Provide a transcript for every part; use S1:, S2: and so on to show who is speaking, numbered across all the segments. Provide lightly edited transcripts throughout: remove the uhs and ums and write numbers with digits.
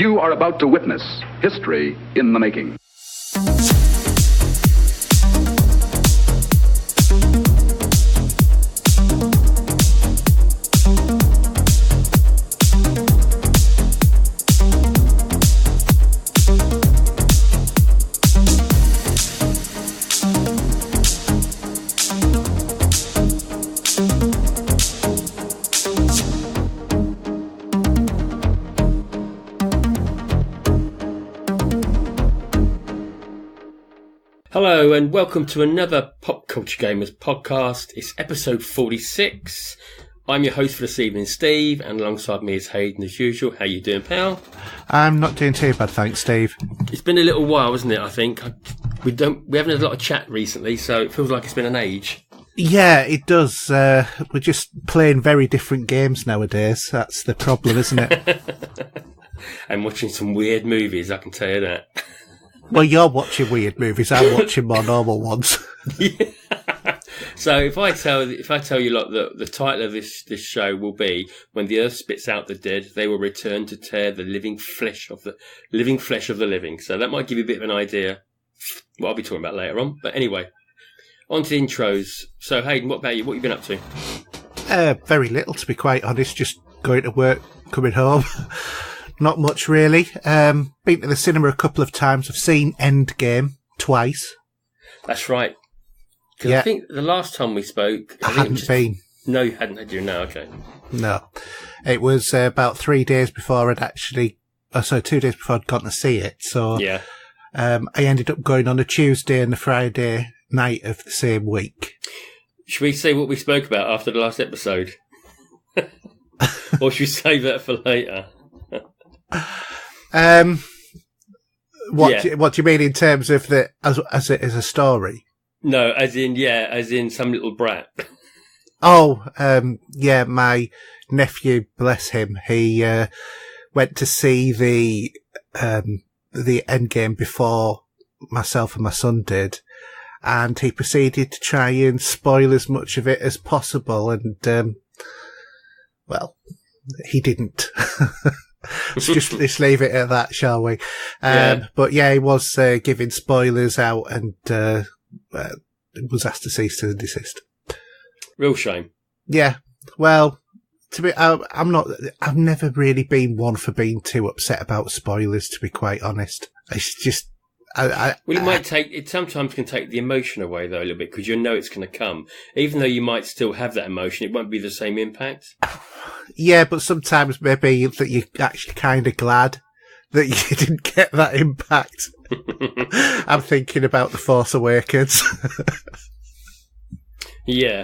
S1: You are about to witness history in the making.
S2: Hello and welcome to another Pop Culture Gamers podcast. It's episode 46. I'm your host for this evening, Steve, and alongside me is Haydn as usual. How you doing, pal?
S3: I'm not doing too bad, thanks, Steve.
S2: It's been a little while, hasn't it? I think we haven't had a lot of chat recently, so it feels like it's been an age.
S3: Yeah, it does. We're just playing very different games nowadays. That's the problem, isn't it?
S2: And watching some weird movies, I can tell you that.
S3: Well, you're watching weird movies. I'm watching more normal ones.
S2: Yeah. So if I tell you, lot, that the title of this show will be "When the Earth Spits Out the Dead, They Will Return to Tear the Living Flesh of the Living." So that might give you a bit of an idea what I'll be talking about later on. But anyway, on to the intros. So Hayden, what about you? What have you been up to?
S3: Very little, to be quite honest. Just going to work, coming home. Not much, really. Been to the cinema a couple of times. I've seen Endgame twice.
S2: That's right. Because I think the last time we spoke...
S3: I hadn't been.
S2: No, you hadn't, had you? No, okay.
S3: No. It was about 3 days before I'd actually... 2 days before I'd gone to see it. So
S2: yeah.
S3: I ended up going on a Tuesday and a Friday night of the same week.
S2: Should we say what we spoke about after the last episode? Or should we save that for later?
S3: What do you mean in terms of as it is a story?
S2: No, as in some little brat.
S3: My nephew, bless him, he went to see the Endgame before myself and my son did, and he proceeded to try and spoil as much of it as possible, and he didn't. Let's leave it at that, shall we? But yeah, he was giving spoilers out and was asked to cease and desist.
S2: Real shame.
S3: Yeah. Well, I've never really been one for being too upset about spoilers, to be quite honest. It's just...
S2: it sometimes can take the emotion away, though, a little bit, because you know it's going to come. Even though you might still have that emotion, it won't be the same impact.
S3: Yeah, but sometimes maybe that you're actually kind of glad that you didn't get that impact. I'm thinking about The Force Awakens.
S2: Yeah.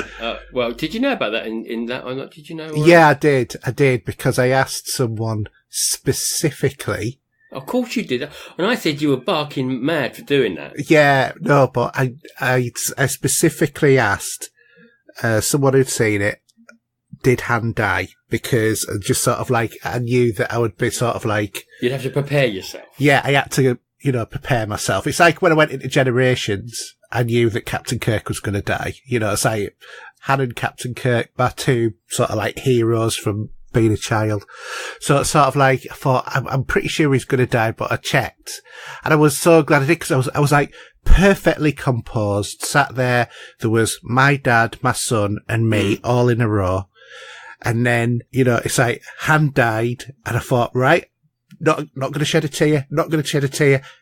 S2: Well, did you know about that in that or not? Did you know?
S3: Yeah, I did, because I asked someone specifically.
S2: Of course you did. And I said you were barking mad for doing that.
S3: Yeah, no, but I specifically asked someone who'd seen it, did Han die? Because just sort of like, I knew that I would be sort of like...
S2: You'd have to prepare yourself.
S3: Yeah, I had to, prepare myself. It's like when I went into Generations, I knew that Captain Kirk was going to die. It's like Han and Captain Kirk, my two sort of like heroes from being a child. So it's sort of like, I thought, I'm pretty sure he's going to die, but I checked. And I was so glad I did, because I was like perfectly composed, sat there. There was my dad, my son, and me all in a row. And then, it's like, Han died, and I thought, right, not going to shed a tear,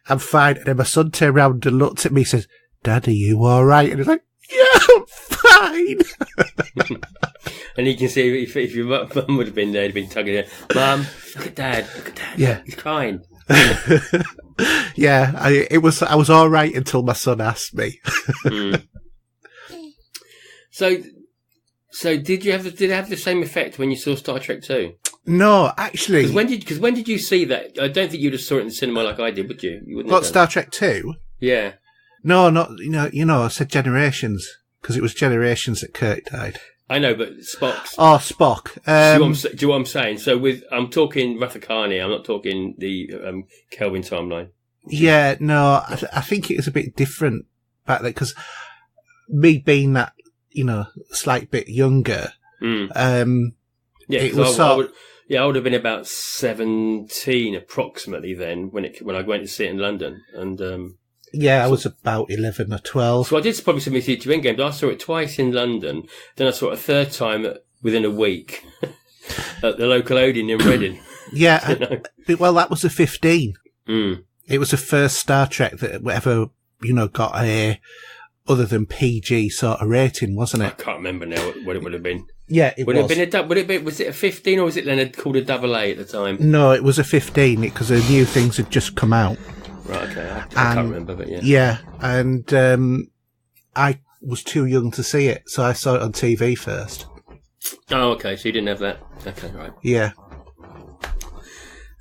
S3: I'm fine. And then my son turned around and looked at me and says, Dad, are you alright? And he's like, yeah, I'm fine.
S2: And you can see if your mum would have been there, he'd been tugging her, Mum, look at Dad,
S3: yeah.
S2: He's crying.
S3: Yeah, I was alright until my son asked me.
S2: So did it have the same effect when you saw Star Trek 2?
S3: No, actually.
S2: Because when did you see that? I don't think you'd have saw it in the cinema like I did, would you? You wouldn't
S3: What, Star Trek 2?
S2: Yeah.
S3: No, not, I said Generations, because it was Generations that Kirk died.
S2: I know, but Spock's...
S3: Oh, Spock.
S2: Do you know what I'm saying? So I'm talking Rafakani, I'm not talking the Kelvin timeline.
S3: Yeah, no, I think it was a bit different back then, because me being that, slight bit younger,
S2: Yeah,
S3: it was
S2: Yeah, I would have been about 17 approximately then when I went to see it in London. And
S3: yeah, I was about 11 or 12.
S2: so I did probably submit it to Endgame. I saw it twice in London. Then I saw it a third time within a week at the local Odeon in Reading.
S3: Yeah,
S2: You know?
S3: well, that was a 15.
S2: Mm.
S3: It was the first Star Trek that ever, got a other than PG sort of rating, wasn't
S2: I
S3: it?
S2: can't remember now what it would have been.
S3: Yeah, it
S2: Would
S3: was.
S2: it have been was it a 15 or was it then called a double A at the time?
S3: No, it was a 15 because the new things had just come out.
S2: Right, okay. I can't remember, but yeah.
S3: Yeah, and I was too young to see it, so I saw it on TV first.
S2: Oh, okay. So you didn't have that. Okay, right.
S3: Yeah.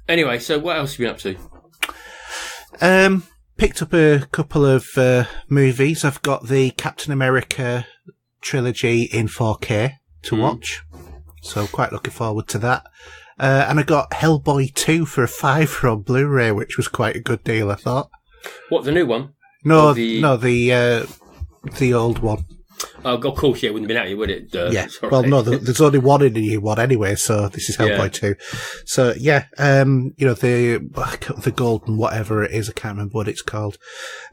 S2: Anyway, so what else have you been up to?
S3: Picked up a couple of movies. I've got the Captain America trilogy in 4K to watch, so quite looking forward to that. And I got Hellboy 2 for a $5 on Blu-ray, which was quite a good deal, I thought.
S2: What, the new one?
S3: No, the old one.
S2: Oh, of course, yeah, it wouldn't have been out here, would it?
S3: Yeah.
S2: Sorry.
S3: Well, no, there's only one in the new one anyway, so this is Hellboy 2. So, yeah, the golden whatever it is, I can't remember what it's called.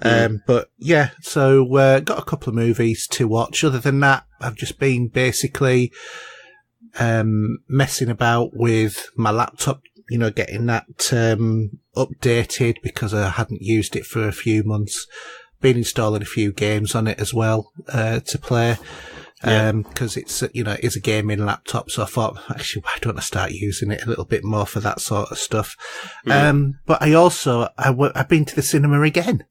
S3: But, yeah, so got a couple of movies to watch. Other than that, I've just been basically messing about with my laptop, getting that updated because I hadn't used it for a few months. Been installing a few games on it as well to play because it's it's a gaming laptop. So I thought, actually, why don't I start using it a little bit more for that sort of stuff? But I also I've been to the cinema again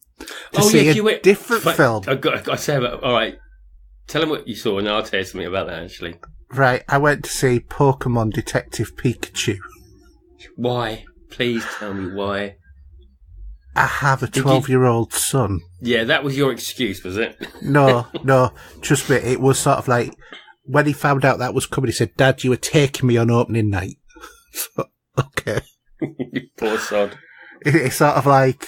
S3: to see a different film.
S2: I got to say about all right. Tell them what you saw, and I'll tell you something about that. Actually,
S3: right. I went to see Pokemon Detective Pikachu.
S2: Why? Please tell me why.
S3: I have a 12-year-old son.
S2: Yeah, that was your excuse, was it?
S3: No, trust me, it was sort of like, when he found out that was coming, he said, Dad, you were taking me on opening night. So, okay.
S2: You poor sod.
S3: It's sort of like,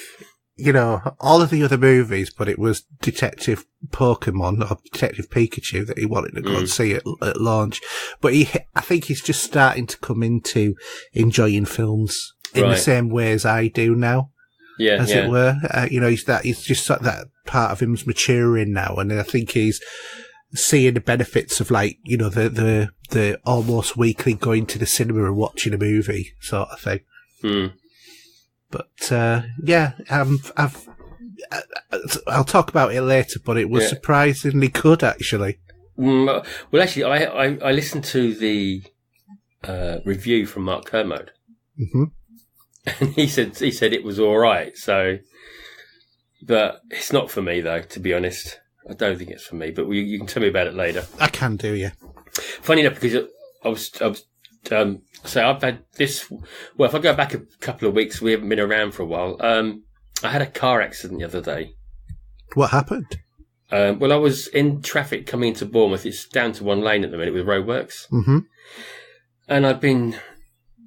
S3: all of the other movies, but it was Detective Pokemon or Detective Pikachu that he wanted to go and see at launch. But I think he's just starting to come into enjoying films in the same way as I do now. Yeah, it were. He's just that part of him's maturing now, and I think he's seeing the benefits of the almost weekly going to the cinema and watching a movie sort of thing. But I'll talk about it later. But it was surprisingly good, actually.
S2: Well, actually, I listened to the review from Mark Kermode.
S3: Mm-hmm.
S2: And he said it was all right. So, but it's not for me though. To be honest, I don't think it's for me. But you can tell me about it later.
S3: I can do, yeah.
S2: Funny enough, because I was so I've had this. Well, if I go back a couple of weeks, we haven't been around for a while. I had a car accident the other day.
S3: What happened?
S2: Well, I was in traffic coming into Bournemouth. It's down to one lane at the minute with roadworks.
S3: Mm-hmm.
S2: And I've been.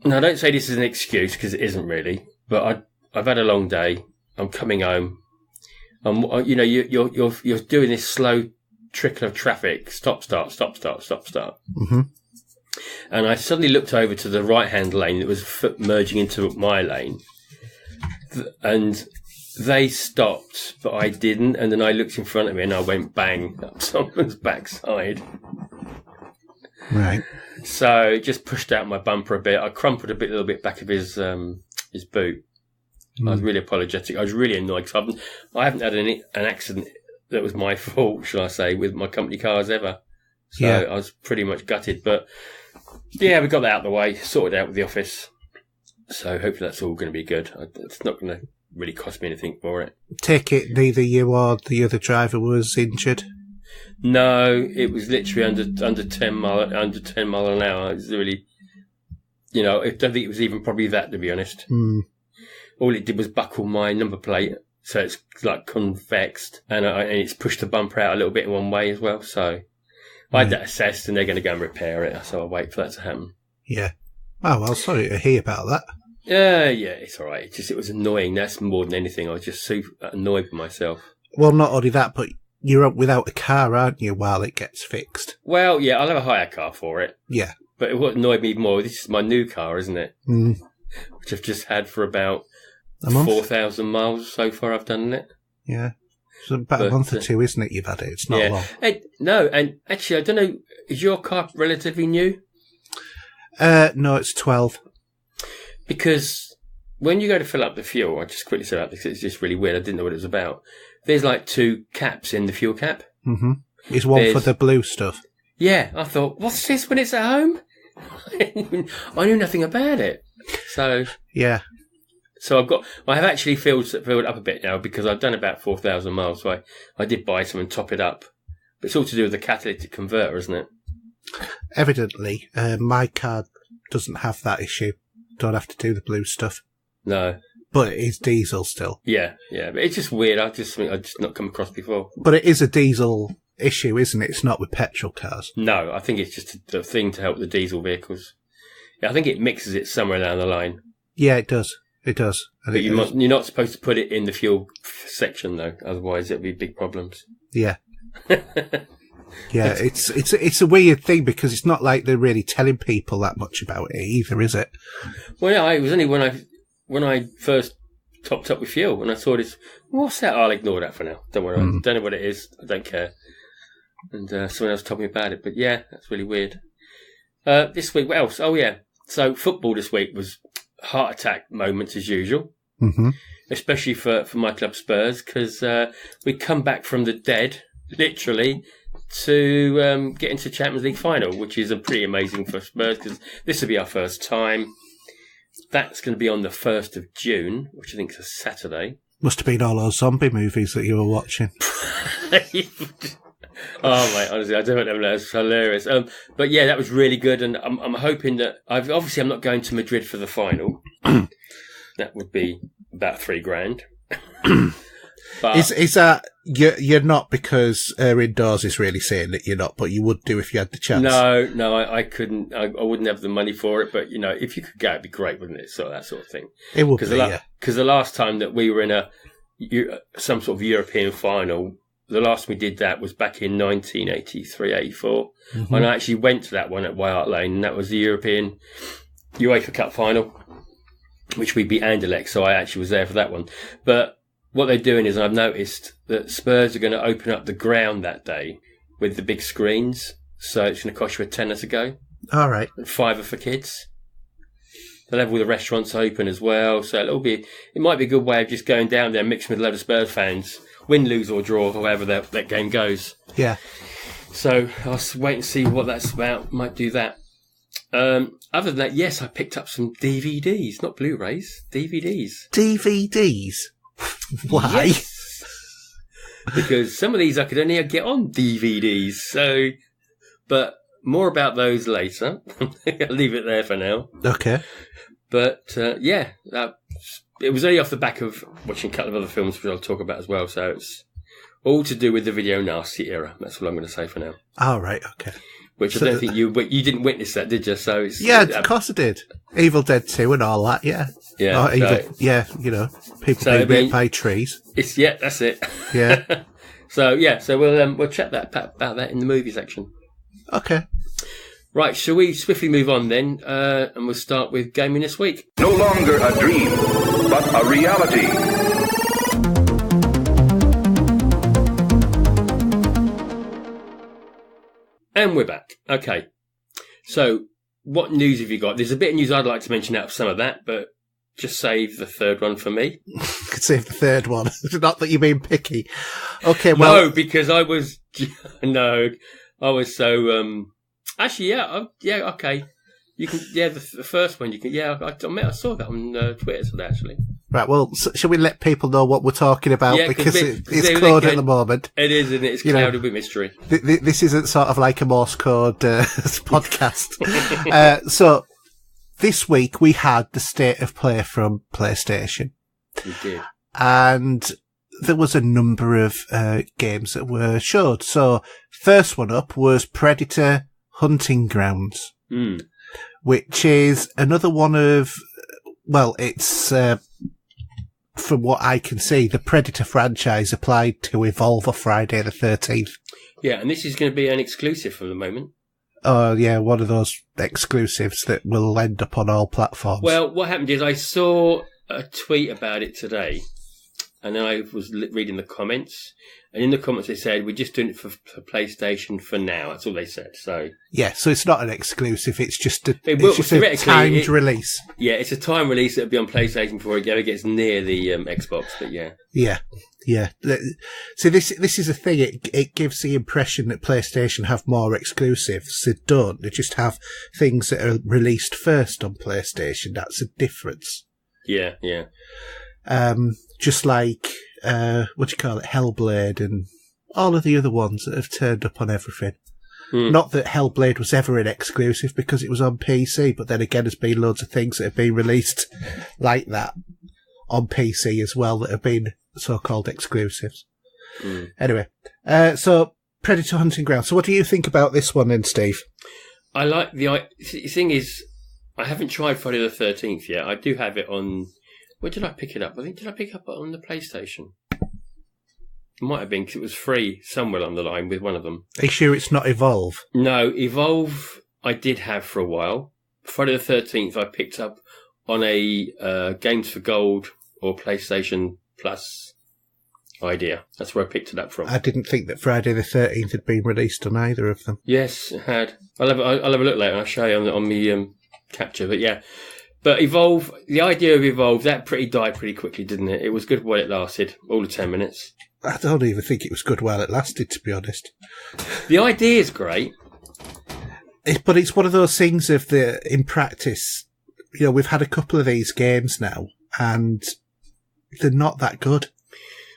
S2: Now, I don't say this is an excuse because it isn't really, but I've had a long day. I'm coming home. You're doing this slow trickle of traffic. Stop, start, stop, start, stop, start.
S3: Mm-hmm.
S2: And I suddenly looked over to the right-hand lane that was merging into my lane. And they stopped, but I didn't. And then I looked in front of me and I went bang up someone's backside.
S3: Right.
S2: So it just pushed out my bumper a bit. I crumpled a little bit back of his boot. I was really apologetic. I was really annoyed because I haven't had an accident that was my fault, shall I say, with my company cars ever. So I was pretty much gutted. But yeah, we got that out of the way, sorted out with the office. So hopefully that's all going to be good. It's not going to really cost me anything for it. Take it neither you or the other driver was injured? No, it was literally under 10 mile an hour. It was really, I don't think it was even probably that, to be honest. All it did was buckle my number plate, so it's like convexed, and it's pushed the bumper out a little bit in one way as well. So I had that assessed, and they're going to go and repair it. So I'll wait for that to happen. Yeah. Oh well, sorry to hear about that. Yeah, it's all right. It was annoying. That's more than anything. I was just super annoyed with myself. Well, not only that, but you're up without a car, aren't you, while it gets fixed? Well, yeah, I'll have a hire car for it. Yeah. But what annoyed me more, this is my new car, isn't it?
S3: Mm.
S2: Which I've just had for about
S3: A month?
S2: 4,000 miles so far I've done it.
S3: Yeah. It's about a month or two, isn't it, you've had it? It's not long.
S2: No, and actually, I don't know, is your car relatively new?
S3: No, it's 12.
S2: Because when you go to fill up the fuel, I just quickly say that because it's just really weird. I didn't know what it was about. There's like 2 caps in the fuel cap.
S3: Mm-hmm. It's one for the blue stuff.
S2: Yeah, I thought, what's this when it's at home? I knew nothing about it. So
S3: yeah.
S2: So I have actually filled up a bit now because I've done about 4,000 miles. So I did buy some and top it up. But it's all to do with the catalytic converter, isn't it?
S3: Evidently, my car doesn't have that issue. Don't have to do the blue stuff.
S2: No.
S3: But it is diesel still.
S2: Yeah. But it's just weird. I've just not come across before.
S3: But it is a diesel issue, isn't it? It's not with petrol cars.
S2: No, I think it's just a thing to help the diesel vehicles. Yeah, I think it mixes it somewhere down the line.
S3: Yeah, it does. It does.
S2: But you're not supposed to put it in the fuel section, though. Otherwise, it'll be big problems.
S3: Yeah. Yeah, it's a weird thing because it's not like they're really telling people that much about it either, is it?
S2: Well, yeah, it was only when I first topped up with fuel and I saw this. What's that? I'll ignore that for now. Don't worry. I don't know what it is. I don't care. And someone else told me about it. But yeah, that's really weird. This week, what else? Oh yeah. So football this week was heart attack moments as usual. Mm-hmm. Especially for my club Spurs because we come back from the dead, literally, to get into Champions League final, which is pretty amazing for Spurs because this will be our first time. That's going to be on the 1st of June, which I think is a Saturday.
S3: Must have been all those zombie movies that you were watching.
S2: Oh, mate, honestly, I don't know. That's hilarious. But yeah, that was really good. And I'm hoping that I'm not going to Madrid for the final. That would be about $3,000. But
S3: is that you're not because indoors is really saying that you're not, but you would do if you had the chance?
S2: No, I couldn't. I wouldn't have the money for it. But if you could go, it'd be great, wouldn't it? So that sort of thing.
S3: It would be.
S2: Because the last time that we were in some sort of European final, the last we did that was back in 1983-84, and I actually went to that one at White Hart Lane, and that was the European UEFA Cup final, which we beat Anderlecht. So I actually was there for that one, but. What they're doing is I've noticed that Spurs are going to open up the ground that day with the big screens. So it's going to cost you £10 to go.
S3: All right.
S2: And £5 for kids. They'll have all the restaurants open as well. So it might be a good way of just going down there and mixing with a load of Spurs fans. Win, lose or draw, however that game goes.
S3: Yeah.
S2: So I'll wait and see what that's about. Might do that. Other than that, yes, I picked up some DVDs. Not Blu-rays. DVDs.
S3: DVDs? Why?
S2: Yes. Because some of these I could only get on DVDs. So, but more about those later. I'll leave it there for now.
S3: Okay.
S2: But it was only off the back of watching a couple of other films, which I'll talk about as well. So it's all to do with the video nasty era. That's what I'm going to say for now.
S3: All right. Okay.
S2: Which I don't think you didn't witness that, did you? So it's,
S3: of course I did. Evil Dead 2 and all that, yeah.
S2: Yeah.
S3: People being raped by trees.
S2: That's it.
S3: Yeah.
S2: So we'll chat about that in the movie section.
S3: Okay.
S2: Right, shall we swiftly move on then? And we'll start with gaming this week.
S1: No longer a dream, but a reality.
S2: And we're back. Okay. So, what news have you got? There's a bit of news I'd like to mention out of some of that, but just save the third one for me.
S3: Could save the third one. Not that you're being picky. Okay, well.
S2: No, because I was so, actually, yeah, okay. You can, the first one, you can, I saw that on Twitter today, actually.
S3: Right, well, shall we let people know what we're talking about? Yeah, because it's code at the moment.
S2: It is, and it's clouded with mystery.
S3: This isn't sort of like a Morse code podcast. So, this week we had the state of play from PlayStation.
S2: We did.
S3: And there was a number of games that were showed. So, first one up was Predator Hunting Grounds, which is another one of, it's, from what I can see, the Predator franchise applied to Evolve Friday the 13th.
S2: Yeah, and this is going to be an exclusive for the moment.
S3: Oh, yeah, one of those exclusives that will end up on all platforms.
S2: Well, what happened is I saw a tweet about it today, and then I was reading the comments, and in the comments they said, we're just doing it for PlayStation for now. That's all they said. So
S3: yeah, so it's not an exclusive, it's just a
S2: theoretically,
S3: timed release.
S2: Yeah, it's a time release that'll be on PlayStation before it ever gets near the Xbox, but yeah.
S3: Yeah. Yeah. So this is a thing. It gives the impression that PlayStation have more exclusives. They don't. They just have things that are released first on PlayStation. That's a difference.
S2: Yeah, yeah.
S3: Just like, Hellblade and all of the other ones that have turned up on everything. Not that Hellblade was ever an exclusive because it was on PC, but then again, there's been loads of things that have been released like that on PC as well that have been so-called exclusives. Anyway, so Predator Hunting Ground. So what do you think about this one then, Steve?
S2: I like the thing is, I haven't tried Friday the 13th yet. I do have it on... Where did I pick it up? Did I pick it up on the PlayStation? It might have been because it was free somewhere along the line with one of them.
S3: Are you sure it's not Evolve?
S2: No, Evolve I did have for a while. Friday the 13th I picked up on a Games for Gold or PlayStation Plus idea. That's where I picked it up from.
S3: I didn't think that Friday the 13th had been released on either of them.
S2: Yes, it had. I'll have a look later and I'll show you on the capture. But yeah. But Evolve, the idea of Evolve, that died pretty quickly, didn't it? It was good while it lasted, all the 10 minutes.
S3: I don't even think it was good while it lasted, to be honest.
S2: The idea is great.
S3: But it's one of those things in practice, we've had a couple of these games now, and they're not that good.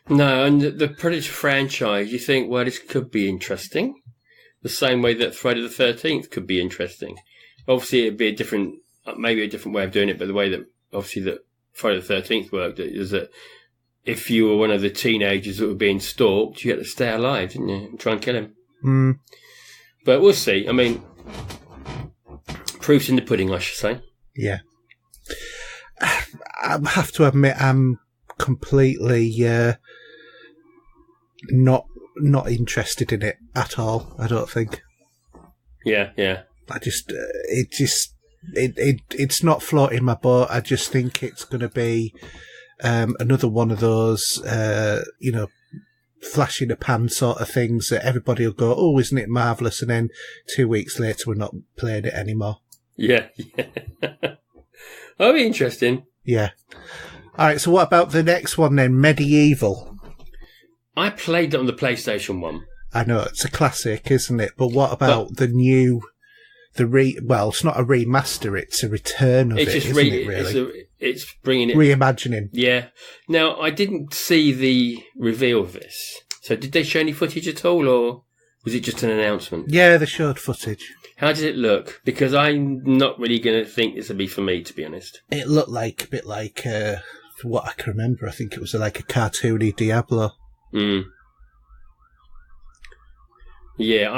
S2: No, and the Predator franchise, you think, well, this could be interesting. The same way that Friday the 13th could be interesting. Obviously, it'd be maybe a different way of doing it, but the way that, obviously, that Friday the 13th worked is that if you were one of the teenagers that were being stalked, you had to stay alive, didn't you? And try and kill him. But we'll see. I mean, proof's in the pudding, I should say.
S3: Yeah. I have to admit, I'm completely not interested in it at all. I don't think.
S2: Yeah, yeah.
S3: It's not floating my boat. I just think it's going to be another one of those, flash in the pan sort of things that everybody will go, oh, isn't it marvellous? And then 2 weeks later, we're not playing it anymore.
S2: Yeah, yeah. That'll be interesting.
S3: Yeah. All right, so what about the next one then, Medieval?
S2: I played it on the PlayStation 1.
S3: I know, it's a classic, isn't it? But what about the new... it's not a remaster, it's a return of isn't it, really?
S2: It's bringing it...
S3: Reimagining.
S2: Yeah. Now, I didn't see the reveal of this. So did they show any footage at all, or was it just an announcement?
S3: Yeah, they showed footage.
S2: How did it look? Because I'm not really going to think this would be for me, to be honest.
S3: It looked like a bit like, from what I can remember, I think it was like a cartoony Diablo.
S2: Yeah,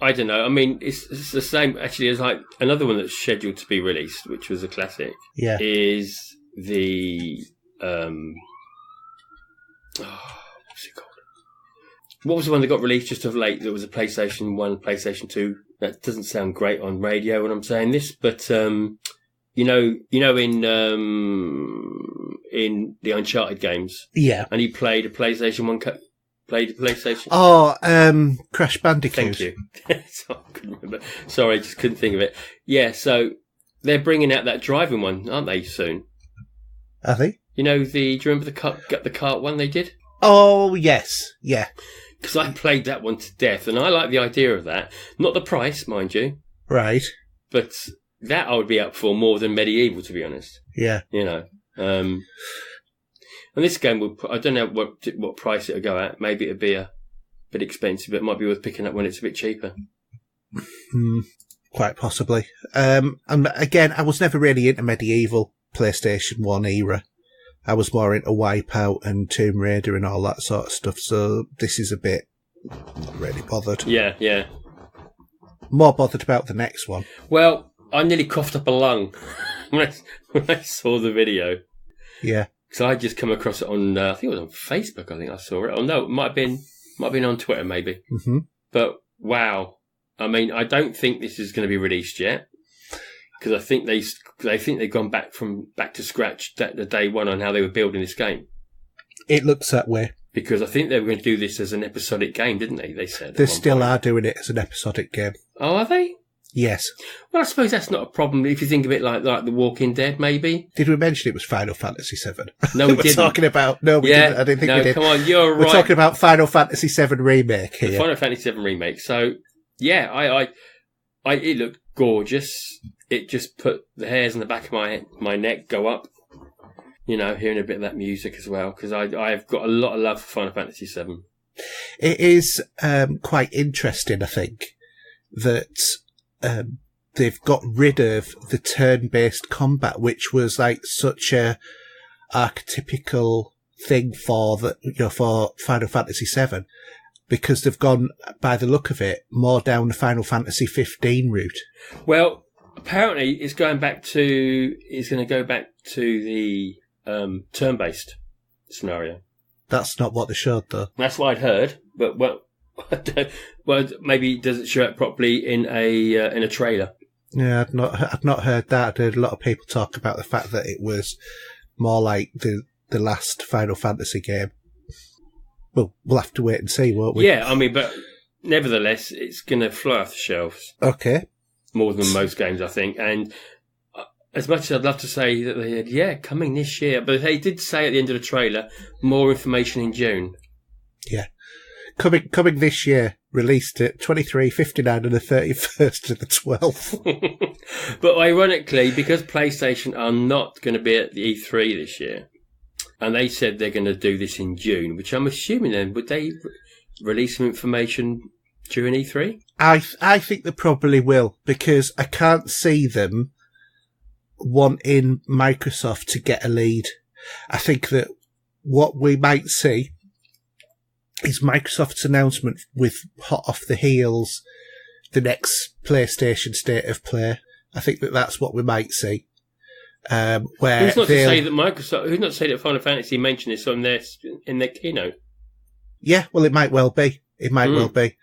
S2: I don't know. I mean, it's the same, actually, as like another one that's scheduled to be released, which was a classic.
S3: Yeah.
S2: Is the... what's it called? What was the one that got released just of late? There was a PlayStation 1, PlayStation 2. That doesn't sound great on radio when I'm saying this, but in the Uncharted games.
S3: Yeah.
S2: And he played a PlayStation 1 played a PlayStation.
S3: Oh, Crash Bandicoot.
S2: Thank you. So I couldn't remember. Sorry, I just couldn't think of it. Yeah, so they're bringing out that driving one, aren't they, soon?
S3: Are they?
S2: Do you remember the kart one they did?
S3: Oh, yes. Yeah.
S2: Because I played that one to death, and I like the idea of that. Not the price, mind you.
S3: Right.
S2: But that I would be up for more than Medieval, to be honest.
S3: Yeah.
S2: And this game will... I don't know what price it'll go at. Maybe it'll be a bit expensive, but it might be worth picking up when it's a bit cheaper.
S3: Quite possibly. And again, I was never really into Medieval PlayStation 1 era. I was more into Wipeout and Tomb Raider and all that sort of stuff, so this is a bit... not really bothered.
S2: Yeah, yeah.
S3: More bothered about the next one.
S2: Well, I nearly coughed up a lung when I saw the video.
S3: Yeah.
S2: Because I just come across it on, I think it was on Facebook, I think I saw it. Oh, no, it might have been on Twitter, maybe.
S3: Mm-hmm.
S2: But, wow. I mean, I don't think this is going to be released yet because I think they've gone back to scratch the day one on how they were building this game.
S3: It looks that way.
S2: Because I think they were going to do this as an episodic game, didn't they? They said
S3: they still are doing it as an episodic game.
S2: Oh, are they?
S3: Yes.
S2: Well, I suppose that's not a problem if you think of it like The Walking Dead, maybe.
S3: Did we mention it was Final Fantasy VII?
S2: No, we didn't.
S3: Talking about didn't. I didn't think we did.
S2: Come on, you're right.
S3: We're talking about Final Fantasy VII remake here.
S2: The Final Fantasy VII remake. So, yeah, I it looked gorgeous. It just put the hairs on the back of my neck go up. You know, hearing a bit of that music as well, because I've got a lot of love for Final Fantasy VII.
S3: It is quite interesting, I think, that they've got rid of the turn-based combat, which was like such a archetypical thing for Final Fantasy VII, because they've gone, by the look of it, more down the Final Fantasy 15 route.
S2: Well, apparently it's going to go back to the turn-based scenario.
S3: That's not what they showed, though.
S2: That's what I'd heard, but well, maybe it doesn't show it properly in a trailer.
S3: Yeah, I've not heard that. I've heard a lot of people talk about the fact that it was more like the last Final Fantasy game. Well, we'll have to wait and see, won't we?
S2: Yeah, I mean, but nevertheless, it's going to fly off the shelves.
S3: Okay.
S2: More than most games, I think. And as much as I'd love to say that they had, coming this year, but they did say at the end of the trailer, more information in June.
S3: Yeah. Coming this year, released at 23.59 and the 31st to the 12th.
S2: But ironically, because PlayStation are not going to be at the E3 this year, and they said they're going to do this in June, which I'm assuming then, would they release some information during E3?
S3: I think they probably will, because I can't see them wanting Microsoft to get a lead. I think that what we might see is Microsoft's announcement with hot off the heels the next PlayStation State of Play. I think that that's what we might see. Where
S2: who's not to say that Microsoft? Who's not to say that Final Fantasy mentioned this in their keynote?
S3: Yeah, well, it might well be. It might well be.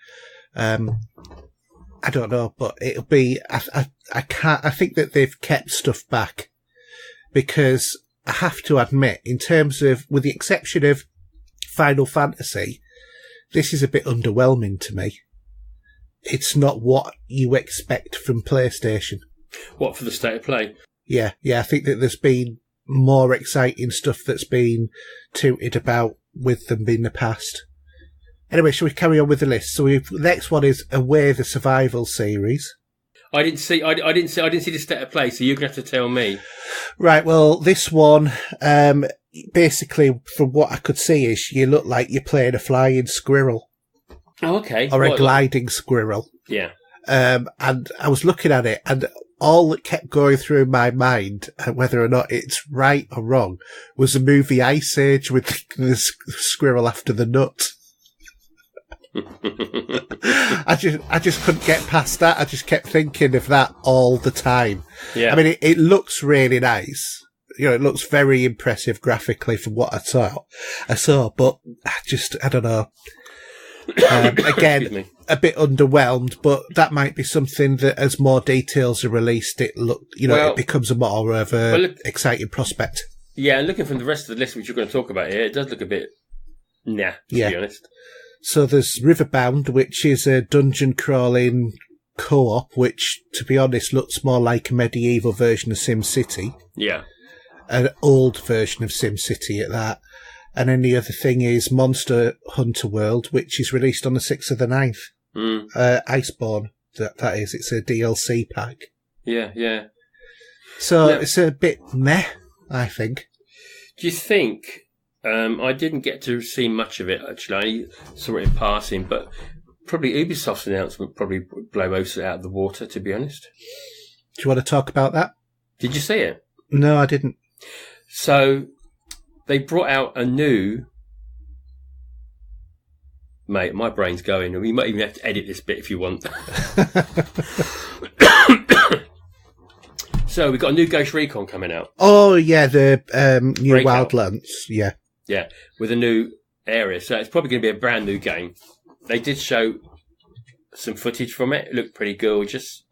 S3: I don't know, but it'll be. I can't. I think that they've kept stuff back because I have to admit, in terms of, with the exception of Final Fantasy, this is a bit underwhelming to me. It's not what you expect from PlayStation.
S2: What, for the State of Play?
S3: Yeah. I think that there's been more exciting stuff that's been tooted about with them in the past. Anyway, shall we carry on with the list? So the next one is Away the Survival series.
S2: I didn't see the State of Play, so you're gonna have to tell me. Right.
S3: Well, this one, basically, from what I could see, is you look like you're playing a flying squirrel.
S2: Oh, okay.
S3: Or a gliding squirrel.
S2: Yeah.
S3: And I was looking at it, and all that kept going through my mind, whether or not it's right or wrong, was the movie Ice Age with the squirrel after the nut. I just couldn't get past that. I just kept thinking of that all the time.
S2: Yeah.
S3: I mean, it looks really nice. You know, it looks very impressive graphically from what I saw, but I don't know. Again, a bit underwhelmed, but that might be something that as more details are released, it becomes a more of a exciting prospect.
S2: Yeah, and looking from the rest of the list, which you're going to talk about here, it does look a bit to be honest.
S3: So there's Riverbound, which is a dungeon crawling co-op, which, to be honest, looks more like a medieval version of SimCity.
S2: Yeah. An
S3: old version of SimCity at that. And then the other thing is Monster Hunter World, which is released on the 6th of the 9th. Iceborne, that is. It's a DLC pack.
S2: Yeah.
S3: So it's a bit meh, I think.
S2: Do you think... I didn't get to see much of it, actually. I saw it in passing, but probably Ubisoft's announcement probably blow most of it out of the water, to be honest.
S3: Do you want to talk about that?
S2: Did you see it?
S3: No, I didn't.
S2: So, they brought out a new... Mate, my brain's going. You might even have to edit this bit if you want. So, we've got a new Ghost Recon coming out.
S3: Oh, yeah, the new
S2: Breakout.
S3: Wildlands, yeah.
S2: Yeah, with a new area. So it's probably going to be a brand new game. They did show some footage from it. It looked pretty gorgeous.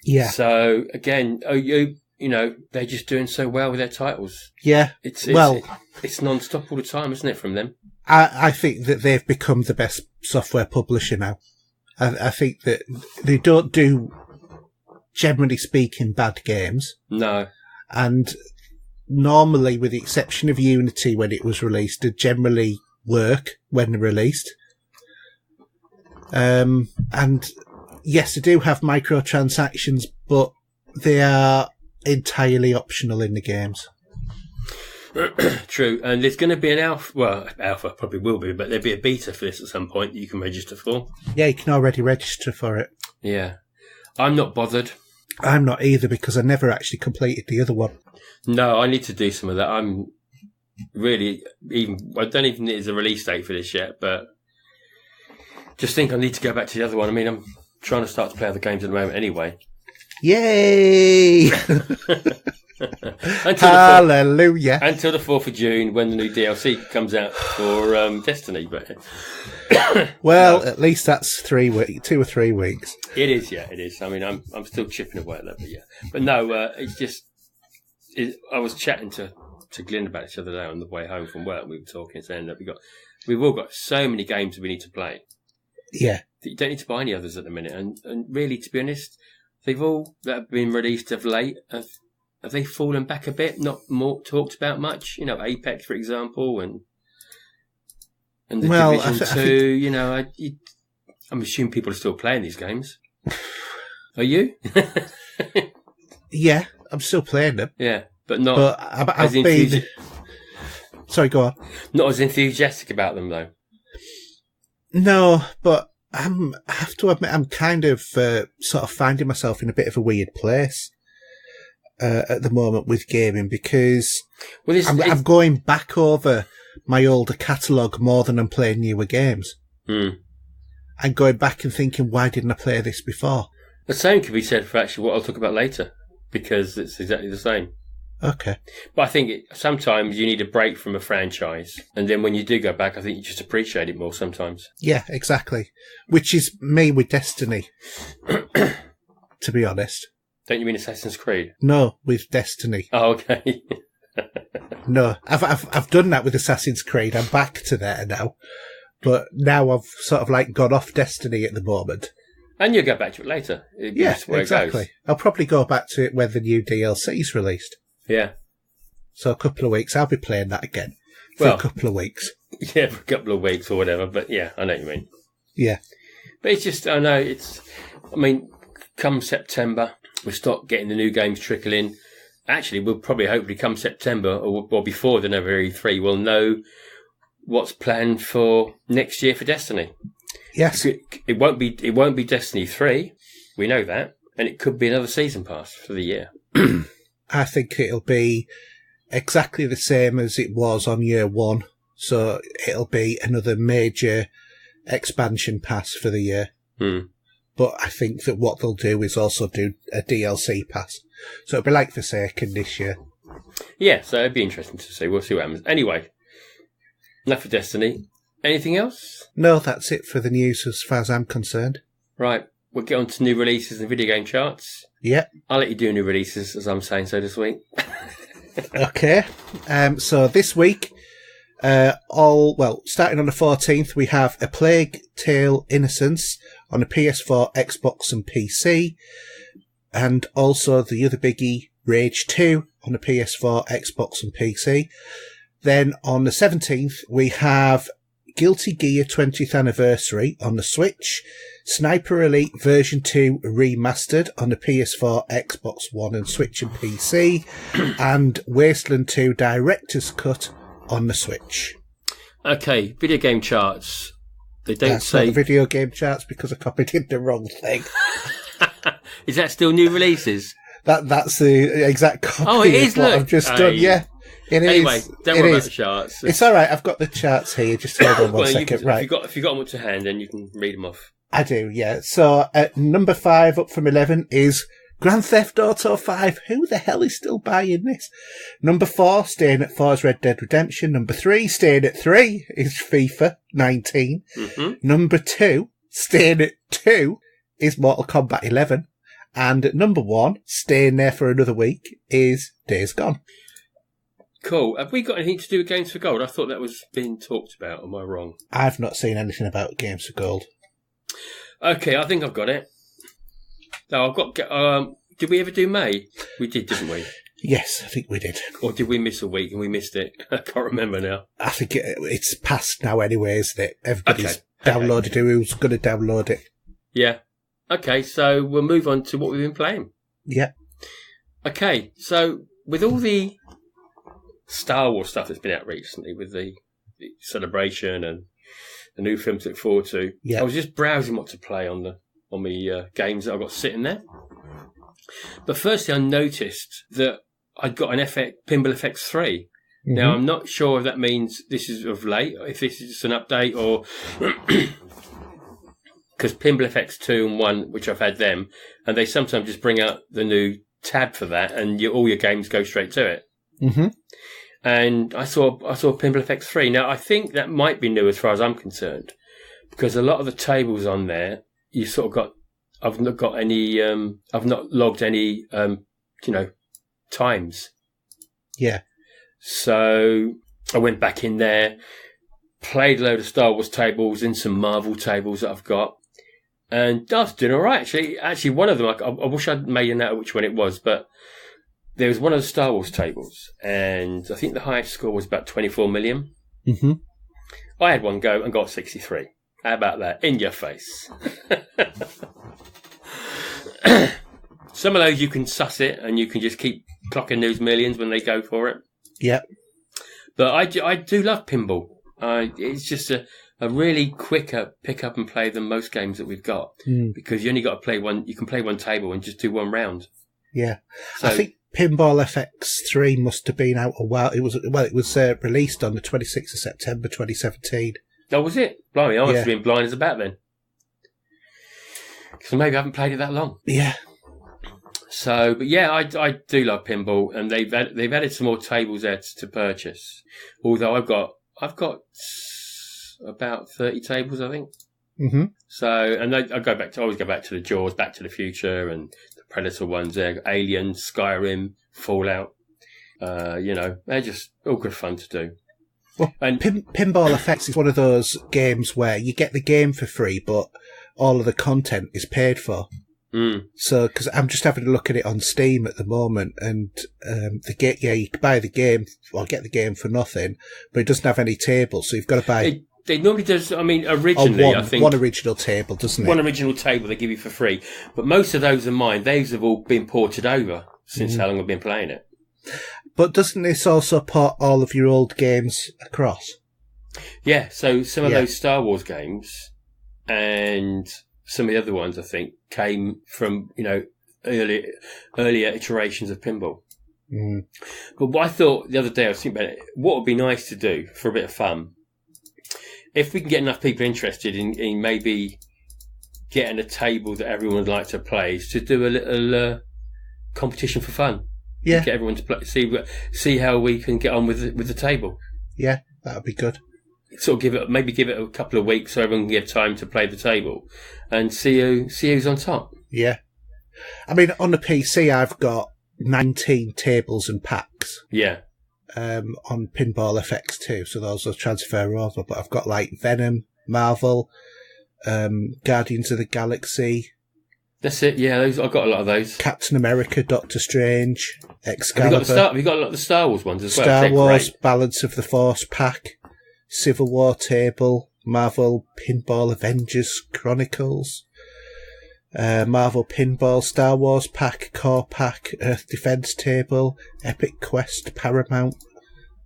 S3: Yeah.
S2: So again, they're just doing so well with their titles.
S3: Yeah.
S2: It's non-stop all the time, isn't it, from them?
S3: I think that they've become the best software publisher now. I think that they don't do, generally speaking, bad games.
S2: No.
S3: And normally, with the exception of Unity when it was released, they generally work when they're released. And yes, they do have microtransactions, but they are entirely optional in the games.
S2: True, and there's going to be an alpha probably will be, but there'll be a beta for this at some point that you can register for.
S3: Yeah, you can already register for it.
S2: Yeah. I'm not bothered.
S3: I'm not either, because I never actually completed the other one.
S2: No, I need to do some of that. I'm really, I don't even think there's a release date for this yet, but just think I need to go back to the other one. I mean, I'm trying to start to play other games at the moment anyway.
S3: Yay! Hallelujah.
S2: Until the 4th of June, when the new DLC comes out for Destiny. But
S3: well, at least that's 2 or 3 weeks.
S2: It is, yeah, it is. I mean, I'm still chipping away at that, but yeah. But no, it's just... I was chatting to Glyn about this the other day on the way home from work. We were talking, saying that we've all got so many games that we need to play.
S3: Yeah.
S2: That you don't need to buy any others at the minute. And really, to be honest, they've all that have been released of late have they fallen back a bit? Not more talked about much. You know, Apex, for example, and the Division 2. I'm assuming people are still playing these games. Are you?
S3: Yeah, I'm still playing them.
S2: Yeah, but not
S3: I've been... Sorry, go on.
S2: Not as enthusiastic about them, though.
S3: No, but I have to admit I'm kind of sort of finding myself in a bit of a weird place at the moment with gaming, because I'm going back over my older catalogue more than I'm playing newer games. And going back and thinking, why didn't I play this before?
S2: The same could be said for actually what I'll talk about later, because it's exactly the same.
S3: Okay.
S2: But I think sometimes you need a break from a franchise, and then when you do go back, I think you just appreciate it more sometimes.
S3: Yeah, exactly. Which is me with Destiny, to be honest.
S2: Don't you mean Assassin's Creed?
S3: No, with Destiny.
S2: Oh, okay.
S3: No, I've done that with Assassin's Creed. I'm back to there now. But now I've sort of like gone off Destiny at the moment.
S2: And you'll go back to it later.
S3: Yes, exactly. I'll probably go back to it when the new DLC's released.
S2: Yeah.
S3: So a couple of weeks, I'll be playing that again. For a couple of weeks.
S2: Yeah, for a couple of weeks or whatever. But yeah, I know what you mean.
S3: Yeah.
S2: But it's just, come September, we'll start getting the new games trickle in. Actually, we'll probably hopefully come September or before the November E3, we'll know what's planned for next year for Destiny.
S3: Yes.
S2: It won't be Destiny 3. We know that. And it could be another season pass for the year.
S3: I think it'll be exactly the same as it was on year 1. So it'll be another major expansion pass for the year. But I think that what they'll do is also do a DLC pass. So it'll be like Forsaken this year. Yeah,
S2: so it'd be interesting to see. We'll see what happens. Anyway, enough for Destiny. Anything else?
S3: No, that's it for the news as far as I'm concerned.
S2: Right, we'll get on to new releases and video game charts.
S3: Yeah.
S2: I'll let you do new releases, as I'm saying so this week.
S3: Okay. So this week, starting on the 14th, we have A Plague Tale Innocence on the PS4, Xbox and PC. And also the other biggie, Rage 2 on the PS4, Xbox and PC. Then on the 17th, we have Guilty Gear 20th Anniversary on the Switch, Sniper Elite version 2 remastered on the PS4, Xbox One and Switch and PC, and Wasteland 2 Director's Cut on the Switch. Okay, video game charts. They don't say... Not the video game charts because I copied in the wrong thing.
S2: Is that still new releases?
S3: That's the exact copy of what I've just done, yeah.
S2: Anyway, don't worry about the charts.
S3: It's all right. I've got the charts here. Just hold on one second. Right.
S2: If you've got them to hand, then you can read them off.
S3: I do, yeah. So at number 5, up from 11, is Grand Theft Auto 5. Who the hell is still buying this? Number 4, staying at 4, is Red Dead Redemption. Number 3, staying at 3, is FIFA 19.
S2: Mm-hmm.
S3: Number 2, staying at 2 is Mortal Kombat 11. And at number 1, staying there for another week, is Days Gone.
S2: Cool. Have we got anything to do with Games for Gold? I thought that was being talked about. Am I wrong?
S3: I've not seen anything about Games for Gold.
S2: Okay, I think I've got it. No, I've got... did we ever do May? We did, didn't we?
S3: Yes, I think we did.
S2: Or did we miss a week and we missed it? I can't remember now.
S3: I think it's past now anyway, isn't it? Everybody's downloaded it. Who's going to download it?
S2: Yeah. Okay, so we'll move on to what we've been playing.
S3: Yeah.
S2: Okay, so with all the Star Wars stuff that's been out recently, with the celebration and the new films to look forward to, I was just browsing what to play on the games that I've got sitting there. But firstly, I noticed that I'd got an Pinball FX 3. Mm-hmm. Now, I'm not sure if that means this is of late, or if this is just an update, or... Because Pinball FX 2 and 1, which I've had them, and they sometimes just bring out the new tab for that, and all your games go straight to it.
S3: Mm-hmm.
S2: And I saw Pinball FX 3. Now, I think that might be new as far as I'm concerned, because a lot of the tables on there, you sort of got... I've not got any... I've not logged any, times. Yeah. So I went back in there, played a load of Star Wars tables and some Marvel tables that I've got. And I was doing all right, actually. Actually, one of them, I wish I'd made a note of which one it was, but there was one of the Star Wars tables, and I think the highest score was about 24 million.
S3: Mm-hmm.
S2: I had one go and got 63. How about that? In your face. Some of those you can suss it, and you can just keep clocking those millions when they go for it.
S3: Yeah.
S2: But I do love pinball. It's just a really quicker pick up and play than most games that we've got, because you only got to play one. You can play one table and just do one round. Yeah, so, I think
S3: Pinball FX3 must have been out a while. It was released on the 26th of September 2017.
S2: Oh, was it? Blimey, I must have been blind as a bat then. So maybe I haven't played it that long.
S3: Yeah.
S2: So, but yeah, I do love pinball, and they've added some more tables there to purchase. Although I've got about 30 tables, I think.
S3: Mm-hmm.
S2: So, and I always go back to the Jaws, Back to the Future, and the Predator ones there, Alien, Skyrim, Fallout. They're just all good fun to do.
S3: Well, and Pinball FX is one of those games where you get the game for free, but all of the content is paid for. So, because I'm just having a look at it on Steam at the moment, and you can buy the game or get the game for nothing, but it doesn't have any tables, so you've got to buy.
S2: It normally does. I mean, originally, I think
S3: one original table, doesn't it?
S2: One original table they give you for free, but most of those are mine. Those have all been ported over since how long I've been playing it.
S3: But doesn't this also port all of your old games across?
S2: Yeah. So some of those Star Wars games and some of the other ones, I think, came from, earlier iterations of pinball. But what I thought the other day, I was thinking about it, what would be nice to do for a bit of fun, if we can get enough people interested in maybe getting a table that everyone would like to play, is to do a little competition for fun.
S3: Yeah.
S2: Get everyone to play, see how we can get on with the table.
S3: Yeah, that would be good.
S2: Sort of give it a couple of weeks so everyone can get time to play the table and see who's on top.
S3: Yeah. I mean, on the PC, I've got 19 tables and packs.
S2: Yeah.
S3: On Pinball FX too, so those will transfer over. But I've got like Venom, Marvel, Guardians of the Galaxy.
S2: That's it. Yeah, I've got a lot of those.
S3: Captain America, Doctor Strange, Excalibur.
S2: Have you got a lot of the Star Wars ones as well?
S3: Star Wars, Balance of the Force pack, Civil War table, Marvel Pinball Avengers Chronicles, Marvel Pinball, Star Wars pack, Core pack, Earth Defense table, Epic Quest, Paramount,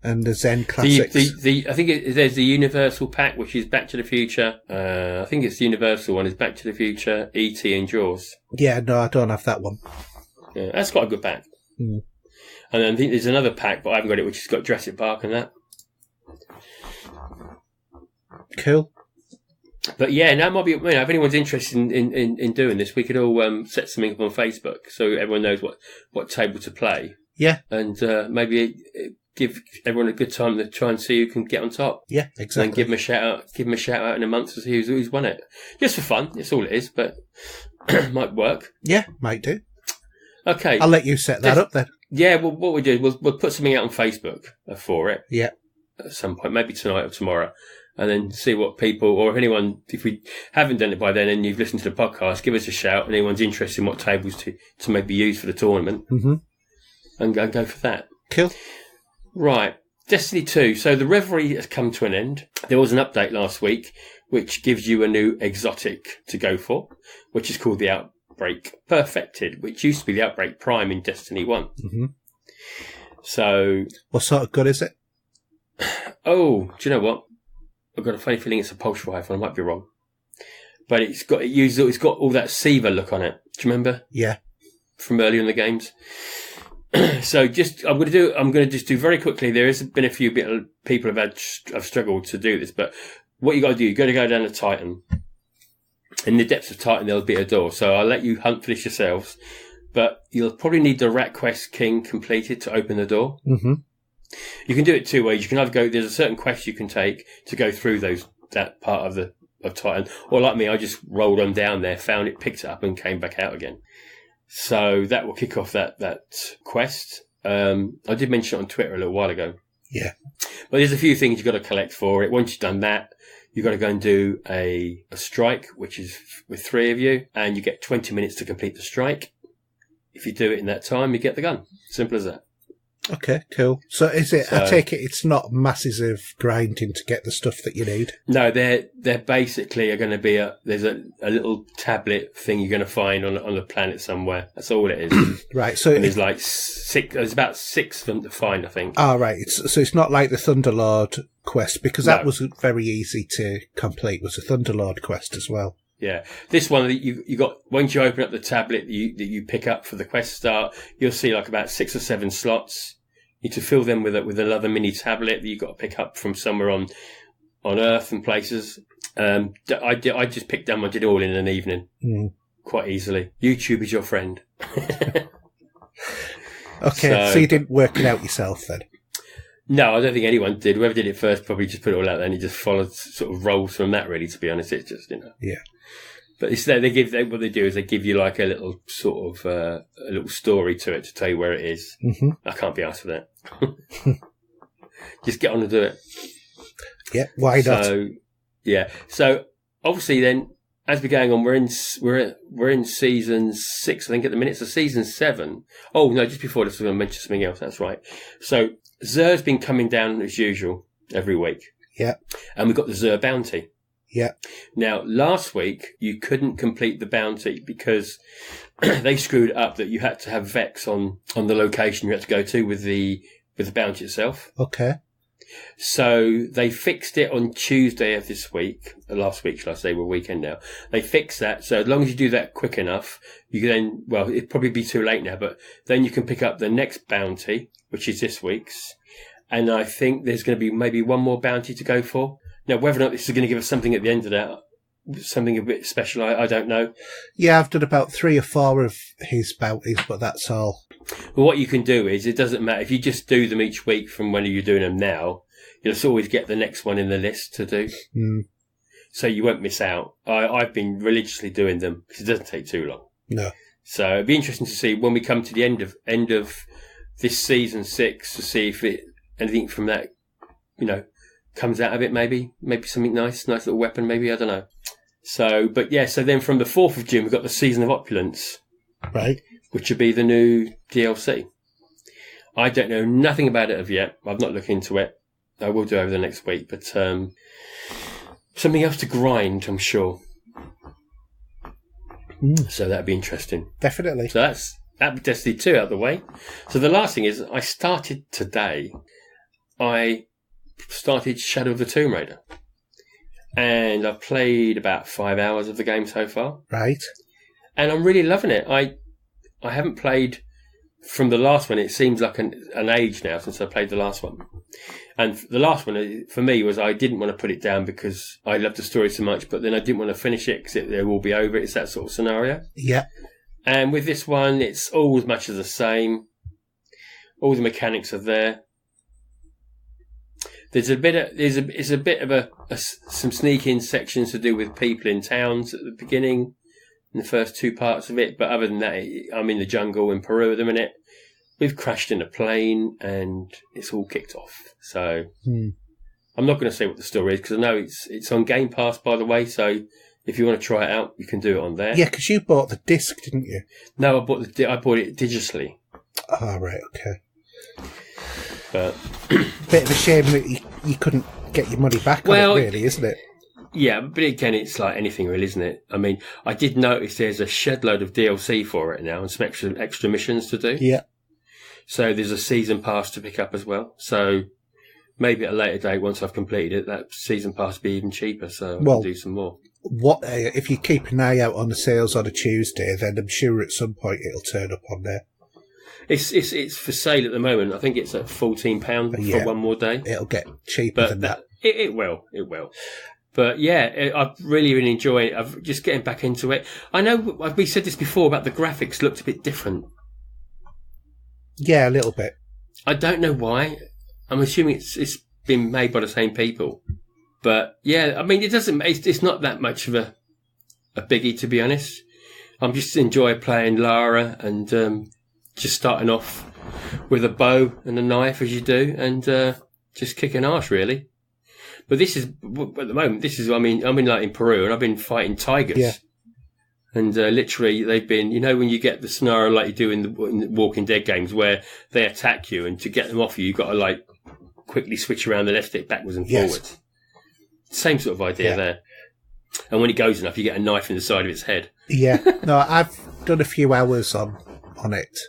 S3: and the Zen Classics.
S2: I think there's the Universal pack, which is Back to the Future. I think it's the Universal one is Back to the Future, E.T. and Jaws.
S3: Yeah, no, I don't have that one.
S2: Yeah, that's quite a good pack. And then I think there's another pack, but I haven't got it, which has got Jurassic Park and that.
S3: Cool.
S2: But yeah, that might be. If anyone's interested in doing this, we could all set something up on Facebook so everyone knows what table to play.
S3: Yeah,
S2: and maybe give everyone a good time to try and see who can get on top.
S3: Yeah, exactly.
S2: And give them a shout out. Give them a shout out in a month to see who's won it. Just for fun. That's all it is. But might work.
S3: Yeah, might do.
S2: Okay,
S3: I'll let you set that up then.
S2: Yeah, well, what we do, we'll put something out on Facebook for it.
S3: Yeah.
S2: At some point, maybe tonight or tomorrow, and then see what people, or if anyone, if we haven't done it by then and you've listened to the podcast, give us a shout. And anyone's interested in what tables to maybe use for the tournament, and go for that.
S3: Cool.
S2: Right, Destiny 2. So the Reverie has come to an end. There was an update last week which gives you a new exotic to go for, which is called the Outbreak Perfected, which used to be the Outbreak Prime in Destiny 1. So,
S3: what sort of gun is it?
S2: Oh, do you know what? I've got a funny feeling it's a pulse rifle. I might be wrong, but it's got all that Siva look on it. Do you remember?
S3: Yeah.
S2: From earlier in the games. So I'm going to just do very quickly. There has been a few people have struggled to do this, but what you got to do, you got to go down to Titan. In the depths of Titan, there'll be a door. So I'll let you hunt for this yourselves, but you'll probably need the Rat Quest King completed to open the door. You can do it two ways. You can either go, there's a certain quest you can take to go through that part of Titan, or like me, I just rolled on down there, found it, picked it up, and came back out again. So that will kick off that quest. I did mention it on Twitter a little while ago.
S3: Yeah.
S2: But there's a few things you've got to collect for it. Once you've done that, you've got to go and do a strike, which is with 3 of you, and you get 20 minutes to complete the strike. If you do it in that time, you get the gun. Simple as that.
S3: Okay, cool. So I take it it's not masses of grinding to get the stuff that you need? No,
S2: they're basically are going to be there's a little tablet thing you're going to find on the planet somewhere. That's all it is.
S3: Right. So
S2: there's like there's about 6 of them to find, I think.
S3: Ah, right. So it's not like the Thunderlord quest, because that wasn't very easy to complete. It was a Thunderlord quest as well. Yeah,
S2: this one that you got, once you open up the tablet that you pick up for the quest start, you'll see like about 6 or 7 slots. You need to fill them with another mini tablet that you've got to pick up from somewhere on Earth and places. I just picked them. I did it all in an evening, quite easily. YouTube is your friend.
S3: Okay, so you didn't work it out yourself then?
S2: No, I don't think anyone did. Whoever did it first probably just put it all out there and he just followed sort of rolls from that, really, to be honest. It's just,
S3: Yeah.
S2: But it's what they do is they give you like a little sort of a little story to it to tell you where it is. I can't be asked for that. Just get on and do it.
S3: Yeah, why not?
S2: So, yeah. So obviously, then as we're going on, we're in season 6, I think, at the minute. So season 7. Oh no, just before this, I was going to mention something else. That's right. So Xur's been coming down as usual every week.
S3: Yeah,
S2: and we've got the Xur bounty.
S3: Yeah.
S2: Now, last week, you couldn't complete the bounty because they screwed up that you had to have Vex on the location you had to go to with the bounty itself.
S3: Okay.
S2: So they fixed it on Tuesday of this week. Last week, shall I say, we're weekend now. They fixed that. So as long as you do that quick enough, you can then, well, it'd probably be too late now, but then you can pick up the next bounty, which is this week's. And I think there's going to be maybe one more bounty to go for. Now, whether or not this is going to give us something at the end of that, something a bit special, I don't know.
S3: Yeah, I've done about 3 or 4 of his bounties, but that's all.
S2: Well, what you can do is, it doesn't matter. If you just do them each week from when you're doing them now, you'll always get the next one in the list to do. So you won't miss out. I've been religiously doing them because it doesn't take too long.
S3: No.
S2: So it'd be interesting to see when we come to the end of this season 6 to see if anything from that, comes out of it, maybe something nice little weapon, maybe, I don't know. So, but yeah, so then from the 4th of June, we've got the Season of Opulence.
S3: Right. Which
S2: would be the new DLC. I don't know nothing about it as yet. I've not looked into it. I will do over the next week, but something else to grind, I'm sure. So that'd be interesting.
S3: Definitely.
S2: So that'd be Destiny 2 out of the way. So the last thing is, I started today. I started Shadow of the Tomb Raider. And I've played about 5 hours of the game so far.
S3: Right. And
S2: I'm really loving it. I haven't played from the last one. It seems like an age now since I played the last one. And the last one, for me, was I didn't want to put it down because I loved the story so much, but then I didn't want to finish it because it will be over. It's that sort of scenario.
S3: Yeah.
S2: And with this one, it's all as much as the same. All the mechanics are there. There's a bit of some sneak-in sections to do with people in towns at the beginning, in the first two parts of it. But other than that, I'm in the jungle in Peru at the minute. We've crashed in a plane and it's all kicked off. So I'm not going to say what the story is because I know it's on Game Pass, by the way. So if you want to try it out, you can do it on there.
S3: Yeah, because you bought the disc, didn't you?
S2: No, I bought it digitally.
S3: Oh, right, okay.
S2: But
S3: bit of a shame that you couldn't get your money back on it, really, isn't it?
S2: Yeah, but again, it's like anything, really, isn't it? I mean, I did notice there's a shed load of DLC for it now and some extra missions to do.
S3: Yeah.
S2: So there's a season pass to pick up as well. So maybe at a later date, once I've completed it, that season pass will be even cheaper. So I can do some more.
S3: If you keep an eye out on the sales on a Tuesday, then I'm sure at some point it'll turn up on there.
S2: It's for sale at the moment. I think it's at £14 for one more day.
S3: It'll get cheaper than that.
S2: It will. But yeah, I've really enjoyed it. I'm just getting back into it. I know we said this before about the graphics looked a bit different.
S3: Yeah, a little bit.
S2: I don't know why. I'm assuming it's been made by the same people. But yeah, I mean, it's not that much of a biggie, to be honest. I'm just enjoying playing Lara and just starting off with a bow and a knife as you do, and just kicking arse, really. But this is, at the moment, I'm in like in Peru and I've been fighting tigers.
S3: Yeah.
S2: And literally, they've been, when you get the scenario like you do in the Walking Dead games where they attack you, and to get them off you've got to like quickly switch around the left stick backwards and forwards. Same sort of idea there. And when it goes enough, you get a knife in the side of its head. Yeah.
S3: No, I've done a few hours on it.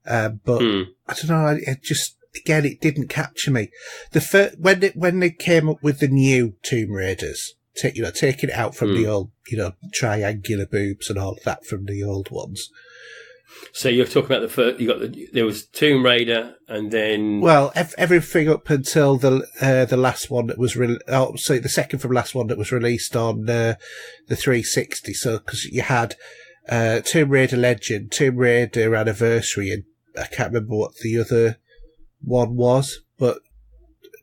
S3: But I don't know, it just, again, it didn't capture me. When they came up with the new Tomb Raiders, taking it out from the old, triangular boobs and all of that from the old ones.
S2: So you're talking about the first, there was Tomb Raider and then...
S3: Well, everything up until the last one that was... the second from last one that was released on the 360. So, because you had Tomb Raider Legend, Tomb Raider Anniversary, and I can't remember what the other one was, but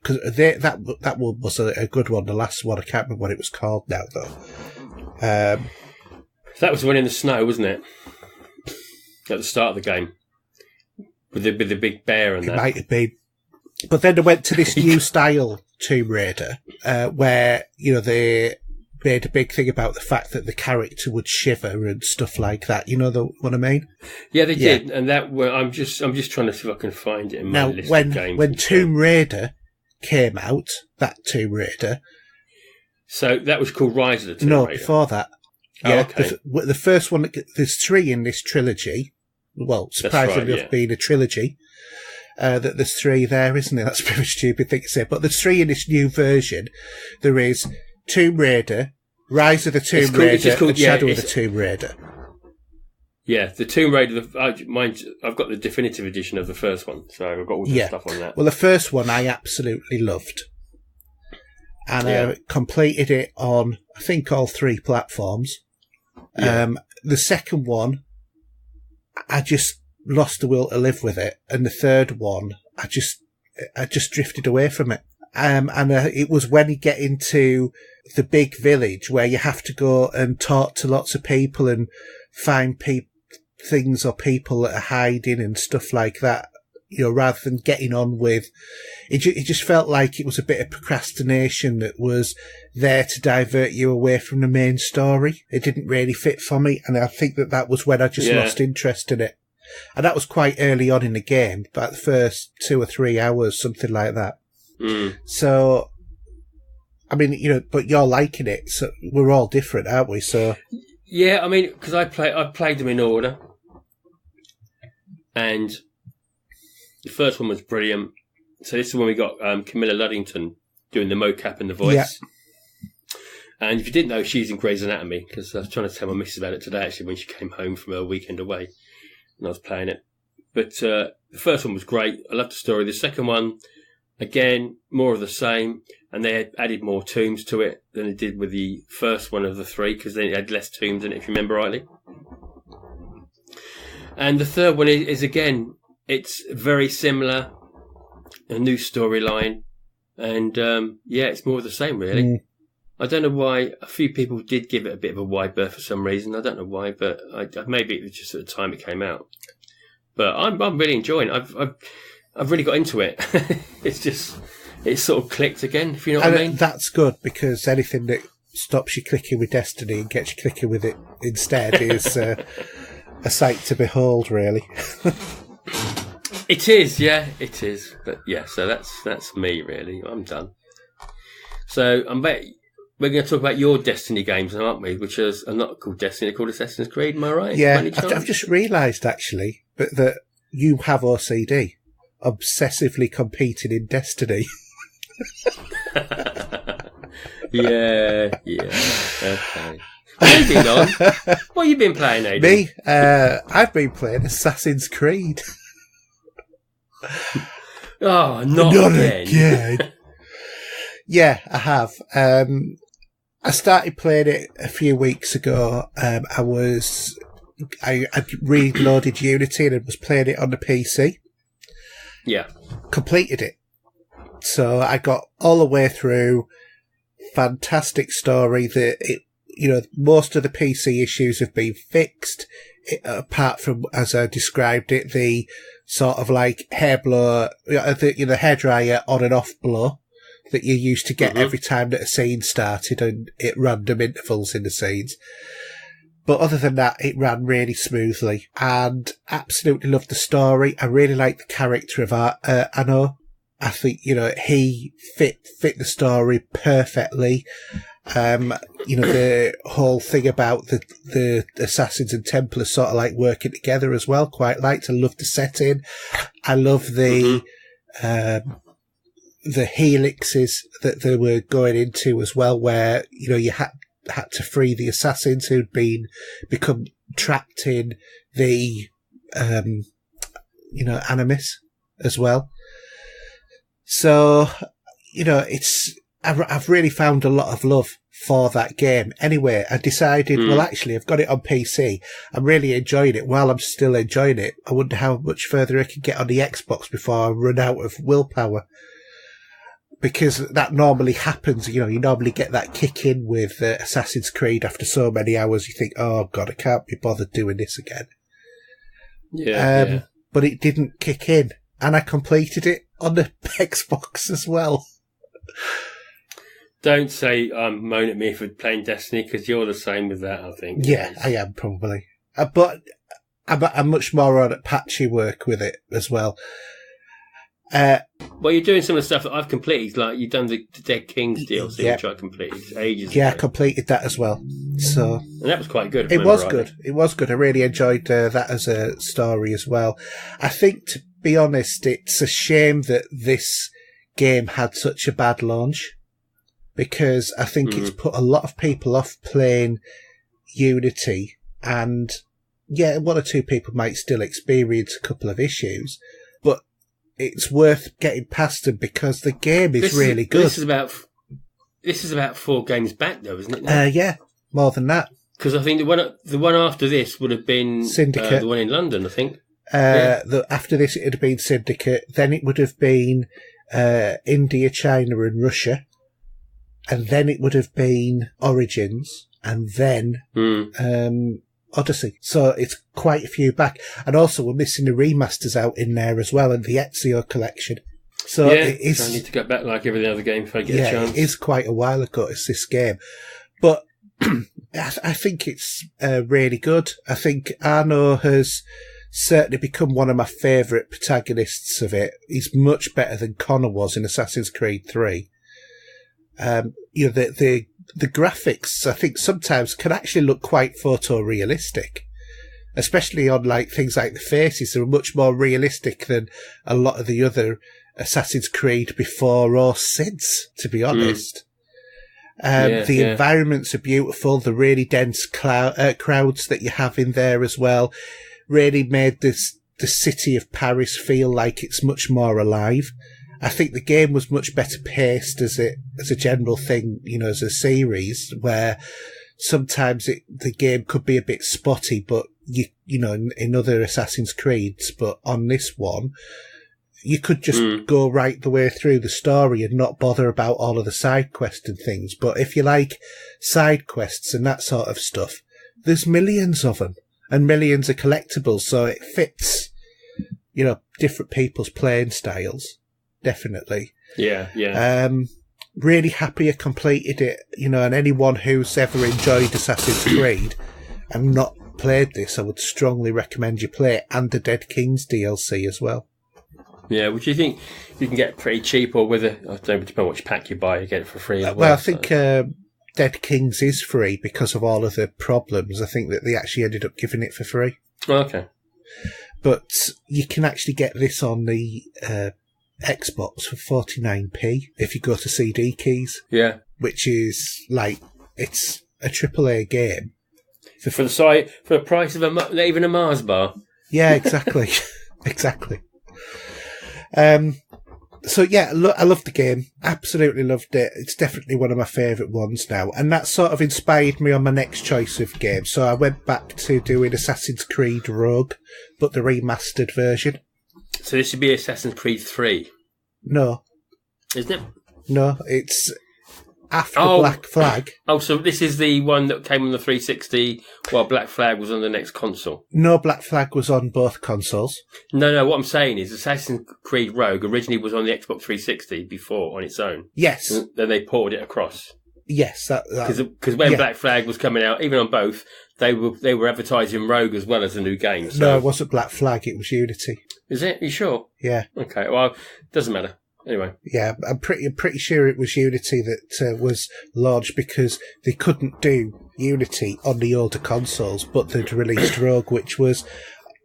S3: because that one was a good one. The last one, I can't remember what it was called now, though.
S2: That was the one in the snow, wasn't it? At the start of the game, with the big bear and that. It
S3: might have been. But then they went to this new style Tomb Raider, where, they made a big thing about the fact that the character would shiver and stuff like that. You know what I mean?
S2: Yeah, they did. And that I'm just trying to see if I can find it in my list of games.
S3: When Tomb Raider came out, that Tomb Raider.
S2: So that was called Rise of the Tomb Raider?
S3: No, before that. Yeah, okay. The first one, there's 3 in this trilogy. Well, surprisingly enough, being a trilogy. That there's 3 there, isn't it? That's a bit of a stupid thing to say. But there's 3 in this new version. There is Tomb Raider, Rise of the Tomb Raider, and Shadow of the Tomb Raider.
S2: Yeah, the Tomb Raider, I've got the definitive edition of the first one, so I've got all the stuff on that.
S3: Well, the first one I absolutely loved. And I completed it on, I think, all 3 platforms. Yeah. The second one, I just lost the will to live with it. And the third one, I just drifted away from it. And it was when you get into the big village where you have to go and talk to lots of people and find things or people that are hiding and stuff like that, rather than getting on with it. It just felt like it was a bit of procrastination that was there to divert you away from the main story. It didn't really fit for me, and I think that was when I just lost interest in it. And that was quite early on in the game, about the first 2 or 3 hours, something like that. So, I mean, but you're liking it, so we're all different, aren't we? So,
S2: yeah, I mean, because I played them in order, and the first one was brilliant. So this is when we got Camilla Luddington doing the mocap and the voice. Yeah. And if you didn't know, she's in Grey's Anatomy, because I was trying to tell my missus about it today, actually, when she came home from her weekend away, and I was playing it. But the first one was great. I loved the story. The second one, again, more of the same, and they had added more tombs to it than they did with the first one of the 3, because they had less tombs in it, if you remember rightly. And the third one is again, it's very similar, a new storyline, And it's more of the same, really. I don't know why. A few people did give it a bit of a wide berth for some reason. I don't know why, but maybe it was just at the time it came out. But I'm really enjoying it. I've really got into it. It's sort of clicked again, if you know what I mean.
S3: That's good, because anything that stops you clicking with Destiny and gets you clicking with it instead is a sight to behold, really.
S2: It is, yeah, it is. But yeah, so that's me, really. I'm done. So we're going to talk about your Destiny games, aren't we? Which are not called Destiny, they're called Assassin's Creed, am I right?
S3: Yeah, I've just realised, actually, that you have OCD, obsessively competing in Destiny.
S2: yeah, okay. What have you been on? What have you been playing, Haydn?
S3: Me? I've been playing Assassin's Creed.
S2: Oh, not again.
S3: Yeah, I have. I started playing it a few weeks ago. I reloaded Unity and was playing it on the PC.
S2: Yeah.
S3: Completed it. So I got all the way through. Fantastic story. Most of the PC issues have been fixed, apart from, as I described it, the sort of like hair blower, the hairdryer on and off blow that you used to get every time that a scene started and at random intervals in the scenes. But other than that, it ran really smoothly and absolutely loved the story. I really liked the character of Anno. I think, he fit the story perfectly. The whole thing about the Assassins and Templars sort of like working together as well, quite liked. I love the setting. I love the helixes that they were going into as well, where, you had to free the assassins who'd become trapped in the, Animus as well. So, I've really found a lot of love for that game. Anyway, I decided, well, actually, I've got it on PC. I'm really enjoying it. While I'm still enjoying it, I wonder how much further I can get on the Xbox before I run out of willpower. Because that normally happens, you normally get that kick in with Assassin's Creed after so many hours. You think, oh, God, I can't be bothered doing this again.
S2: Yeah.
S3: But it didn't kick in. And I completed it on the Xbox as well.
S2: Don't say moan at me for playing Destiny, because you're the same with that, I think.
S3: Yeah, I am probably. But I'm much more on patchy work with it as well.
S2: Well, you're doing some of the stuff that I've completed, like you've done the Dead Kings DLC, which I completed ages ago.
S3: Yeah, I completed that as well. So,
S2: and that was quite good.
S3: It was good. It was good. I really enjoyed that as a story as well. I think, to be honest, it's a shame that this game had such a bad launch, because I think it's put a lot of people off playing Unity, and one or two people might still experience a couple of issues, but it's worth getting past them because the game is really good.
S2: This is about 4 games back, though, isn't it?
S3: Yeah, more than that.
S2: Because I think the one after this would have been
S3: Syndicate.
S2: The one in London, I think.
S3: After this, it would have been Syndicate. Then it would have been India, China, and Russia, and then it would have been Origins, and then Odyssey. So it's quite a few back. And also we're missing the remasters out in there as well, and the Ezio collection. So it is,
S2: I need to go back like every other game if I get a chance.
S3: It is quite a while ago, it's this game. But I think it's really good. I think Arno has certainly become one of my favourite protagonists of it. He's much better than Connor was in Assassin's Creed 3. The graphics, I think, sometimes can actually look quite photorealistic, especially on like things like the faces. They're much more realistic than a lot of the other Assassin's Creed before or since, to be honest. The environments are beautiful. The really dense crowds that you have in there as well really made the city of Paris feel like it's much more alive. I think the game was much better paced as a general thing, as a series, where sometimes the game could be a bit spotty, but in other Assassin's Creeds, but on this one, you could just go right the way through the story and not bother about all of the side quests and things. But if you like side quests and that sort of stuff, there's millions of them and millions of collectibles, so it fits, different people's playing styles. Definitely.
S2: Yeah.
S3: Really happy I completed it, and anyone who's ever enjoyed Assassin's Creed and not played this, I would strongly recommend you play it, and the Dead Kings DLC as well.
S2: Yeah, which you think you can get pretty cheap, or with I don't know, depending on which pack you buy, you get it for free as well.
S3: I think Dead Kings is free because of all of the problems. I think that they actually ended up giving it for free.
S2: Oh, okay.
S3: But you can actually get this on the Xbox for 49p if you go to CD Keys.
S2: Yeah. Which
S3: is it's a AAA game.
S2: For the price of not even a Mars bar.
S3: Yeah, exactly. Exactly. So yeah, I loved the game. Absolutely loved it. It's definitely one of my favourite ones now. And that sort of inspired me on my next choice of game. So I went back to doing Assassin's Creed Rogue, but the remastered version.
S2: So this should be Assassin's Creed 3?
S3: No.
S2: Isn't it?
S3: No, it's after Black Flag.
S2: Oh, so this is the one that came on the 360 while Black Flag was on the next console?
S3: No, Black Flag was on both consoles.
S2: No, what I'm saying is Assassin's Creed Rogue originally was on the Xbox 360 before on its own.
S3: Yes.
S2: And then they ported it across.
S3: Yes.
S2: Because when Black Flag was coming out, even on both, they were advertising Rogue as well as a new game. So.
S3: No, it wasn't Black Flag, it was Unity.
S2: Is it? Are you sure?
S3: Yeah.
S2: Okay, well, doesn't matter. Anyway.
S3: Yeah, I'm pretty sure it was Unity that was launched because they couldn't do Unity on the older consoles, but they'd released Rogue, which was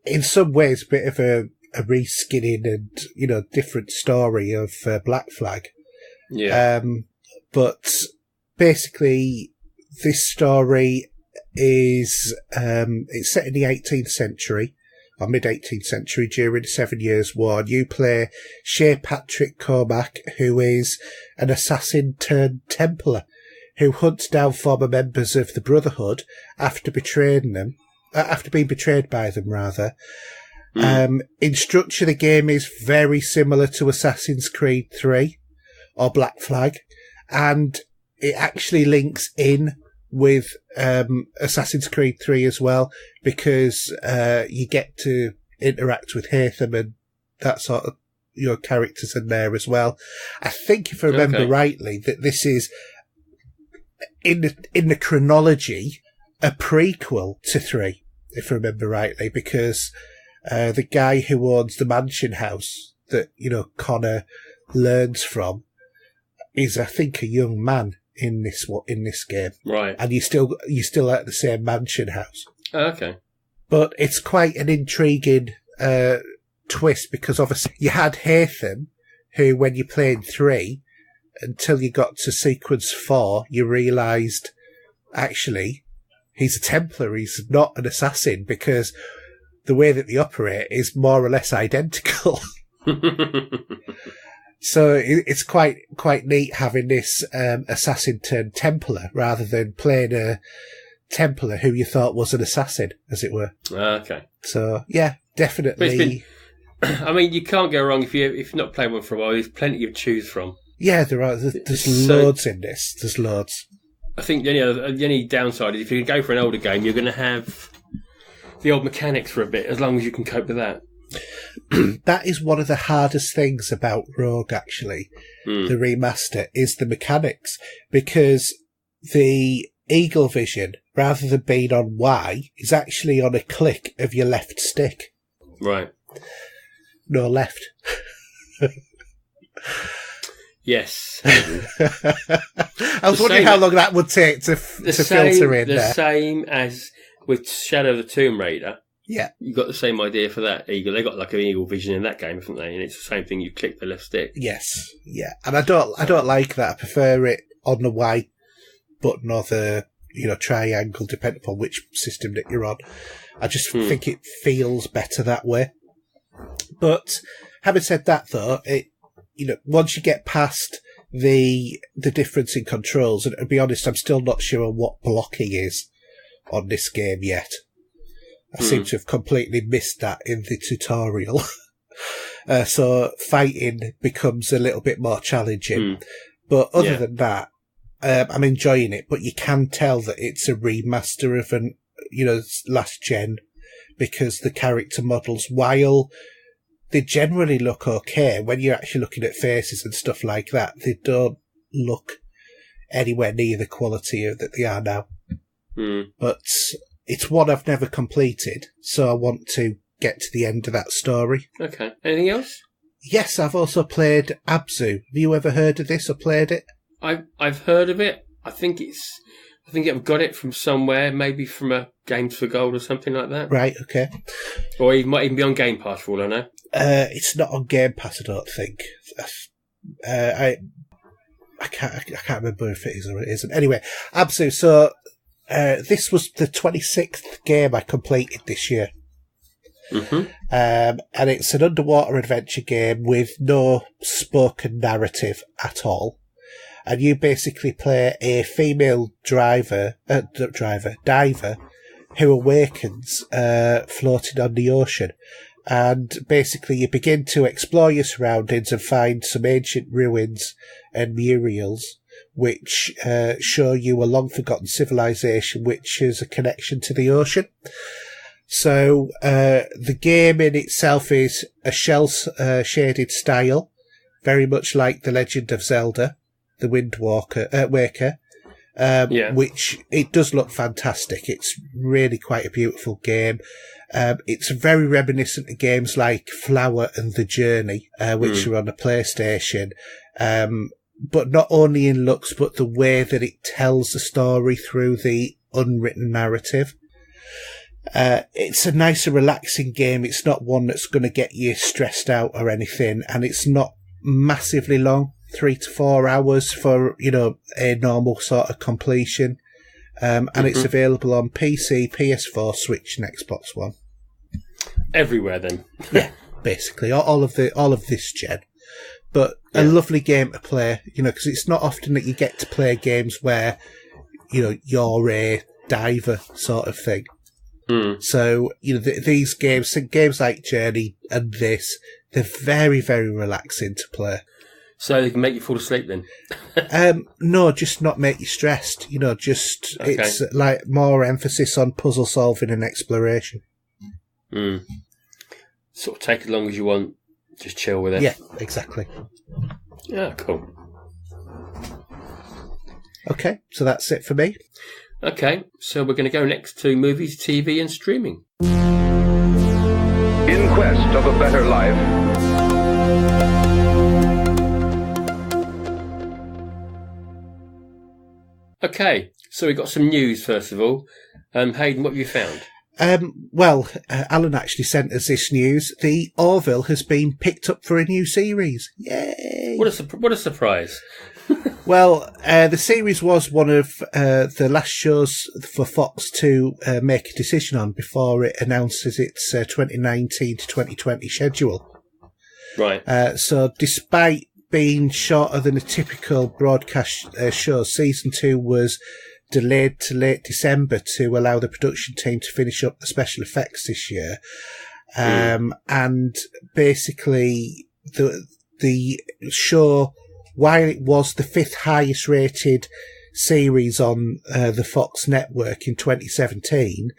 S3: in some ways a bit of a reskinning and, different story of Black Flag.
S2: Yeah.
S3: But basically this story is, it's set in the 18th century. Or mid-18th century during the 7 Years' War. And you play Shay Patrick Cormac, who is an assassin turned Templar, who hunts down former members of the Brotherhood after being betrayed by them, rather. In structure, the game is very similar to Assassin's Creed 3 or Black Flag, and it actually links in with Assassin's Creed 3 as well, because you get to interact with Haydn and that sort of characters in there as well. I think, if I remember rightly, that this is in the chronology a prequel to 3, if I remember rightly, because the guy who owns the mansion house that Connor learns from is, I think, a young man in this game,
S2: right?
S3: And you still at the same mansion house.
S2: Oh, okay.
S3: But it's quite an intriguing twist, because obviously you had Haydn, who when you played 3, until you got to sequence 4, you realised actually he's a Templar, he's not an assassin, because the way that they operate is more or less identical. So it's quite neat having this assassin turned Templar rather than playing a Templar who you thought was an assassin, as it were.
S2: Okay.
S3: So yeah, definitely.
S2: I mean, you can't go wrong if you've not played one for a while. There's plenty to choose from.
S3: Yeah, there are. There's loads in this. There's loads.
S2: I think the only downside is if you go for an older game, you're going to have the old mechanics for a bit, as long as you can cope with that.
S3: That is one of the hardest things about Rogue, actually. The remaster is the mechanics, because the eagle vision, rather than being on Y, is actually on a click of your left stick.
S2: Right.
S3: No, left.
S2: Yes.
S3: I was wondering how long that would take to filter in there.
S2: The same as with Shadow of the Tomb Raider.
S3: Yeah.
S2: You got the same idea for that eagle. They got like an eagle vision in that game, haven't they? And it's the same thing. You click the left stick.
S3: Yes. Yeah. And I don't like that. I prefer it on the Y button or the triangle, depending upon which system that you're on. I just think it feels better that way. But having said that, though, it once you get past the difference in controls, and to be honest, I'm still not sure what blocking is on this game yet. I seem to have completely missed that in the tutorial. So fighting becomes a little bit more challenging. But other than that, I'm enjoying it. But you can tell that it's a remaster of an, last gen, because the character models, while they generally look okay, when you're actually looking at faces and stuff like that, they don't look anywhere near the quality that they are now. But it's one I've never completed, so I want to get to the end of that story.
S2: Okay. Anything else?
S3: Yes, I've also played Abzu. Have you ever heard of this or played it?
S2: I've heard of it. I think I've got it from somewhere, maybe from a Games for Gold or something like that.
S3: Right, okay.
S2: Or it might even be on Game Pass, for all I know.
S3: It's not on Game Pass, I don't think. I can't remember if it is or it isn't. Anyway, Abzu. So this was the 26th game I completed this year. And it's an underwater adventure game with no spoken narrative at all. And you basically play a female diver who awakens floating on the ocean. And basically you begin to explore your surroundings and find some ancient ruins and murals which show you a long-forgotten civilization which has a connection to the ocean. So the game in itself is a shell-shaded style, very much like The Legend of Zelda, The Wind Waker, which it does look fantastic. It's really quite a beautiful game. It's very reminiscent of games like Flower and The Journey, which are on the PlayStation. But not only in looks, but the way that it tells the story through the unwritten narrative. It's a nice and relaxing game. It's not one that's going to get you stressed out or anything, and it's not massively long, 3 to 4 hours for, a normal sort of completion. And it's available on PC, PS4, Switch, and Xbox One.
S2: Everywhere then.
S3: Yeah, basically all of this gen. But a lovely game to play, because it's not often that you get to play games where, you're a diver sort of thing. So, these games like Journey and this, they're very, very relaxing to play.
S2: So they can make you fall asleep then?
S3: No, just not make you stressed. It's like more emphasis on puzzle solving and exploration.
S2: Sort of take as long as you want, just chill with it.
S3: Yeah, exactly.
S2: Yeah, cool.
S3: Okay, so that's it for me.
S2: Okay, so we're going to go next to movies, TV and streaming.
S1: In quest of a better life,
S2: Okay, so we've got some news first of all. Haydn, what have you found?
S3: Alan actually sent us this news. The Orville has been picked up for a new series. Yay!
S2: What a surprise.
S3: Well, the series was one of the last shows for Fox to make a decision on before it announces its 2019 to 2020 schedule.
S2: Right.
S3: So despite being shorter than a typical broadcast show, season 2 was delayed to late December to allow the production team to finish up the special effects this year. And basically the show, while it was the 5th highest rated series on the Fox network in 2017,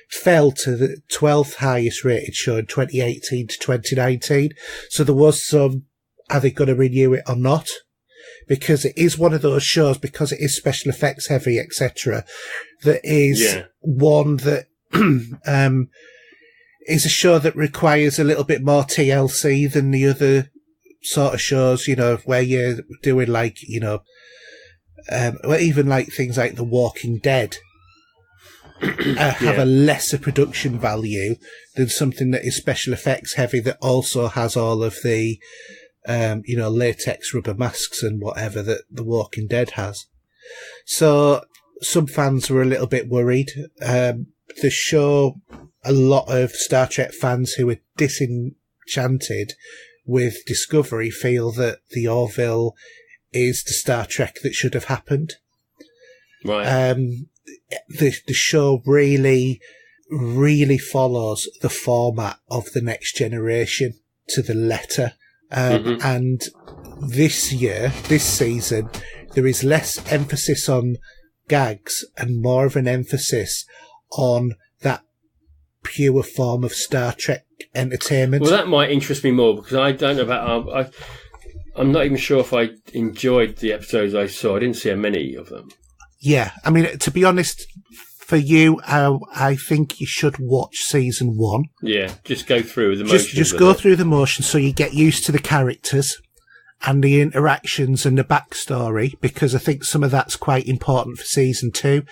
S3: fell to the 12th highest rated show in 2018 to 2019. So there was some, are they going to renew it or not? Because it is one of those shows, because it is special effects heavy, etc., that is one that is a show that requires a little bit more TLC than the other sort of shows, where you're doing like, even like things like The Walking Dead have a lesser production value than something that is special effects heavy that also has all of the latex rubber masks and whatever that The Walking Dead has. So some fans were a little bit worried. The show, a lot of Star Trek fans who were disenchanted with Discovery feel that the Orville is the Star Trek that should have happened.
S2: Right.
S3: The show really, really follows the format of The Next Generation to the letter. And this season, there is less emphasis on gags and more of an emphasis on that pure form of Star Trek entertainment.
S2: Well, that might interest me more because I don't know about... I'm not even sure if I enjoyed the episodes I saw. I didn't see many of them.
S3: Yeah, I mean, to be honest, for you, I think you should watch season 1.
S2: Yeah, just go through the motions.
S3: Just go through the motions so you get used to the characters and the interactions and the backstory, because I think some of that's quite important for season 2.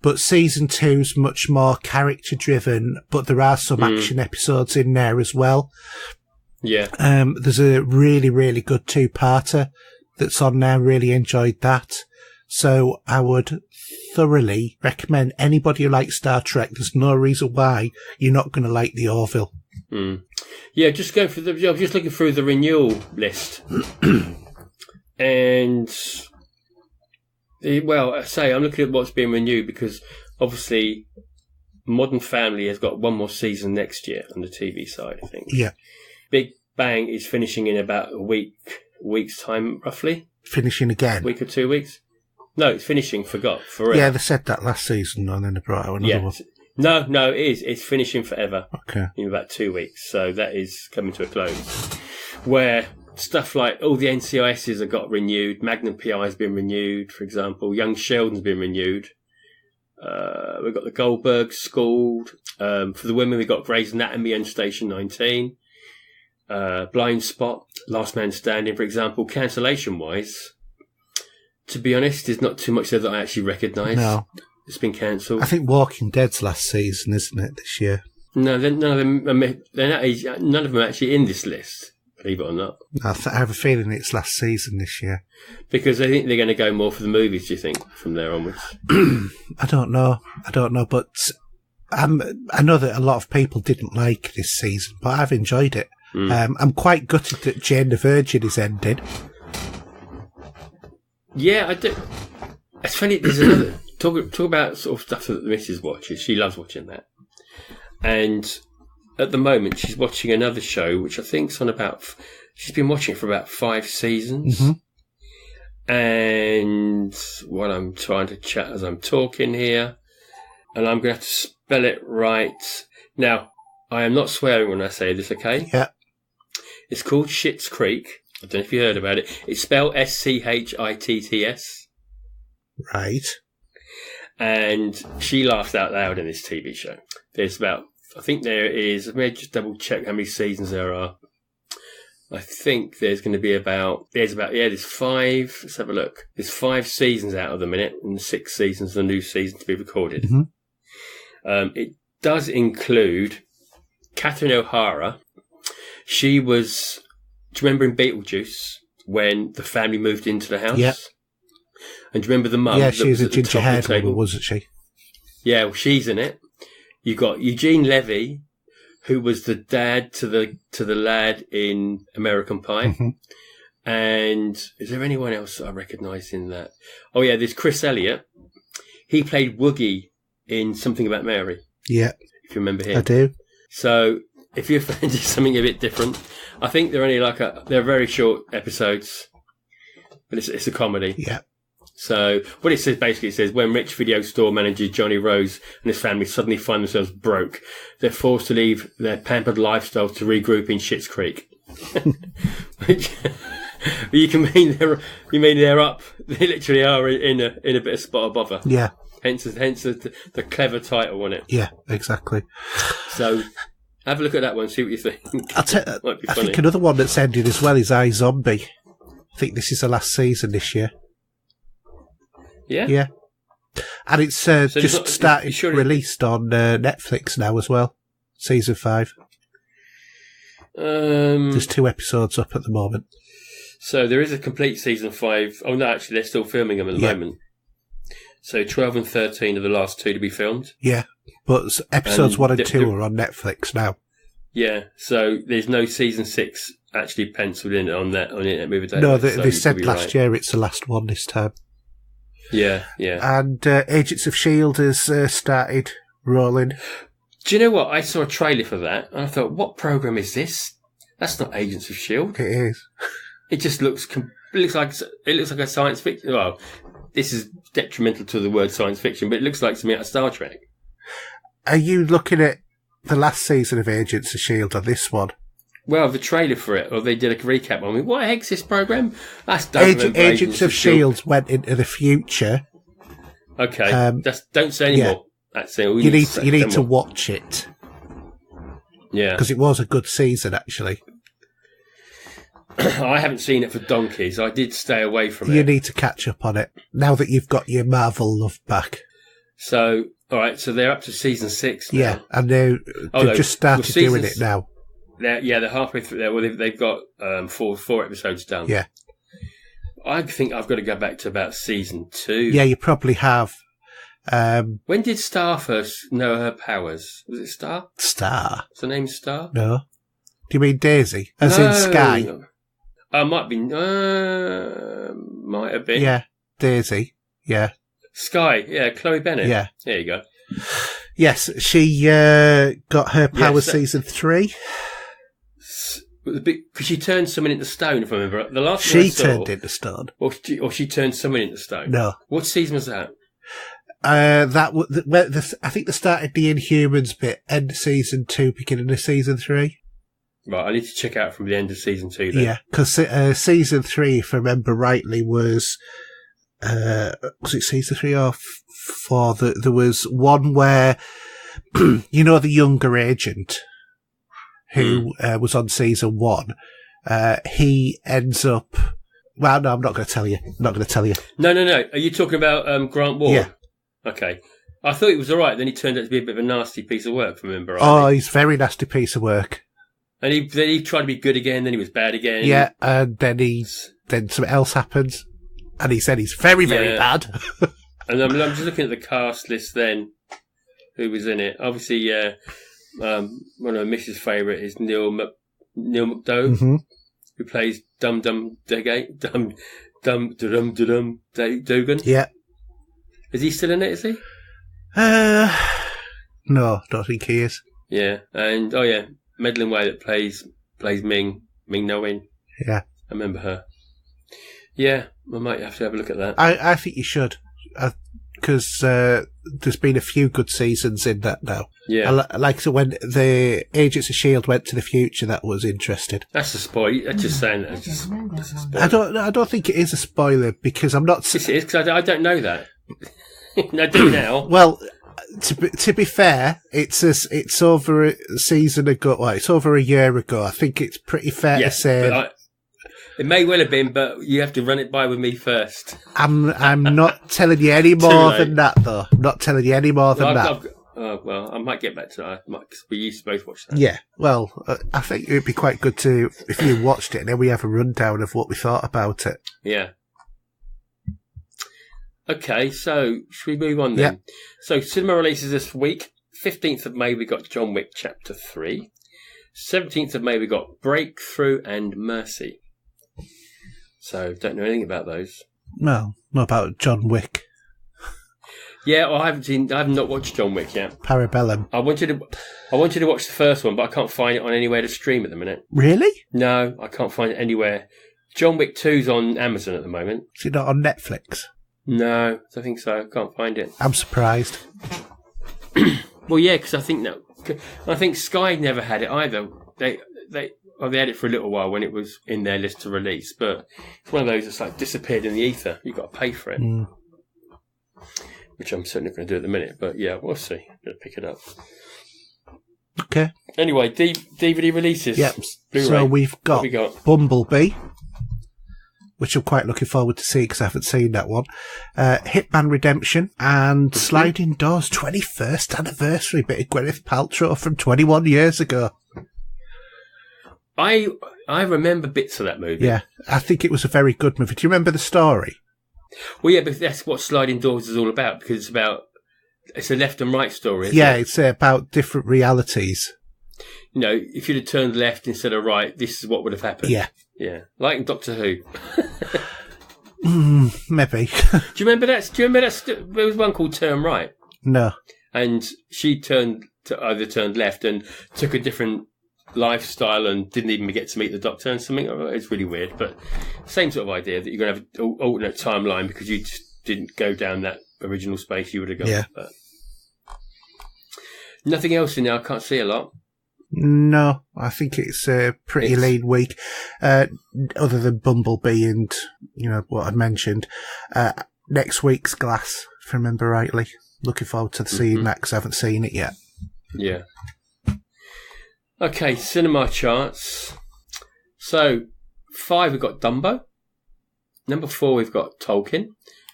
S3: But season 2's much more character driven, but there are some action episodes in there as well.
S2: Yeah.
S3: There's a really, really good 2-parter that's on there. Really enjoyed that. So I would thoroughly recommend anybody who likes Star Trek. There's no reason why you're not going to like the Orville.
S2: Yeah, just go through I'm just looking through the renewal list. And, well, I say I'm looking at what's being renewed because obviously Modern Family has got one more season next year on the TV side, I think.
S3: Yeah.
S2: Big Bang is finishing in about a week's time, roughly.
S3: Finishing again?
S2: A week or 2 weeks. No, it's finishing, forever.
S3: Yeah, they said that last season, and then they brought out another one.
S2: No, it is. It's finishing forever.
S3: Okay.
S2: In about 2 weeks. So that is coming to a close. Where stuff like all the NCISs have got renewed. Magnum PI has been renewed, for example. Young Sheldon's been renewed. We've got the Goldberg Schooled. For the women, we've got Grey's Anatomy and Station 19. Blind Spot, Last Man Standing, for example. Cancellation-wise, to be honest, there's not too much there that I actually recognise. No. It's been cancelled.
S3: I think Walking Dead's last season, isn't it, this year?
S2: No, none of them are actually in this list, believe it or not.
S3: I have a feeling it's last season this year.
S2: Because I think they're going to go more for the movies, do you think, from there onwards?
S3: I don't know, but I know that a lot of people didn't like this season, but I've enjoyed it. I'm quite gutted that Jane the Virgin is ended.
S2: Yeah, I do. It's funny, there's another... Talk about sort of stuff that the missus watches. She loves watching that. And at the moment, she's watching another show, which I think's on about... She's been watching it for about 5 seasons. And what I'm trying to chat as I'm talking here, and I'm going to have to spell it right. Now, I am not swearing when I say this, okay?
S3: Yeah.
S2: It's called Schitt's Creek. I don't know if you heard about it. It's spelled Schitts.
S3: Right.
S2: And she laughs out loud in this TV show. There's about, I think there is, let me just double check how many seasons there are. I think there's going to be there's 5, let's have a look. There's 5 seasons out of the minute and 6 seasons, the new season to be recorded. It does include Catherine O'Hara. She was, do you remember in Beetlejuice when the family moved into the house?
S3: Yep.
S2: And do you remember the mum?
S3: Yeah, she was a ginger-haired woman, wasn't she?
S2: Yeah, well, she's in it. You got Eugene Levy, who was the dad to the lad in American Pie. And is there anyone else I recognise in that? Oh yeah, there's Chris Elliott. He played Woogie in Something About Mary. Yeah. If you remember him.
S3: I do.
S2: So if you're fancy something a bit different, I think they're only they're very short episodes, but it's a comedy.
S3: Yeah.
S2: So what it says basically, it says when rich video store manager Johnny Rose and his family suddenly find themselves broke, they're forced to leave their pampered lifestyle to regroup in Schitt's Creek. Which you mean they're up? They literally are in a bit of spot of bother.
S3: Yeah.
S2: Hence the clever title on it.
S3: Yeah, exactly.
S2: So have a look at that one, see what you think.
S3: I think another one that's ended as well is iZombie. I think this is the last season this year.
S2: Yeah?
S3: Yeah. And it's just started released on Netflix now as well. Season 5. There's 2 episodes up at the moment.
S2: So there is a complete season 5. Oh no, actually they're still filming them at the moment. So 12 and 13 are the last 2 to be filmed. Yeah. But episodes 1 and 2 are on Netflix now. Yeah. So there's no season 6 actually penciled in on Internet Movie Database. No, they said last year it's the last one this time. Yeah, yeah. And Agents of S.H.I.E.L.D. has started rolling. Do you know what? I saw a trailer for that, and I thought, what program is this? That's not Agents of Shield.
S3: It is.
S2: It just looks like a science fiction. Well, this is detrimental to the word science fiction, but it looks like something out of Star Trek.
S3: Are you looking at the last season of Agents of Shield or this one?
S2: Well, the trailer for it, or they did a recap on me. What the heck's this program?
S3: Agents of Shield went into the future.
S2: Okay, don't say anymore. That's it.
S3: You need to watch it.
S2: Yeah,
S3: because it was a good season actually.
S2: I haven't seen it for donkeys. I did stay away from it.
S3: You need to catch up on it now that you've got your Marvel love back.
S2: So, all right. So they're up to season 6 now.
S3: Yeah, and they've just started doing it now.
S2: They're halfway through there. Well, they've got four episodes done.
S3: Yeah.
S2: I think I've got to go back to about season 2.
S3: Yeah, you probably have.
S2: When did Star first know her powers? Was it Star?
S3: Star.
S2: Was her name Star?
S3: No. Do you mean Daisy? As in Sky?
S2: Might be. Might have been.
S3: Yeah, Daisy. Yeah.
S2: Sky. Yeah, Chloe Bennett.
S3: Yeah.
S2: There you go.
S3: Yes, she got her powers season 3.
S2: Because she turned someone into stone, if I remember. The last
S3: she turned into stone.
S2: Or she turned someone into stone.
S3: No.
S2: What season was that?
S3: I think they started the Inhumans bit, end of season 2, beginning of season 3.
S2: Right, I need to check out from the end of season 2 then.
S3: Yeah, because season 3, if I remember rightly, was it season 3 or 4? There was one where, you know, the younger agent who was on season 1, he ends up... Well, no, I'm not going to tell you. No.
S2: Are you talking about Grant Ward?
S3: Yeah.
S2: Okay. I thought it was all right. Then he turned out to be a bit of a nasty piece of work, if I remember rightly.
S3: Oh, he's a very nasty piece of work.
S2: And then he tried to be good again, then he was bad again.
S3: Yeah, and then something else happens, and he said he's very, very bad.
S2: And I'm just looking at the cast list then, who was in it. Obviously, one of Mish's favourite is Neil McDough, who plays Dugan.
S3: Yeah.
S2: Is he still in it, is he?
S3: No, don't think he is.
S2: Yeah, and, Madeline Way that plays Ming No Wen.
S3: Yeah.
S2: I remember her. Yeah, I might have to have a look at that.
S3: I think you should, because there's been a few good seasons in that now.
S2: Yeah.
S3: So when the Agents of S.H.I.E.L.D. went to the future, that was interesting.
S2: That's a spoiler. I'm just saying that's a spoiler.
S3: I don't think it is a spoiler, because I'm not...
S2: Yes, it is, because I don't know that. I do now.
S3: Well... To be fair, it's over a season ago. Well, it's over a year ago. I think it's pretty fair to say.
S2: It may well have been, but you have to run it by with me first.
S3: I'm not telling you any more than that, though. I'm not telling you any more than that.
S2: I might get back to that. Because we used to both watch that.
S3: Yeah, well, I think it would be quite good if you watched it, and then we have a rundown of what we thought about it.
S2: Yeah. Okay, so should we move on then?
S3: Yeah.
S2: So cinema releases this week. 15th of May we got John Wick Chapter 3. 17th of May we got Breakthrough and Mercy. So don't know anything about those.
S3: No, not about John Wick.
S2: Yeah, well, I have not watched John Wick yet.
S3: Parabellum.
S2: I wanted to watch the first one, but I can't find it on anywhere to stream at the minute.
S3: Really?
S2: No, I can't find it anywhere. John Wick 2's on Amazon at the moment.
S3: Is it not on Netflix?
S2: No, I don't think so. I can't find it.
S3: I'm surprised.
S2: Well, yeah, because I think Sky never had it either. They had it for a little while when it was in their list to release, but it's one of those that's like disappeared in the ether. You've got to pay for it, which I'm certainly going to do at the minute. But yeah, we'll see. I'm going to pick it up.
S3: Okay.
S2: Anyway, DVD releases.
S3: Yep.
S2: Blu-ray.
S3: So we've got Bumblebee, which I'm quite looking forward to see because I haven't seen that one. Hitman Redemption and Sliding Doors 21st anniversary bit of Gwyneth Paltrow from 21 years ago.
S2: I remember bits of that movie.
S3: Yeah, I think it was a very good movie. Do you remember the story?
S2: Well, yeah, but that's what Sliding Doors is all about, because it's a left and right story. Isn't it?
S3: It's about different realities.
S2: You know, if you'd have turned left instead of right, this is what would have happened.
S3: Yeah.
S2: Yeah. Like in Doctor Who.
S3: Maybe.
S2: Do you remember that? There was one called Turn Right.
S3: No.
S2: And she either turned left and took a different lifestyle and didn't even get to meet the Doctor and something. It's really weird, but same sort of idea that you're going to have an alternate timeline because you just didn't go down that original space you would have gone.
S3: Yeah.
S2: But nothing else in there. I can't see a lot.
S3: No, I think it's a pretty lean week, other than Bumblebee and, what I'd mentioned. Next week's Glass, if I remember rightly. Looking forward to seeing that because I haven't seen it yet.
S2: Yeah. Okay, cinema charts. So, 5, we've got Dumbo. Number 4, we've got Tolkien.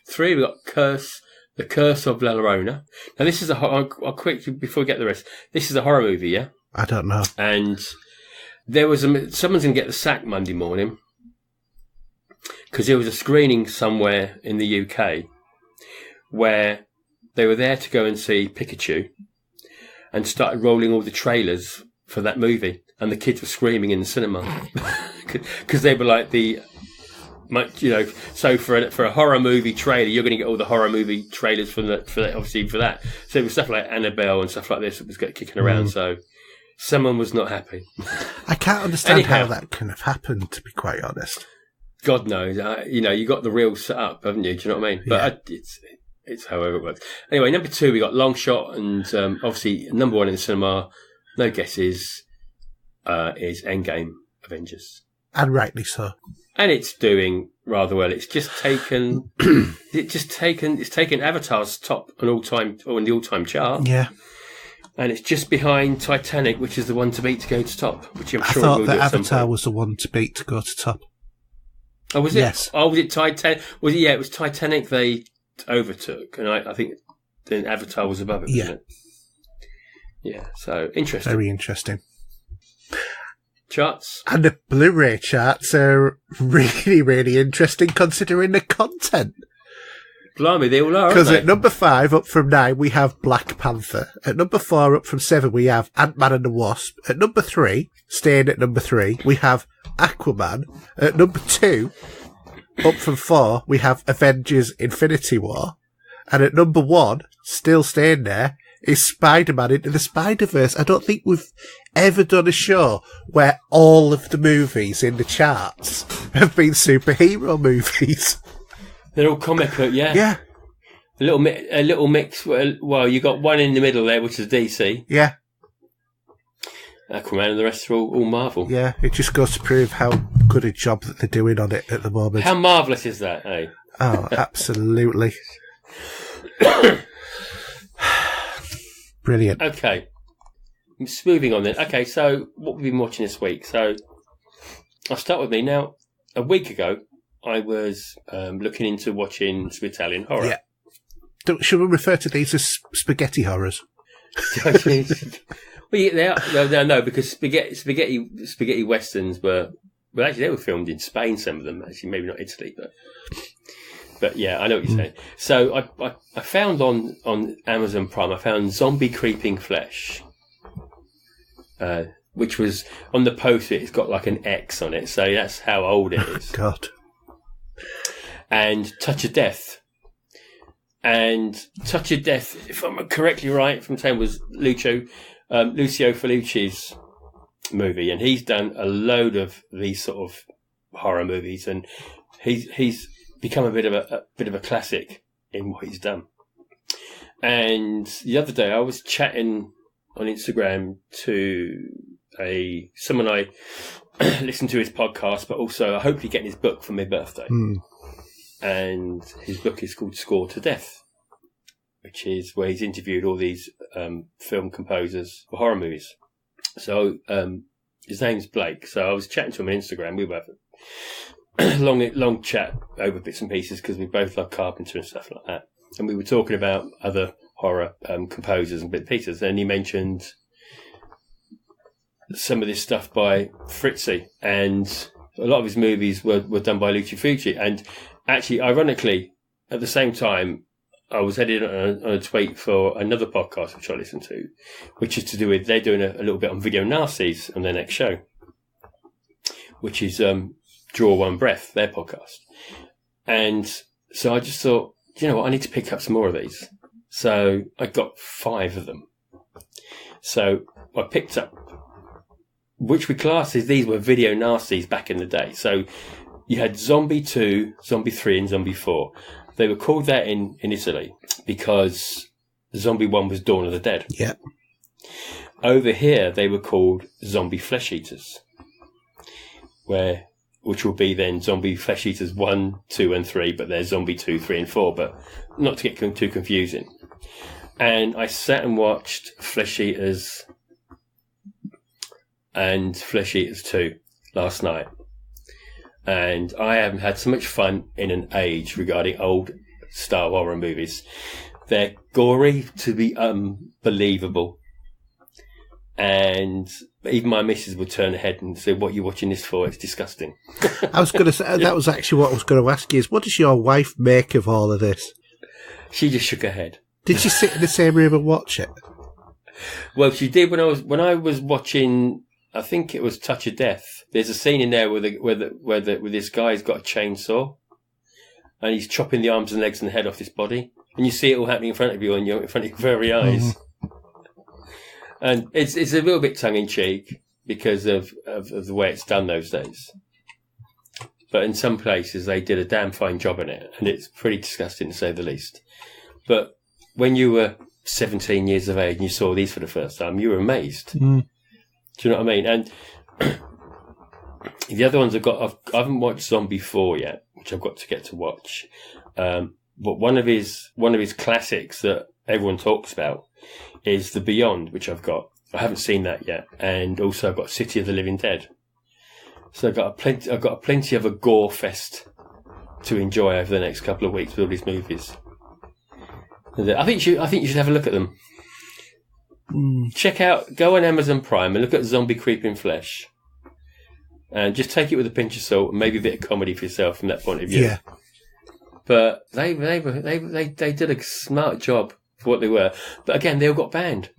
S2: 3, we've got The Curse of La Llorona. Now, this is I'll quickly, before we get the rest, this is a horror movie, yeah?
S3: I don't know.
S2: And there was someone's going to get the sack Monday morning because there was a screening somewhere in the UK where they were there to go and see Pikachu and started rolling all the trailers for that movie, and the kids were screaming in the cinema because they were like so for a horror movie trailer, you're going to get all the horror movie trailers for that. So it was stuff like Annabelle and stuff like this that was kicking around. So someone was not happy.
S3: I can't understand how that can have happened, to be quite honest.
S2: God knows. You got the real set up, haven't you? Do you know what I mean?
S3: Yeah.
S2: But it's however it works. Anyway, number 2, we got Long Shot, and obviously number 1 in the cinema, no guesses, is Endgame Avengers.
S3: And rightly so.
S2: And it's doing rather well. It's just taken Avatar's top on the all-time chart.
S3: Yeah.
S2: And it's just behind Titanic, which is the one to beat to go to top, which I'm sure
S3: I
S2: it
S3: thought
S2: will
S3: that
S2: do at some
S3: Avatar
S2: point.
S3: was the one to beat to go to top.
S2: Oh, was it?
S3: Yes.
S2: Oh, was it Titanic? Was it? Yeah, it was Titanic they overtook, and I think then Avatar was above it, wasn't it? Yeah, so interesting.
S3: Very interesting.
S2: Charts.
S3: And the Blu-ray charts are really, really interesting considering the content.
S2: Blimey, they all are,
S3: Because
S2: aren't
S3: at number 5, up from 9, we have Black Panther. At number 4, up from 7, we have Ant-Man and the Wasp. At number 3, staying at number 3, we have Aquaman. At number 2, up from 4, we have Avengers Infinity War. And at number 1, still staying there, is Spider-Man Into the Spider-Verse. I don't think we've ever done a show where all of the movies in the charts have been superhero movies.
S2: They're all comic book, yeah.
S3: Yeah.
S2: A little mix. Well, you got one in the middle there, which is DC.
S3: Yeah.
S2: Aquaman, and the rest are all Marvel.
S3: Yeah, it just goes to prove how good a job that they're doing on it at the moment.
S2: How marvellous is that, eh?
S3: Oh, absolutely. Brilliant.
S2: Okay. Just moving on then. Okay, so what we've been watching this week. So I'll start with me. Now, a week ago, I was looking into watching some Italian horror.
S3: Yeah. Should we refer to these as spaghetti horrors?
S2: Well, yeah, no, because spaghetti westerns were actually they were filmed in Spain. Some of them actually, maybe not Italy, but yeah, I know what you're saying. So I found on Amazon Prime, I found Zombie Creeping Flesh, which was on the poster. It's got like an X on it, so that's how old it is.
S3: God.
S2: And Touch of Death. And Touch of Death, if I'm correctly right, from saying was Lucio Fulci's movie, and he's done a load of these sort of horror movies, and he's become a bit of a classic in what he's done. And the other day, I was chatting on Instagram to someone I listened to his podcast, but also I hopefully getting his book for my birthday. And his book is called Score to Death, which is where he's interviewed all these film composers for horror movies. So his name's Blake. So I was chatting to him on Instagram. We were having a long chat over bits and pieces because we both love Carpenter and stuff like that. And we were talking about other horror composers and bits and pieces. And he mentioned some of this stuff by Fritzi, and a lot of his movies were done by Lucio Fulci. And actually, ironically, at the same time, I was headed on a tweet for another podcast which I listened to, which is to do with, they're doing a little bit on Video Nasties on their next show, which is Draw One Breath, their podcast. And so I just thought, you know what, I need to pick up some more of these. So I got 5 of them. So I picked up which we class as these were video nasties back in the day. So you had Zombie 2, Zombie 3 and Zombie 4. They were called that in Italy because Zombie 1 was Dawn of the Dead.
S3: Yeah.
S2: Over here, they were called Zombie Flesh Eaters, which will be then Zombie Flesh Eaters 1, 2 and 3, but they're Zombie 2, 3 and 4, but not to get too confusing. And I sat and watched Flesh Eaters and Flesh Eaters 2 last night. And I haven't had so much fun in an age regarding old style horror movies. They're gory to be unbelievable. And even my missus would turn her head and say, "What are you watching this for? It's disgusting."
S3: I was going to say, that was actually what I was going to ask you, is what does your wife make of all of this?
S2: She just shook her head.
S3: Did she sit in the same room and watch it?
S2: Well, she did when I was watching. I think it was Touch of Death. There's a scene in there where this guy's got a chainsaw, and he's chopping the arms and legs and the head off this body, and you see it all happening in front of you, and you're in front of your very eyes. And it's a little bit tongue in cheek because of the way it's done those days. But in some places they did a damn fine job in it, and it's pretty disgusting to say the least. But when you were 17 years of age and you saw these for the first time, you were amazed. Do you know what I mean? And the other ones I haven't watched Zombie 4 yet, which I've got to get to watch. But one of his classics that everyone talks about is The Beyond, which I've got. I haven't seen that yet. And also I've got City of the Living Dead. So I've got plenty of a gore fest to enjoy over the next couple of weeks with all these movies. I think you should have a look at them. Go on Amazon Prime and look at Zombie Creeping Flesh, and just take it with a pinch of salt and maybe a bit of comedy for yourself from that point of view. Yeah. But they did a smart job for what they were. But again, they all got banned.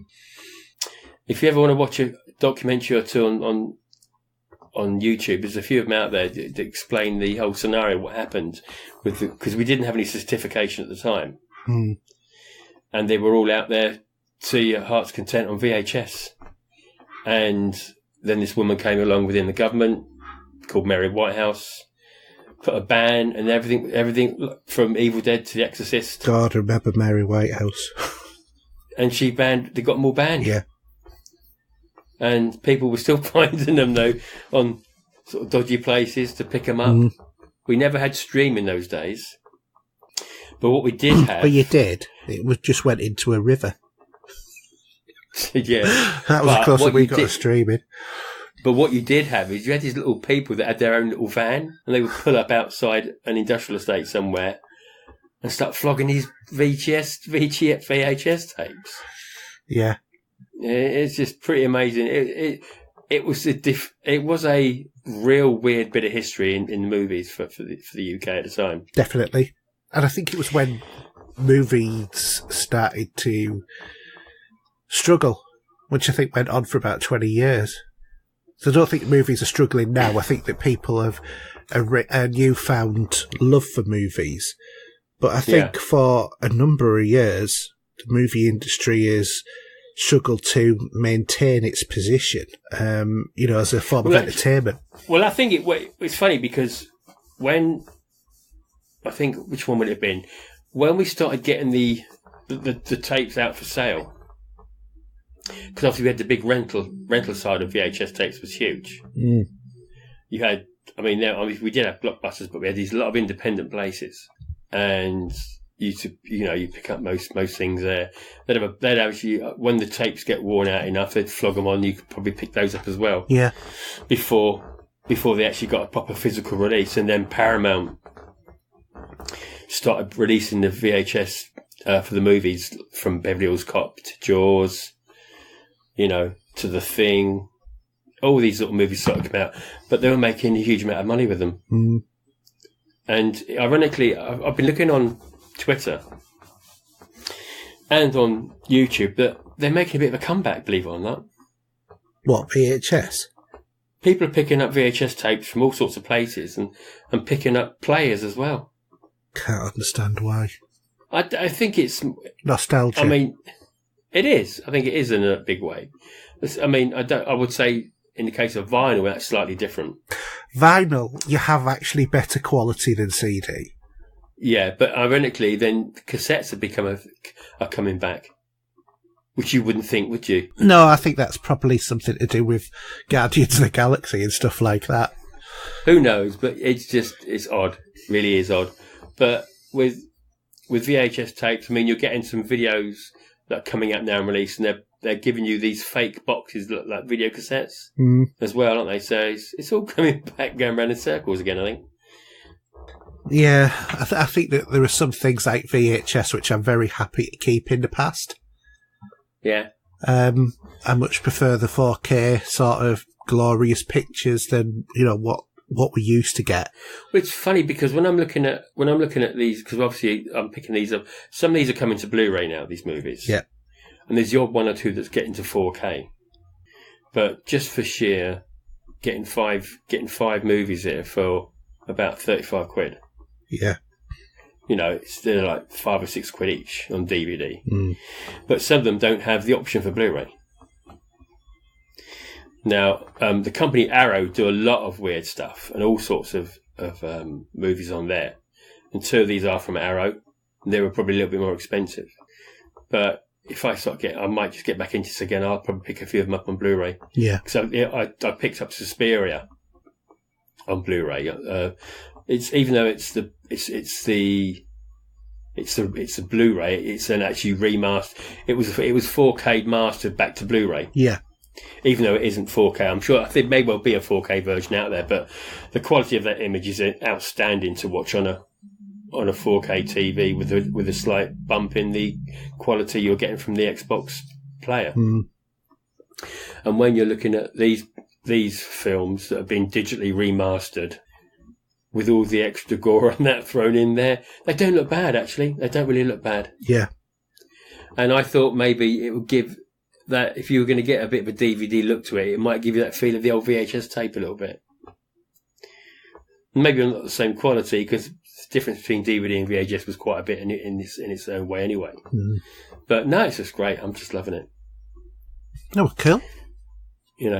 S2: If you ever want to watch a documentary or two on YouTube, there's a few of them out there that explain the whole scenario, what happened because we didn't have any certification at the time, and they were all out there to your heart's content on VHS. And then this woman came along within the government called Mary Whitehouse, put a ban and everything from Evil Dead to The Exorcist.
S3: God, I remember Mary Whitehouse.
S2: And they got them all banned.
S3: Yeah.
S2: And people were still finding them though on sort of dodgy places to pick them up. We never had stream in those days. But what we did have...
S3: But you did. It just went into a river.
S2: Yeah.
S3: That was the closest we got to streaming.
S2: But what you did have is you had these little people that had their own little van, and they would pull up outside an industrial estate somewhere and start flogging these VHS tapes.
S3: Yeah.
S2: It's just pretty amazing. It was a real weird bit of history in movies for the UK at the time.
S3: Definitely. And I think it was when movies started to struggle, which I think went on for about 20 years. So I don't think movies are struggling now. I think that people have a newfound love for movies. But I think for a number of years, the movie industry has struggled to maintain its position, as a form of entertainment.
S2: Well, I think it's funny because which one would it have been? When we started getting the tapes out for sale, because obviously we had the big rental side of VHS tapes was huge. You had, we did have Blockbusters, but we had these lot of independent places, and you pick up most things there. They'd actually, when the tapes get worn out enough, they'd flog them on. You could probably pick those up as well. Yeah. Before they actually got a proper physical release, and then Paramount started releasing the VHS for the movies, from Beverly Hills Cop to Jaws, to The Thing. All these little movies started to come out, but they were making a huge amount of money with them. And ironically, I've been looking on Twitter and on YouTube that they're making a bit of a comeback, believe it or not.
S3: What, VHS?
S2: People are picking up VHS tapes from all sorts of places and picking up players as well.
S3: Can't understand why.
S2: I think it's...
S3: nostalgia.
S2: It is. I think it is in a big way. I would say in the case of vinyl, that's slightly different.
S3: Vinyl, you have actually better quality than CD.
S2: Yeah, but ironically, then cassettes are coming back, which you wouldn't think, would you?
S3: No, I think that's probably something to do with Guardians of the Galaxy and stuff like that.
S2: Who knows? But it's odd. It really is odd. But with VHS tapes, I mean, you're getting some videos that are coming out now and released, and they're giving you these fake boxes that look like video cassettes as well, aren't they? So it's all coming back, going around in circles again, I think.
S3: Yeah, I think that there are some things like VHS which I'm very happy to keep in the past.
S2: Yeah.
S3: I much prefer the 4K sort of glorious pictures than, what we used to get.
S2: Well, it's funny because when I'm looking at these, because obviously I'm picking these up, some of these are coming to Blu-ray now, these movies.
S3: Yeah.
S2: And there's the odd one or two that's getting to 4K. But just for sheer getting five movies here for about 35 quid.
S3: Yeah.
S2: They're like £5 or £6 each on DVD. But some of them don't have the option for Blu-ray. Now, the company Arrow do a lot of weird stuff and all sorts of movies on there. And two of these are from Arrow. And they were probably a little bit more expensive. But if I I might just get back into this again. I'll probably pick a few of them up on Blu-ray.
S3: Yeah.
S2: So I picked up Suspiria on Blu-ray. It's even though it's the Blu-ray. It's an actually remastered. It was 4K mastered back to Blu-ray.
S3: Yeah.
S2: Even though it isn't 4K, I'm sure there may well be a 4K version out there, but the quality of that image is outstanding to watch on a 4K TV with a slight bump in the quality you're getting from the Xbox player. And when you're looking at these films that have been digitally remastered with all the extra gore and that thrown in there, they don't look bad, actually. They don't really look bad.
S3: Yeah.
S2: And I thought maybe it would give that, if you were going to get a bit of a DVD look to it might give you that feel of the old VHS tape a little bit. Maybe not the same quality, because the difference between DVD and VHS was quite a bit in its own way anyway. But no, it's just great. I'm just loving it.
S3: Oh, cool.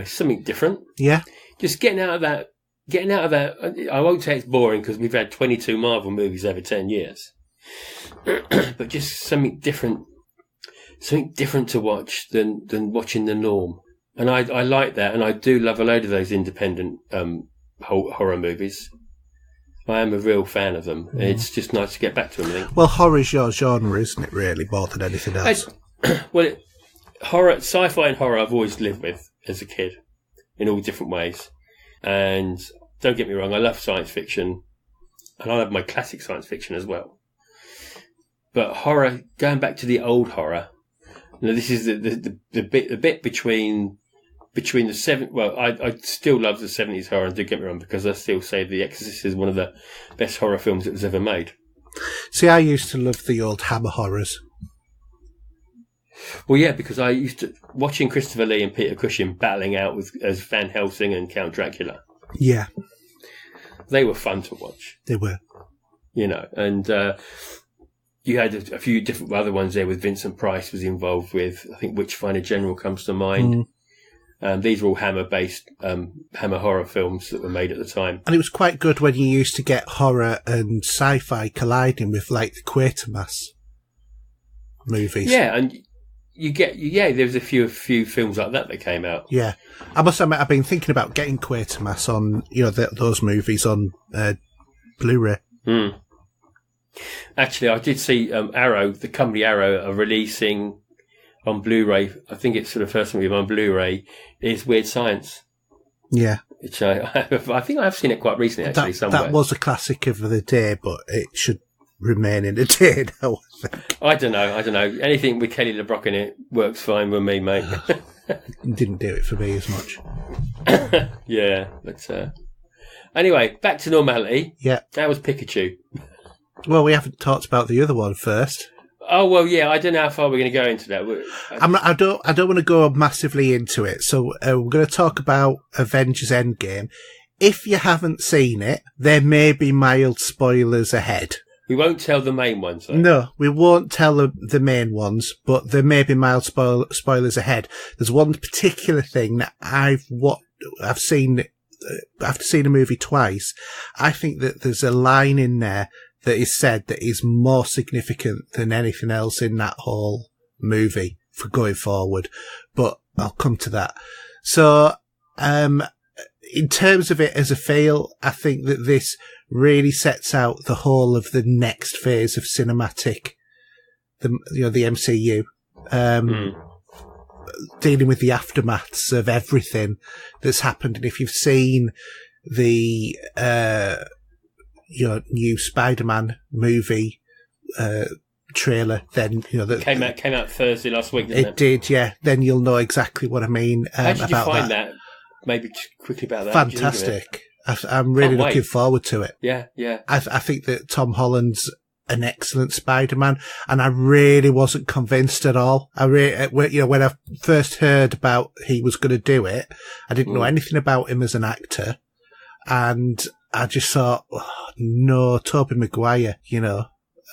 S2: Something different.
S3: Yeah.
S2: Just getting out of that. I won't say it's boring, because we've had 22 Marvel movies over 10 years. But just something different to watch than watching the norm. And I like that, and I do love a load of those independent horror movies. I am a real fan of them. It's just nice to get back to them, I think.
S3: Well, horror's your genre, isn't it, really, more than anything else?
S2: Sci-fi and horror I've always lived with as a kid in all different ways. And don't get me wrong, I love science fiction, and I love my classic science fiction as well. But horror, going back to the old horror, this is the bit between the seven. Well, I still love the 70s horror, and do get me wrong, because I still say The Exorcist is one of the best horror films that was ever made.
S3: See, I used to love the old Hammer horrors.
S2: Well, yeah, because I used to watching Christopher Lee and Peter Cushing battling out as Van Helsing and Count Dracula.
S3: Yeah,
S2: they were fun to watch.
S3: They were,
S2: and you had a few different other ones there with Vincent Price was involved with. I think Witchfinder General comes to mind. These were all Hammer-based Hammer horror films that were made at the time. And
S3: it was quite good when you used to get horror and sci-fi colliding with, like, the Quatermass movies.
S2: Yeah, and there was a few films like that came out.
S3: Yeah. I must admit, I've been thinking about getting Quatermass on, those movies on Blu-ray.
S2: Actually, I did see Arrow, the company Arrow, are releasing on Blu-ray. I think it's for the first time on Blu-ray. Is Weird Science.
S3: Yeah,
S2: which I think I've seen it quite recently. Actually, somewhere.
S3: That was a classic of the day, but it should remain in the day now.
S2: I don't know. Anything with Kelly LeBrock in it works fine with me, mate.
S3: Didn't do it for me as much.
S2: Yeah, but anyway, back to normality.
S3: Yeah,
S2: that was Pikachu.
S3: Well, we haven't talked about the other one first.
S2: Oh, well, yeah, I don't know how far we're going to go into that.
S3: I don't want to go massively into it, so we're going to talk about Avengers Endgame. If you haven't seen it, there may be mild spoilers ahead.
S2: We won't tell the main ones, though.
S3: No, we won't tell the main ones, but there may be mild spoilers ahead. There's one particular thing that I've I've seen, after seeing a movie twice, I think that there's a line in there that is said that is more significant than anything else in that whole movie for going forward. But I'll come to that. So, in terms of it as a feel, I think that this really sets out the whole of the next phase of cinematic, the MCU, dealing with the aftermaths of everything that's happened. And if you've seen the, new Spider-Man movie, trailer, then, that
S2: came out Thursday last week, didn't it?
S3: It did, yeah. Then you'll know exactly what I mean.
S2: How did you
S3: about
S2: find that? Maybe quickly about that.
S3: Fantastic. I'm really looking forward to it.
S2: Yeah, yeah.
S3: I think that Tom Holland's an excellent Spider-Man, and I really wasn't convinced at all. When I first heard about he was going to do it, I didn't know anything about him as an actor, and I just thought, no, Tobey Maguire,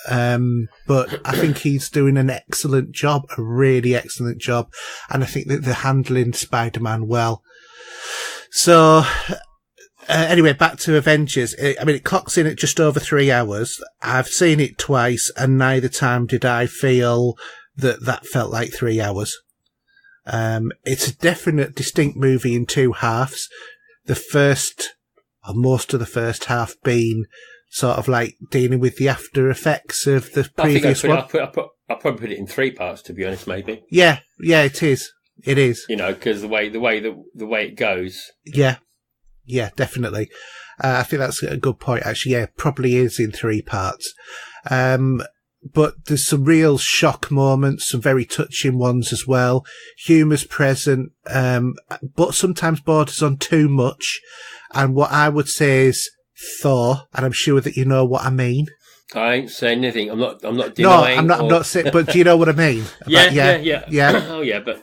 S3: but I think he's doing an excellent job, a really excellent job, and I think that they're handling Spider-Man well. So, anyway, back to Avengers. It clocks in at just over 3 hours. I've seen it twice, and neither time did I feel that felt like 3 hours. It's a definite, distinct movie in two halves. Most of the first half being sort of like dealing with the after effects of the previous one.
S2: I'll probably put it in 3 parts, to be honest, maybe.
S3: Yeah, it is. It is.
S2: Because the way it goes.
S3: Yeah, definitely. I think that's a good point, actually. Yeah, probably is in 3 parts. But there's some real shock moments, some very touching ones as well. Humour's present, but sometimes borders on too much. And what I would say is Thor, and I'm sure that you know what I mean.
S2: I ain't saying anything. I'm not denying.
S3: No, I'm not saying, but do you know what I mean?
S2: Yeah. Oh, yeah, but.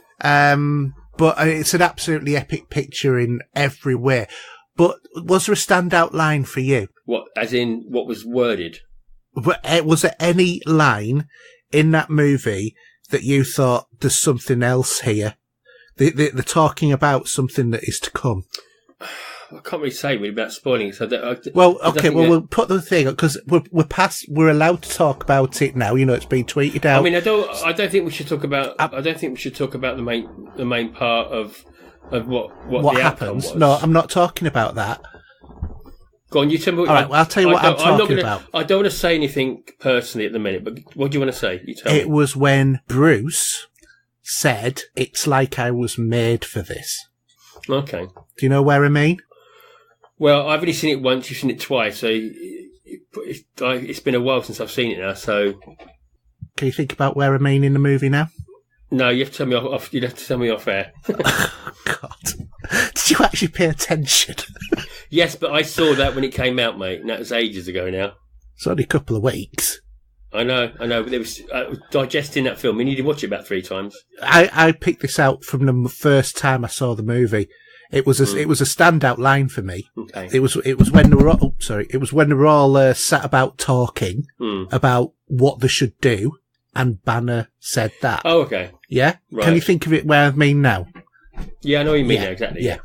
S3: But it's an absolutely epic picture in every way. But was there a standout line for you?
S2: What, as in what was worded?
S3: Was there any line in that movie that you thought there's something else here? They're talking about something that is to come.
S2: I can't really say without spoiling it. So
S3: we'll put the thing because we're allowed to talk about it now. It's been tweeted out.
S2: I mean, I don't think we should talk about. I don't think we should talk about the main part of what the happens.
S3: No, I'm not talking about that.
S2: Go on, you tell me.
S3: All right, well, I'll tell you what I'm talking about.
S2: I don't want to say anything personally at the minute, but what do you want to say? You tell me.
S3: It was when Bruce said, "It's like I was made for this."
S2: Okay.
S3: Do you know where I mean?
S2: Well, I've only seen it once. You've seen it twice, so it's been a while since I've seen it now. So,
S3: can you think about where I mean in the movie now?
S2: No, you have to tell me off. You'd have to tell me off air.
S3: Oh, God, did you actually pay attention?
S2: Yes, but I saw that when it came out, mate. And that was ages ago now.
S3: It's only a couple of weeks.
S2: I know. But there was digesting that film. We need to watch it about 3 times.
S3: I picked this out from the first time I saw the movie. It was a standout line for me.
S2: Okay.
S3: It was when they were all, It was when they were all sat about talking about what they should do, and Banner said that.
S2: Oh, okay.
S3: Yeah.
S2: Right.
S3: Can you think of it where I mean now?
S2: Yeah, I know what you mean now, exactly. Yeah.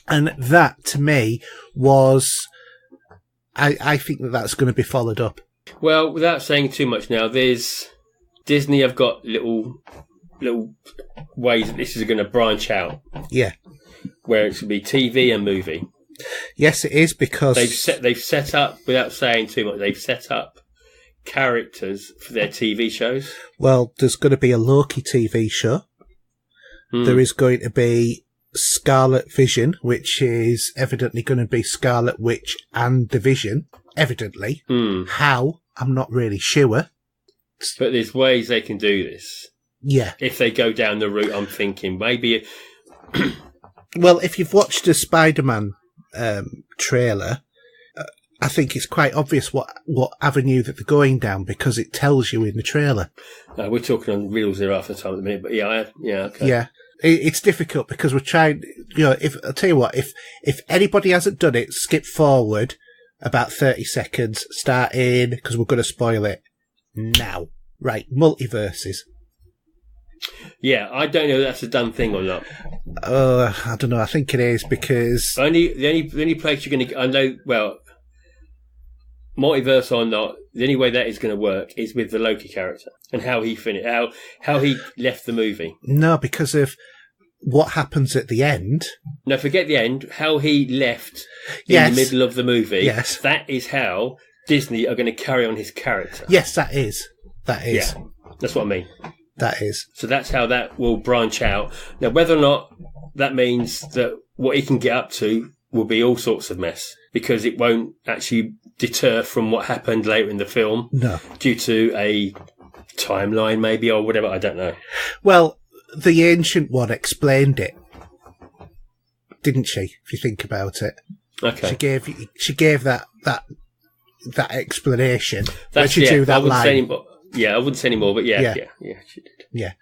S3: And that to me was, I think that's going to be followed up.
S2: Well, without saying too much now, Disney have got little ways that this is going to branch out.
S3: Yeah.
S2: Where it's going to be TV and movie.
S3: Yes, it is, because
S2: they've set up, without saying too much, they've set up characters for their TV shows.
S3: Well, there's going to be a Loki TV show. There is going to be Scarlet Vision, which is evidently going to be Scarlet Witch and the Vision. Evidently. How? I'm not really sure.
S2: But there's ways they can do this.
S3: Yeah.
S2: If they go down the route, I'm thinking maybe...
S3: Well, if you've watched the Spider-Man trailer, I think it's quite obvious what avenue that they're going down, because it tells you in the trailer.
S2: We're talking on reels there after time at the minute, but okay.
S3: Yeah. It's difficult because we're trying, I'll tell you what, if anybody hasn't done it, skip forward about 30 seconds, start in, because we're going to spoil it now. Right, multiverses.
S2: Yeah, I don't know if that's a done thing or not.
S3: I don't know. I think it is because
S2: The only place you're going to, I know, well, multiverse or not, the only way that is going to work is with the Loki character and how he finished, how he left the movie.
S3: No, because of what happens at the end.
S2: No, forget the end. How he left in the middle of the movie.
S3: Yes,
S2: that is how Disney are going to carry on his character.
S3: Yes, that is. Yeah,
S2: that's what I mean.
S3: That is.
S2: So that's how that will branch out. Now, whether or not that means that what he can get up to will be all sorts of mess, because it won't actually deter from what happened later in the film.
S3: No.
S2: Due to a timeline, maybe, or whatever. I don't know.
S3: Well, the Ancient One explained it, didn't she? If you think about it.
S2: Okay.
S3: She gave that explanation.
S2: That's
S3: she drew that line.
S2: I wouldn't say any more, but yeah, she did.
S3: Yeah.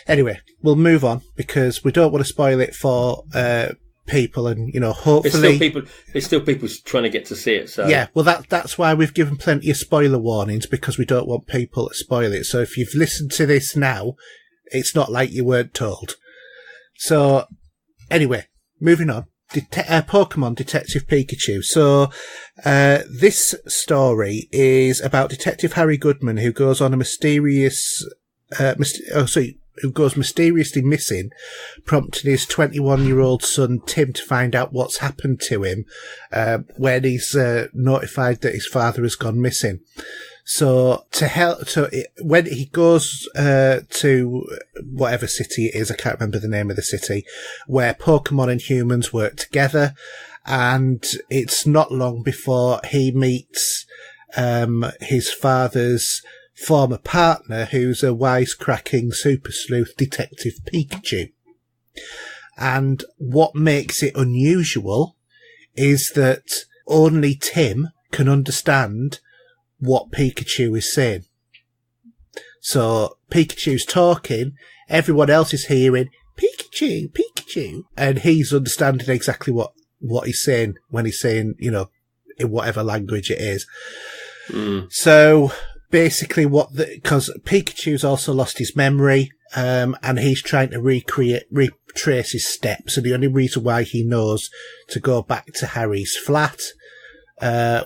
S3: Anyway, we'll move on because we don't want to spoil it for people, and hopefully
S2: there's still people trying to get to see it. So
S3: yeah, well that's why we've given plenty of spoiler warnings, because we don't want people to spoil it. So if you've listened to this now, it's not like you weren't told. So anyway, moving on. Pokemon Detective Pikachu. So, this story is about Detective Harry Goodman, who goes on a who goes mysteriously missing, prompting his 21-year-old son Tim to find out what's happened to him, when he's notified that his father has gone missing. So when he goes to whatever city it is, I can't remember the name of the city, where Pokemon and humans work together, and it's not long before he meets his father's former partner, who's a wisecracking super sleuth Detective Pikachu. And what makes it unusual is that only Tim can understand what Pikachu is saying. So Pikachu's talking, everyone else is hearing Pikachu, Pikachu, and he's understanding exactly what he's saying when he's saying, in whatever language it is. So basically because Pikachu's also lost his memory, and he's trying to retrace his steps, and the only reason why he knows to go back to Harry's flat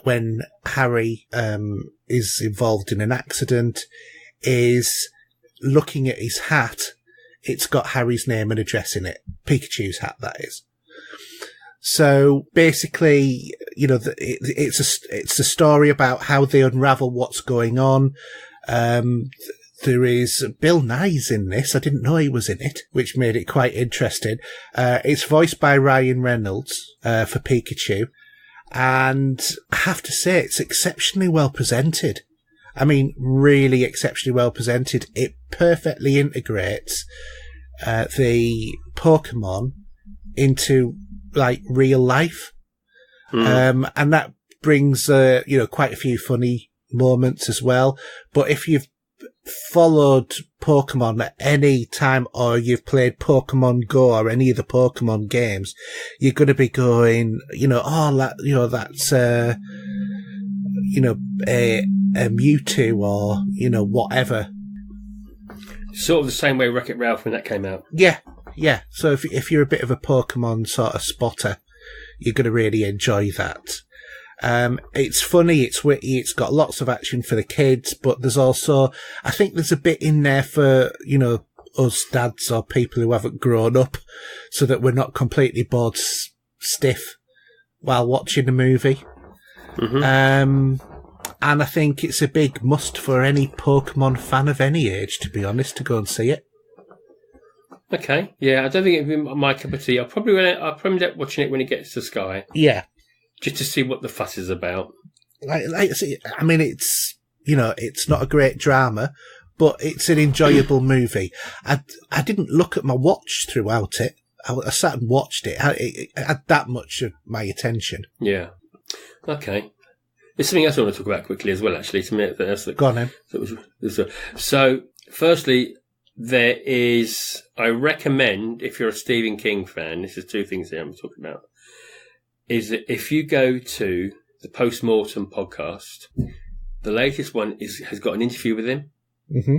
S3: when Harry is involved in an accident, is looking at his hat. It's got Harry's name and address in it. Pikachu's hat, that is. So basically, it's a story about how they unravel what's going on. There is Bill Nye's in this. I didn't know he was in it, which made it quite interesting. It's voiced by Ryan Reynolds for Pikachu. And I have to say, it's exceptionally well presented. I mean, really exceptionally well presented. It perfectly integrates the Pokemon into real life, and that brings quite a few funny moments as well. But if you've followed Pokemon at any time, or you've played Pokemon Go or any of the Pokemon games, you're going to be going, that's a Mewtwo, or whatever.
S2: Sort of the same way Wreck-It Ralph when that came out.
S3: Yeah. So if you're a bit of a Pokemon sort of spotter, you're going to really enjoy that. It's funny, it's witty, it's got lots of action for the kids, but there's also, I think there's a bit in there for, us dads or people who haven't grown up, so that we're not completely bored stiff while watching the movie. And I think it's a big must for any Pokemon fan of any age, to be honest, to go and see it.
S2: Okay, yeah, I don't think it'd be my cup of tea. I'll probably end up watching it when it gets to Sky.
S3: Yeah.
S2: Just to see what the fuss is about.
S3: I mean, it's, it's not a great drama, but it's an enjoyable movie. I didn't look at my watch throughout it. I sat and watched it. It had that much of my attention.
S2: Yeah. Okay. There's something else I want to talk about quickly as well, actually.
S3: Go on, then.
S2: So, firstly, I recommend, if you're a Stephen King fan, this is two things here I'm talking about, is that if you go to the Postmortem podcast, the latest one has got an interview with him. Mm-hmm.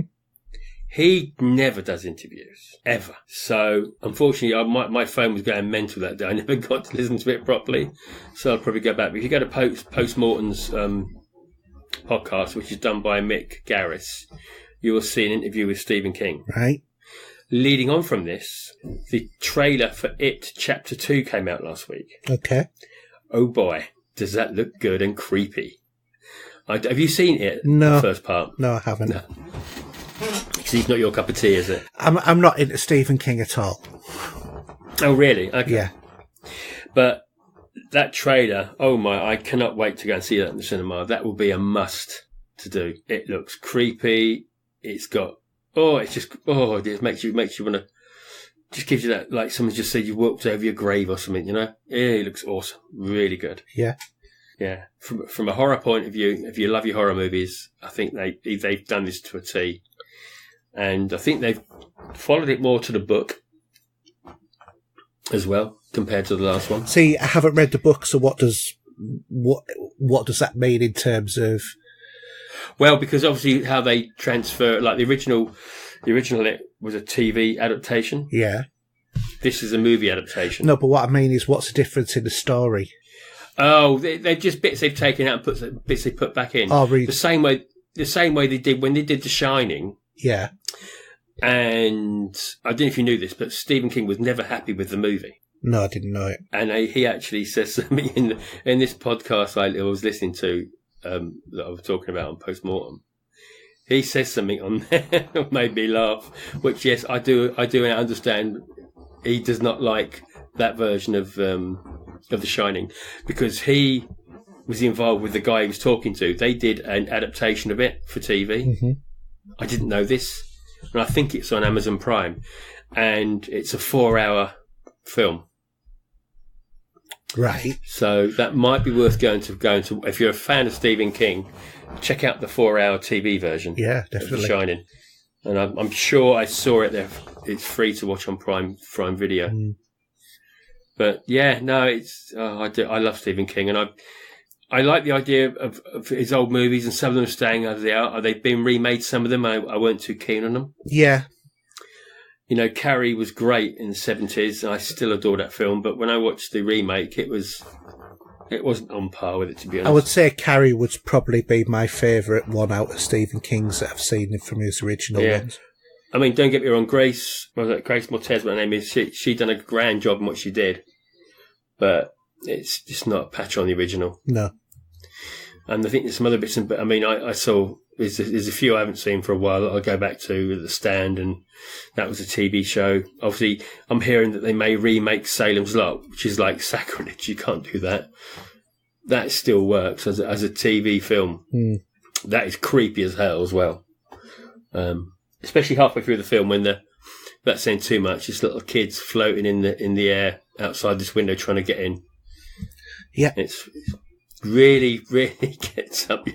S2: He never does interviews, ever. So, unfortunately, my phone was going mental that day. I never got to listen to it properly. So I'll probably go back. But if you go to Post Mortem's podcast, which is done by Mick Garris, you will see an interview with Stephen King.
S3: Right.
S2: Leading on from this, the trailer for It Chapter 2 came out last week.
S3: Okay.
S2: Oh boy, does that look good and creepy. Have you seen it?
S3: No.
S2: The first part?
S3: No, I haven't.
S2: No. It's not your cup of tea, is it?
S3: I'm not into Stephen King at all.
S2: Oh, really? Okay.
S3: Yeah.
S2: But that trailer, oh my, I cannot wait to go and see that in the cinema. That will be a must to do. It looks creepy. It's got, it makes you want to, just gives you that, like someone just said you walked over your grave or something, you know? Yeah, it looks awesome. Really good.
S3: Yeah.
S2: Yeah. From a horror point of view, if you love your horror movies, I think they've done this to a T. And I think they've followed it more to the book as well, compared to the last one.
S3: See, I haven't read the book, so what does that mean in terms of?
S2: Well, because obviously how they transfer, like the original it was a TV adaptation.
S3: Yeah.
S2: This is a movie adaptation.
S3: No, but what I mean is, what's the difference in the story?
S2: Oh, they're just bits they've taken out and bits they put back in.
S3: Oh, really?
S2: The same way they did when they did The Shining.
S3: Yeah.
S2: And I don't know if you knew this, but Stephen King was never happy with the movie.
S3: No, I didn't know it. And
S2: he actually says something in this podcast I was listening to that I was talking about on Post Mortem. He says something on there that made me laugh, which, yes, I do understand. He does not like that version of The Shining because he was involved with the guy he was talking to. They did an adaptation of it for TV.
S3: Mm-hmm.
S2: I didn't know this, and I think it's on Amazon Prime, and it's a 4-hour film.
S3: Right.
S2: So that might be worth going to. If you're a fan of Stephen King, check out the 4-hour TV version.
S3: Yeah, definitely.
S2: Of The Shining, and I'm sure I saw it there. It's free to watch on Prime Video.
S3: Mm.
S2: But yeah, no, I love Stephen King, and I like the idea of his old movies, and some of them staying as they are. They've been remade, some of them. I weren't too keen on them.
S3: Yeah.
S2: You know, Carrie was great in the 70s, and I still adore that film. But when I watched the remake, it wasn't on par with it, to be honest.
S3: I would say Carrie would probably be my favourite one out of Stephen King's that I've seen from his original ones.
S2: I mean, don't get me wrong, Grace Moretz, my name is, she done a grand job in what she did. But it's just not a patch on the original.
S3: No.
S2: And I think there's some other bits. I saw there's a few I haven't seen for a while that I'll go back to, The Stand, and that was a TV show. Obviously, I'm hearing that they may remake Salem's Lot, which is like sacrilege. You can't do that. That still works as a TV film.
S3: Mm.
S2: That is creepy as hell as well. Especially halfway through the film when that's saying too much. Just little kids floating in the air outside this window trying to get in.
S3: Yeah,
S2: it's really, really gets up you.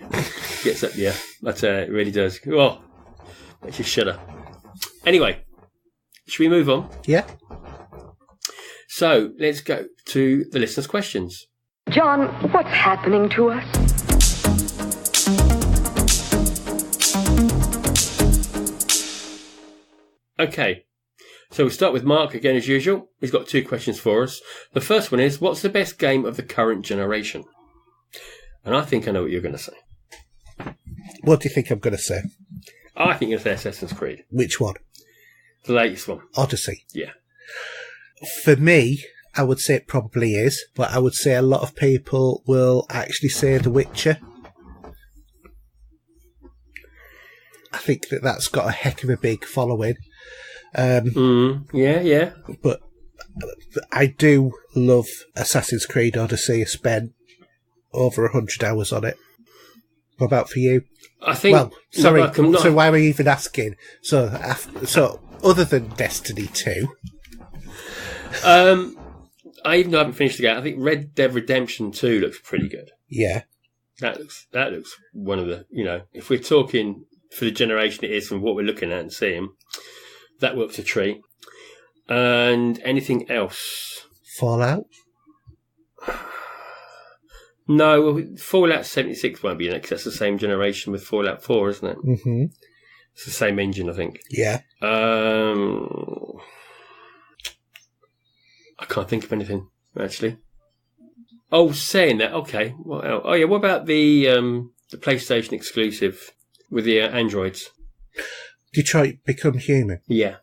S2: But it really does. Oh, makes you shudder. Anyway, should we move on?
S3: Yeah.
S2: So let's go to the listeners' questions.
S4: John, what's happening to us?
S2: Okay. So we'll start with Mark again as usual. He's got 2 questions for us. The first one is, what's the best game of the current generation? And I think I know what you're going to say.
S3: What do you think I'm going to say?
S2: I think you're going to say Assassin's Creed.
S3: Which one?
S2: The latest one.
S3: Odyssey.
S2: Yeah.
S3: For me, I would say it probably is, but I would say a lot of people will actually say The Witcher. I think that's got a heck of a big following.
S2: Yeah.
S3: But I do love Assassin's Creed Odyssey. I spent over 100 hours on it. What about for you?
S2: I think.
S3: Well, sorry. So why were you even asking? So other than Destiny 2,
S2: even though I haven't finished the game, I think Red Dead Redemption 2 looks pretty good.
S3: Yeah,
S2: that looks one of the. If we're talking for the generation it is from what we're looking at and seeing, that works a treat. And anything else?
S3: Fallout?
S2: No, Fallout 76 won't be in it because that's the same generation with Fallout 4, isn't it?
S3: Mm-hmm.
S2: It's the same engine, I think.
S3: Yeah.
S2: I can't think of anything, actually. Oh, saying that, okay. What else? Oh, yeah, what about the PlayStation exclusive with the Androids?
S3: Detroit Become Human.
S2: Yeah.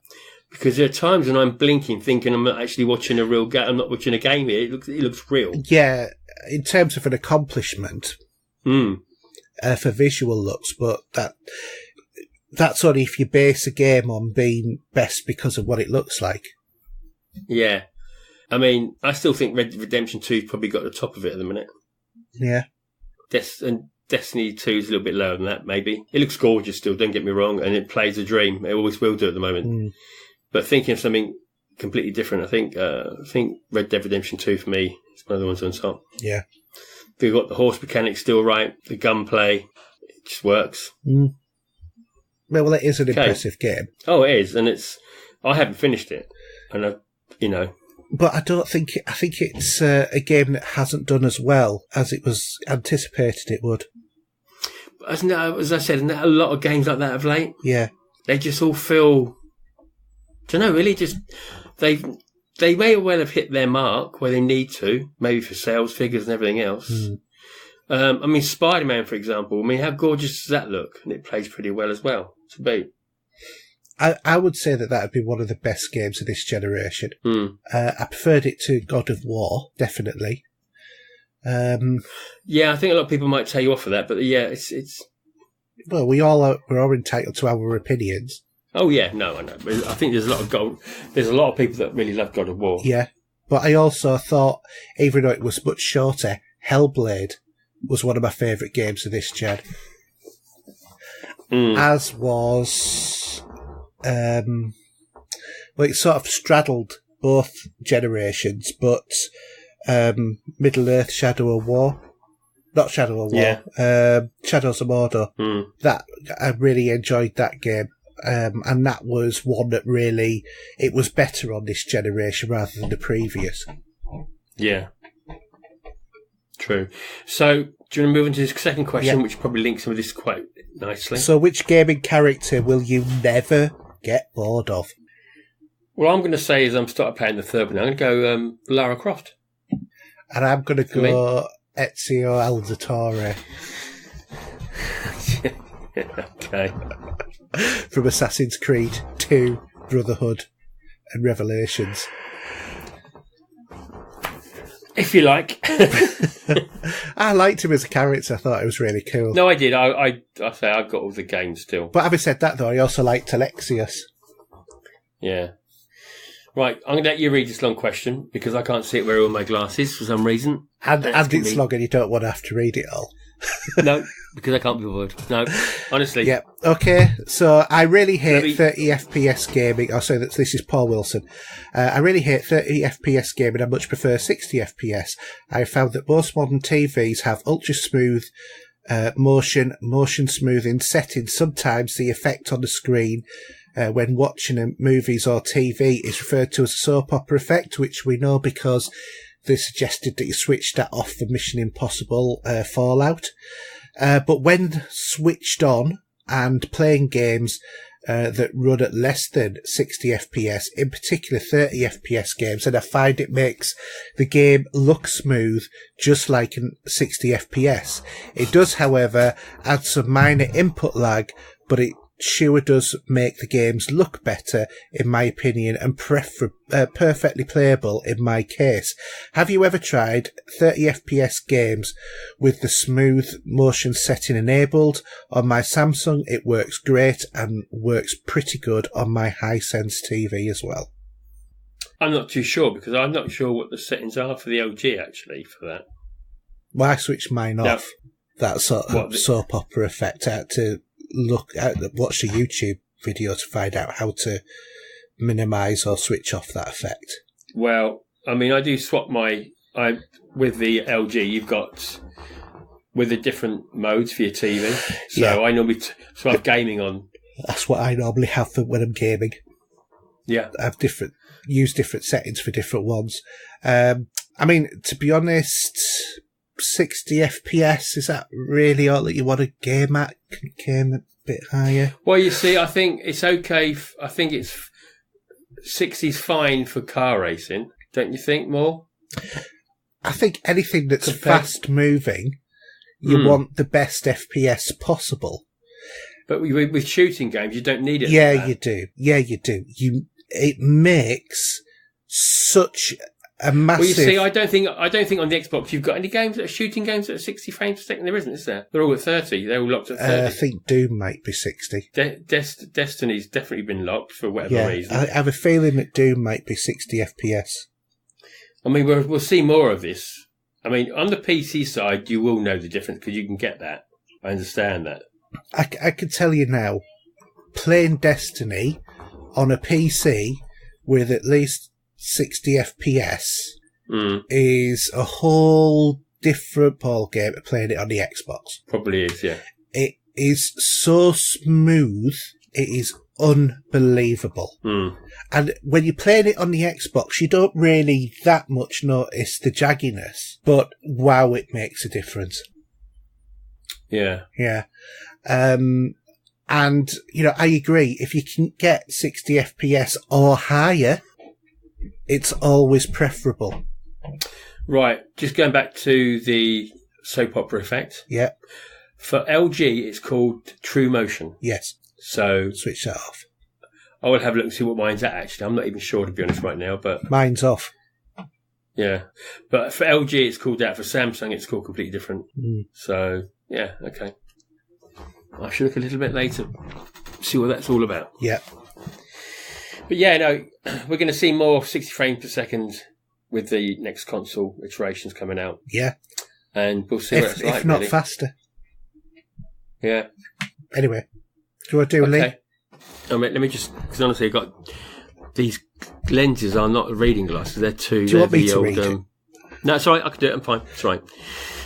S2: Because there are times when I'm blinking, thinking I'm not actually watching a real game. I'm not watching a game here. It looks real.
S3: Yeah, in terms of an accomplishment for visual looks, but that's only if you base a game on being best because of what it looks like.
S2: Yeah. I mean, I still think Red Dead Redemption 2's probably got the top of it at the minute.
S3: Yeah.
S2: And Destiny 2 is a little bit lower than that, maybe. It looks gorgeous still, don't get me wrong, and it plays a dream. It always will do at the moment. But thinking of something completely different, I think Red Dead Redemption 2 for me is one of the ones on top.
S3: Yeah.
S2: They've got the horse mechanics still right, the gunplay, it just works.
S3: Well, it is an impressive game.
S2: Oh, it is, and I haven't finished it, and
S3: But I think it's a game that hasn't done as well as it was anticipated it would.
S2: As I said, isn't there a lot of games like that of late?
S3: Yeah.
S2: They just all feel, don't know, really just, they may well have hit their mark where they need to, maybe for sales figures and everything else. I mean, Spider-Man, for example, I mean, how gorgeous does that look? And it plays pretty well as well, to be.
S3: I would say that would be one of the best games of this generation. I preferred it to God of War, definitely.
S2: Yeah, I think a lot of people might tell you off for that, but yeah, it's.
S3: Well, we're all entitled to our opinions.
S2: Oh yeah, no, I know. But I think there's a lot of people that really love God of War.
S3: Yeah, but I also thought, even though it was much shorter, Hellblade was one of my favourite games of this gen. As was. Well, it sort of straddled both generations, but Middle-earth Shadow of War. Not Shadow of War.
S2: Yeah.
S3: Shadows of Mordor. That I really enjoyed that game. And that was one that really, it was better on this generation rather than the previous.
S2: Yeah. True. So, do you want to move into this second question, which probably links in with this quite nicely?
S3: So, which gaming character will you never get bored of?
S2: Well, I'm going to say, as I'm starting playing the third one, I'm going to go Lara Croft.
S3: And I'm going to go Ezio Auditore.
S2: Okay.
S3: From Assassin's Creed 2, Brotherhood, and Revelations.
S2: If you like.
S3: I liked him as a character. I thought it was really cool.
S2: No, I did. I say I've got all the games still.
S3: But having said that, though, I also liked Alexius.
S2: Yeah. Right, I'm going to let you read this long question because I can't see it wearing all my glasses for some reason.
S3: And it's long and you don't want to have to read it all.
S2: No, because I can't be bothered. No, honestly.
S3: Yeah. Okay. So I really hate 30 FPS gaming. Oh, sorry, this is Paul Wilson. I really hate 30 FPS gaming. I much prefer 60 FPS. I found that most modern TVs have ultra smooth motion smoothing settings. Sometimes the effect on the screen when watching movies or TV is referred to as a soap opera effect, which we know because they suggested that you switch that off for Mission Impossible Fallout. But when switched on and playing games that run at less than 60 FPS, in particular 30 FPS games, and I find it makes the game look smooth just like in 60 FPS. It does, however, add some minor input lag, but it sure does make the games look better, in my opinion, and perfectly playable in my case. Have you ever tried 30 FPS games with the smooth motion setting enabled? On my Samsung, it works great and works pretty good on my Hisense TV as well.
S2: I'm not too sure because I'm not sure what the settings are for the OG actually for that.
S3: Well, I switched mine off. That sort of soap opera effect. I had to watch a YouTube video to find out how to minimise or switch off that effect.
S2: Well, I mean, I do swap with the LG. You've got with the different modes for your TV. So I normally have gaming on. That's
S3: what I normally have for when I'm gaming.
S2: Yeah,
S3: I have use different settings for different ones. I mean, to be honest, 60 FPS, is that really all that you want to game at? bit higher.
S2: Well, you see, I think it's okay. I think it's 60's fine for car racing. Don't you think more?
S3: I think anything that's fast moving, you want the best FPS possible.
S2: But with shooting games, you don't need it.
S3: Yeah, you do. Yeah, you do. It makes such a massive...
S2: Well, you see, I don't think on the Xbox you've got any games that are shooting games that are 60 frames per second. There isn't, is there? They're all at 30. They're all locked at 30.
S3: I think Doom might be 60.
S2: Destiny's definitely been locked for whatever reason.
S3: I have a feeling that Doom might be 60 FPS.
S2: I mean, we'll see more of this. I mean, on the PC side, you will know the difference because you can get that. I understand that.
S3: I can tell you now, playing Destiny on a PC with at least 60 FPS is a whole different ballgame to playing it on the Xbox.
S2: Probably is, yeah.
S3: It is so smooth, it is unbelievable. And when you're playing it on the Xbox, you don't really that much notice the jagginess, but wow, it makes a difference.
S2: Yeah.
S3: Yeah. And, I agree. If you can get 60 FPS or higher, it's always preferable.
S2: Right. Just going back to the soap opera effect.
S3: Yeah.
S2: For LG, it's called True Motion.
S3: Yes.
S2: So
S3: switch that off.
S2: I will have a look and see what mine's at, actually. I'm not even sure, to be honest, right now. But
S3: mine's off.
S2: Yeah. But for LG, it's called that. For Samsung, it's called completely different. So, yeah, okay. I should look a little bit later, see what that's all about.
S3: Yeah.
S2: But yeah, no, we're going to see more 60 frames per second with the next console iterations coming out.
S3: Yeah.
S2: And we'll see what it's like.
S3: If not
S2: really.
S3: faster.
S2: Yeah.
S3: Anyway, do you want to do Lee?
S2: Let me just, because honestly, I've got these lenses are not reading glasses, they're two.
S3: Do you want me to read it?
S2: No, it's all right, I can do it, I'm fine, it's all right.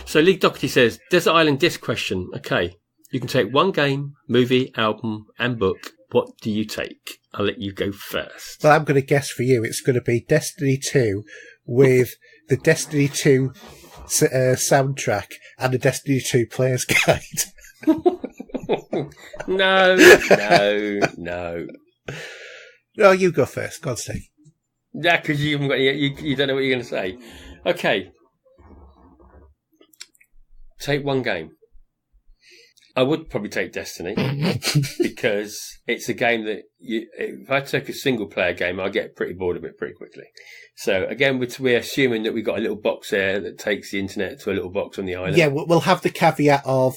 S2: So Lee Doherty says, Desert Island disc question. Okay. You can take one game, movie, album, and book. What do you take? I'll let you go first.
S3: Well, I'm going to guess for you. It's going to be Destiny 2 with the Destiny 2 soundtrack and the Destiny 2 player's guide.
S2: No.
S3: No, you go first. God's sake.
S2: Yeah, because you haven't got. You don't know what you're going to say. Okay. Take one game. I would probably take Destiny because it's a game that if I took a single player game, I'd get pretty bored of it pretty quickly. So again, we're assuming that we've got a little box there that takes the internet to a little box on the island.
S3: Yeah, we'll have the caveat of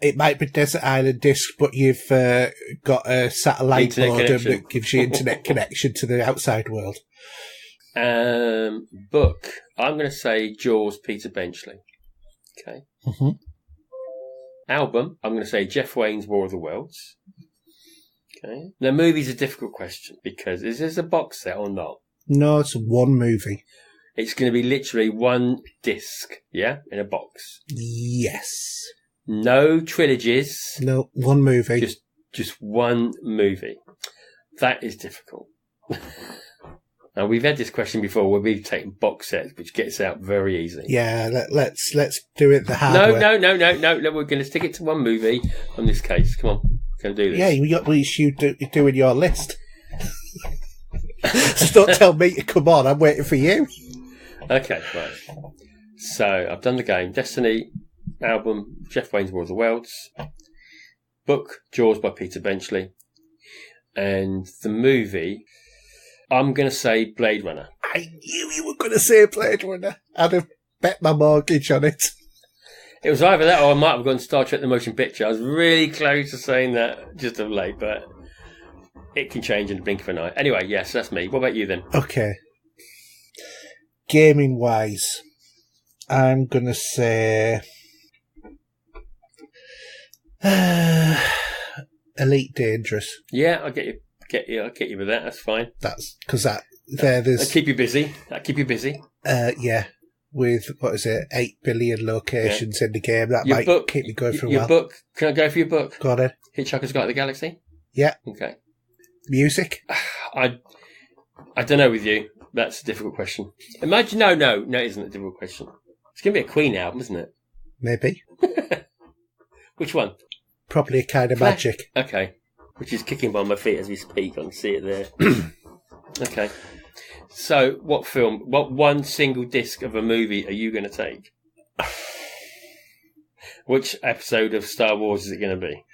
S3: it might be Desert Island disc, but you've got a satellite modem that gives you internet connection to the outside world.
S2: Book. I'm going to say Jaws, Peter Benchley. Okay.
S3: Mm-hmm.
S2: Album, I'm going to say Jeff Wayne's War of the Worlds. Okay. Now, movie's a difficult question because is this a box set or not?
S3: No, it's one movie.
S2: It's going to be literally one disc, yeah, in a box.
S3: Yes.
S2: No trilogies.
S3: No, one movie.
S2: Just one movie. That is difficult. Now, we've had this question before where we've taken box sets, which gets out very easy.
S3: Yeah, let's do it the hard way.
S2: No. We're going to stick it to one movie on this case. Come on. We're going to do this.
S3: Yeah, you're doing your list. Just don't tell me to come on. I'm waiting for you.
S2: Okay, right. So, I've done the game. Destiny, album, Jeff Wayne's War of the Worlds. Book, Jaws by Peter Benchley. And the movie... I'm going to say Blade Runner.
S3: I knew you were going to say Blade Runner. I'd have bet my mortgage on it.
S2: It was either that or I might have gone Star Trek The Motion Picture. I was really close to saying that just of late, but it can change in the blink of an eye. Anyway, yes, that's me. What about you then?
S3: Okay. Gaming-wise, I'm going to say... Elite Dangerous.
S2: Yeah, I'll get you with that. That's fine.
S3: That's because there's
S2: that keep you busy.
S3: Yeah, with what is it, 8 billion locations in the game. That might keep me going for a while.
S2: Your book. Can I go for your book?
S3: Go on then.
S2: Hitchhiker's Guide to the Galaxy.
S3: Yeah.
S2: Okay.
S3: Music.
S2: I don't know with you. That's a difficult question. Imagine no, it isn't a difficult question. It's going to be a Queen album, isn't it?
S3: Maybe.
S2: Which one?
S3: probably a kind of
S2: Flash.
S3: magic.
S2: Okay. Which is kicking by my feet as we speak. I can see it there. Okay. So, what one single disc of a movie are you going to take? Which episode of Star Wars is it going to be?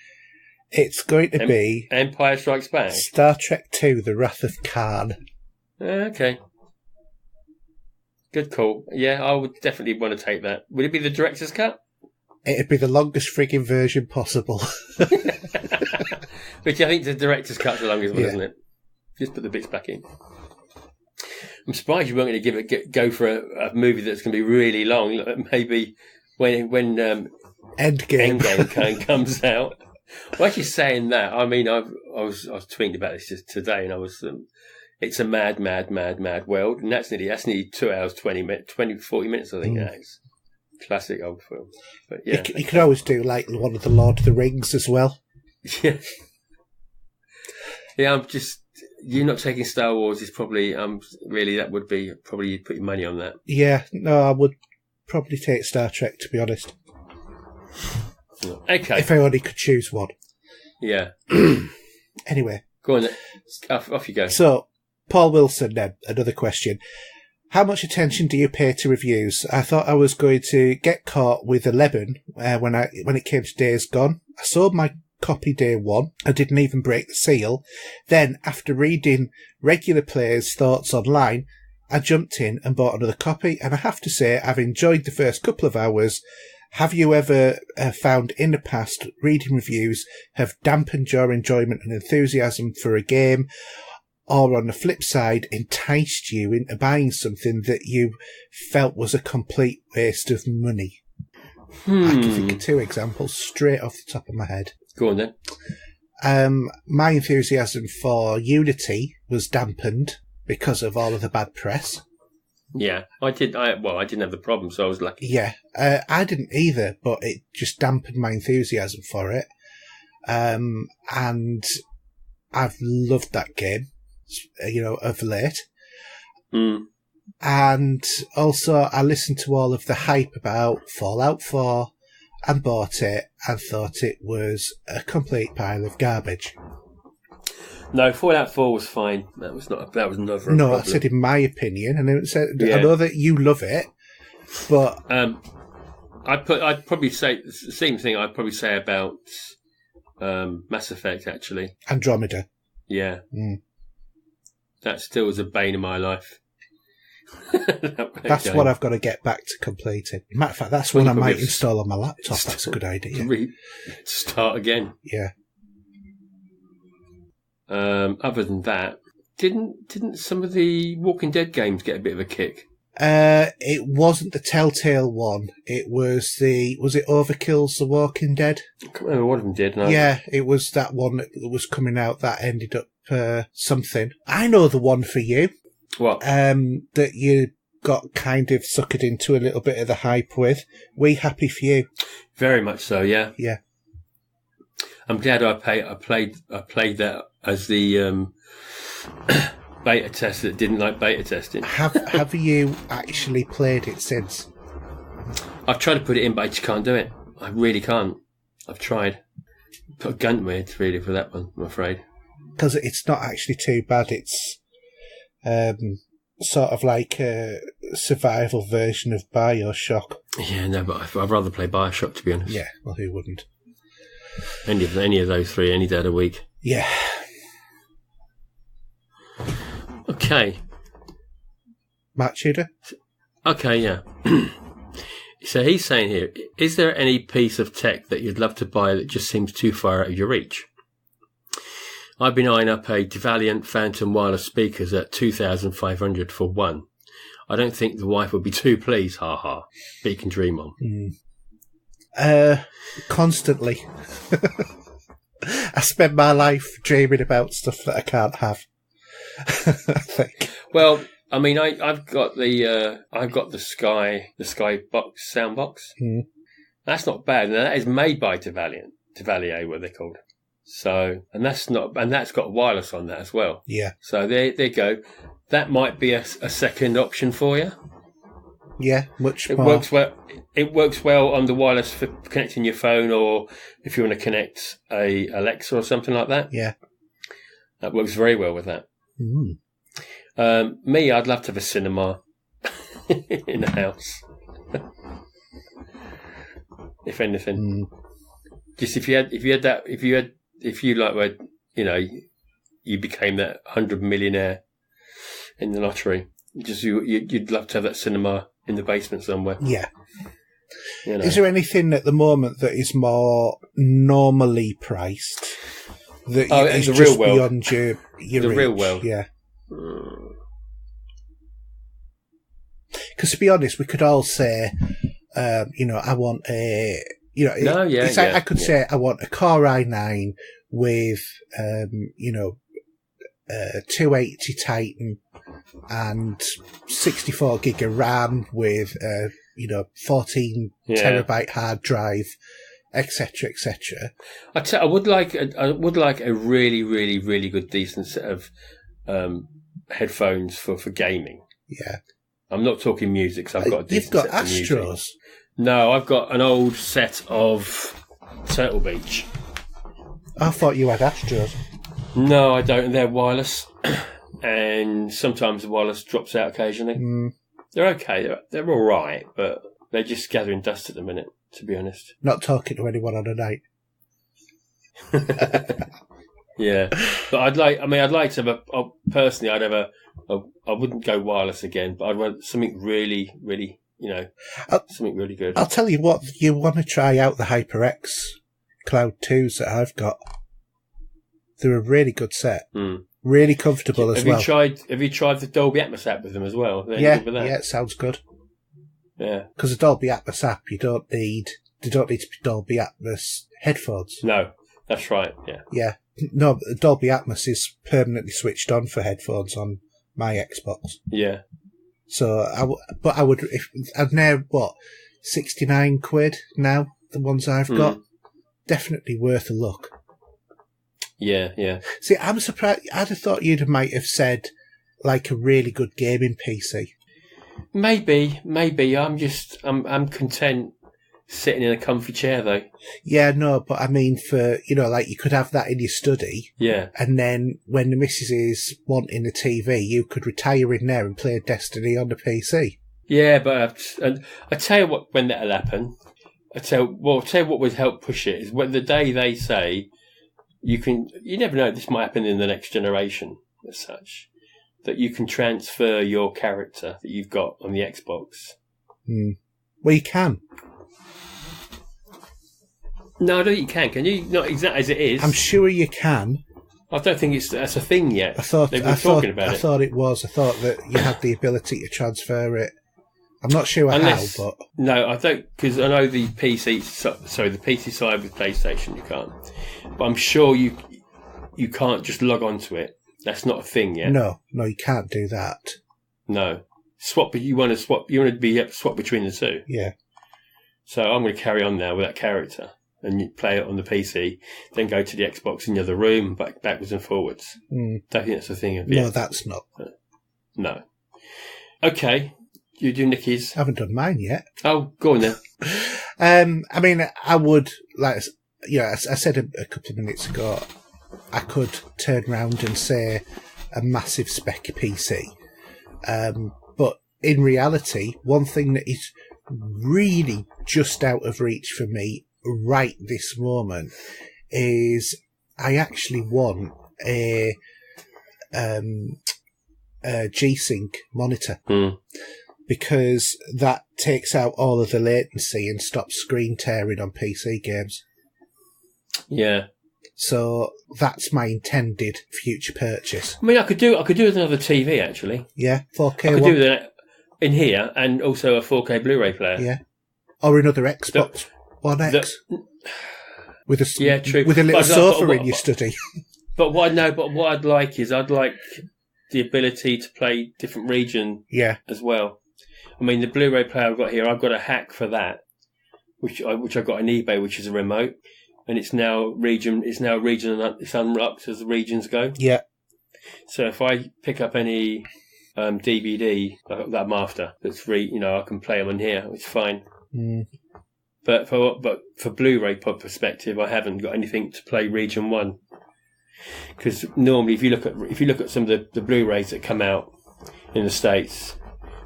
S3: It's going to be
S2: Empire Strikes Back?
S3: Star Trek II, The Wrath of Khan.
S2: Okay. Good call. Yeah, I would definitely want to take that. Would it be the director's cut?
S3: It'd be the longest frigging version possible.
S2: Which I think the director's cut's the longest one,
S3: Yeah.
S2: isn't it? Just put the bits back in. I'm surprised you weren't going to go for a movie that's going to be really long. Like maybe when Endgame comes out. Well, actually saying that, I mean, I was tweeting about this just today, and I was. It's a mad world, and that's nearly 2 hours 40 minutes. I think that is classic old film. But yeah,
S3: you can always do like one of the Lord of the Rings as well.
S2: Yeah. Yeah, I'm just. You not taking Star Wars is probably really that would be probably you'd put your money on that.
S3: Yeah, no, I would probably take Star Trek, to be honest.
S2: Okay.
S3: If I only could choose one.
S2: Yeah.
S3: Anyway.
S2: Go on then. Off you go.
S3: So, Paul Wilson then, another question. How much attention do you pay to reviews? I thought I was going to get caught with 11 when it came to Days Gone. I sold my copy day one. I didn't even break the seal. Then, after reading regular players' thoughts online, I jumped in and bought another copy, and I have to say I've enjoyed the first couple of hours. Have you ever found in the past reading reviews have dampened your enjoyment and enthusiasm for a game, or on the flip side, enticed you into buying something that you felt was a complete waste of money? I can think of 2 examples straight off the top of my head.
S2: Go on then.
S3: My enthusiasm for Unity was dampened because of all of the bad press.
S2: Yeah, I didn't have the problem, so I was lucky.
S3: Yeah, I didn't either, but it just dampened my enthusiasm for it. And I've loved that game, of late. And also, I listened to all of the hype about Fallout 4 and bought it and thought it was a complete pile of garbage.
S2: No, Fallout 4 was fine. That was never a
S3: No,
S2: problem.
S3: I said in my opinion, and it said,
S2: Yeah.
S3: I know that you love it, but
S2: I'd probably say the same thing. I'd probably say about Mass Effect actually.
S3: Andromeda.
S2: Yeah, that still was a bane of my life.
S3: That's what I've got to get back to completing. Matter of fact, that's one I might install on my laptop. That's a good idea.
S2: Start again.
S3: Yeah.
S2: Other than that, didn't some of the Walking Dead games get a bit of a kick?
S3: It wasn't the Telltale one. It was was it Overkill's The Walking Dead?
S2: I can't remember one of them did.
S3: Yeah, it was that one that was coming out that ended up something. I know the one for you.
S2: What?
S3: That you got kind of suckered into a little bit of the hype with. We Happy Few.
S2: Very much so. Yeah.
S3: Yeah.
S2: I'm glad I played that as the beta tester that didn't like beta testing.
S3: Have you actually played it since?
S2: I've tried to put it in, but I just can't do it. I really can't. I've tried. Put a gun with really for that one, I'm afraid.
S3: Because it's not actually too bad. It's sort of like a survival version of BioShock.
S2: Yeah, no, but I'd rather play BioShock, to be honest.
S3: Yeah, well, who wouldn't?
S2: Any of those three, any day of the week.
S3: Yeah.
S2: Okay.
S3: Matt Tudor?
S2: Okay, yeah. So he's saying here, is there any piece of tech that you'd love to buy that just seems too far out of your reach? I've been eyeing up a Valiant Phantom wireless speakers at $2,500 for one. I don't think the wife would be too pleased, haha. But you can dream on.
S3: Constantly. I spend my life dreaming about stuff that I can't have. I think.
S2: Well, I mean, I've got the Sky box sound box. That's not bad. Now that is made by Devalier, what they're called. So, and that's got wireless on that as well.
S3: Yeah.
S2: So there you go. That might be a second option for you.
S3: Yeah, much
S2: It
S3: more.
S2: works well. It works well on the wireless for connecting your phone, or if you want to connect a Alexa or something like that.
S3: Yeah.
S2: That works very well with that.
S3: Mm.
S2: Me, I'd love to have a cinema in the house. If anything, just if you became that 100 millionaire in the lottery, you'd love to have that cinema in the basement somewhere.
S3: Yeah.
S2: You know.
S3: Is there anything at the moment that is more normally priced that is
S2: the
S3: just
S2: real world.
S3: beyond your
S2: The
S3: reach?
S2: real world.
S3: Yeah. Because to be honest, we could all say, I want a, I could say I want a Core i9 with, 280 Titan and 64 gig of RAM with, 14 terabyte hard drive, etc., etc.
S2: I would like a really, really, really good, decent set of headphones for gaming.
S3: Yeah.
S2: I'm not talking music, because I've got a decent
S3: You've got
S2: set of music.
S3: Astros.
S2: No, I've got an old set of Turtle Beach.
S3: I thought you had Astros.
S2: No, I don't. They're wireless, and sometimes the wireless drops out occasionally. They're okay. They're all right, but they're just gathering dust at the minute, to be honest.
S3: Not talking to anyone on a night.
S2: Yeah, but I'd like to have personally, I wouldn't go wireless again, but I'd want something really, really, something really good.
S3: I'll tell you what, you want to try out the HyperX Cloud 2s that I've got. They're a really good set. Really comfortable as well.
S2: Have you tried the Dolby Atmos app with them as well?
S3: Yeah, it sounds good.
S2: Yeah.
S3: Because the Dolby Atmos app, they don't need to be Dolby Atmos headphones.
S2: No, that's right, yeah.
S3: Yeah. No, but the Dolby Atmos is permanently switched on for headphones on my Xbox.
S2: Yeah.
S3: So, I'd now, 69 quid now, the ones I've got. Definitely worth a look.
S2: Yeah, yeah.
S3: See, I'm surprised. I'd have thought you might have said, like, a really good gaming PC.
S2: Maybe. I'm content sitting in a comfy chair, though.
S3: Yeah, no, but I mean, you could have that in your study.
S2: Yeah.
S3: And then when the missus is wanting a TV, you could retire in there and play Destiny on the PC.
S2: Yeah, but I tell you what, when that'll happen, I'll tell you what would help push it is when the day they say you never know, this might happen in the next generation as such, that you can transfer your character that you've got on the Xbox.
S3: Well, you can.
S2: No, I don't think you can. Can you? Not exactly as it is.
S3: I'm sure you can.
S2: I don't think that's a thing yet.
S3: They've been talking about it. I thought it was. I thought that you had the ability to transfer it. I'm not sure how, but...
S2: No, I don't, because I know the PC side with PlayStation, you can't. But I'm sure you can't just log on to it. That's not a thing yet.
S3: No, you can't do that.
S2: No. You want to be swap between the two.
S3: Yeah.
S2: So I'm going to carry on now with that character and you play it on the PC, then go to the Xbox in the other room, backwards and forwards. Don't think that's a thing.
S3: No, that's not.
S2: No. Okay. You do Nicky's?
S3: I haven't done mine yet.
S2: Oh, go on then.
S3: I mean, I would, I said a couple of minutes ago, I could turn around and say a massive spec PC. But in reality, one thing that is really just out of reach for me right this moment is I actually want a G-Sync monitor. Because that takes out all of the latency and stops screen tearing on PC games.
S2: Yeah.
S3: So that's my intended future purchase.
S2: I mean, I could do with another TV actually.
S3: Yeah, 4K.
S2: I could do that in here and also a 4K Blu-ray player.
S3: Yeah, or another Xbox One X with a little sofa in your study.
S2: But what I'd like is I'd like the ability to play different region.
S3: Yeah.
S2: As well. I mean, the Blu-ray player I've got here, I've got a hack for that, which I got on eBay, which is a remote, and it's now region, it's unlocked as the regions go.
S3: Yeah.
S2: So if I pick up any DVD that I'm after. That's free. I can play them on here. It's fine.
S3: Mm.
S2: But for Blu-ray perspective, I haven't got anything to play Region 1. Because normally, if you look at some of the Blu-rays that come out in the States,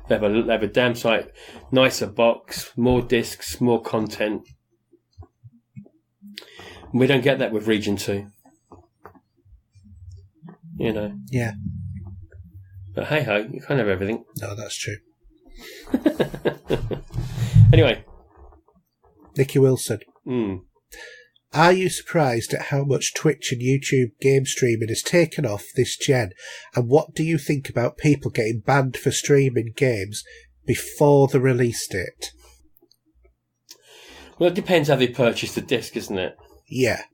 S2: they have a damn sight nicer box, more discs, more content. We don't get that with Region 2.
S3: Yeah.
S2: But hey ho, you can't have everything.
S3: No, that's true.
S2: Anyway.
S3: Nicky Wilson.
S2: Mm.
S3: Are you surprised at how much Twitch and YouTube game streaming has taken off this gen? And what do you think about people getting banned for streaming games before the release date?
S2: Well, it depends how they purchase the disc, isn't it?
S3: Yeah.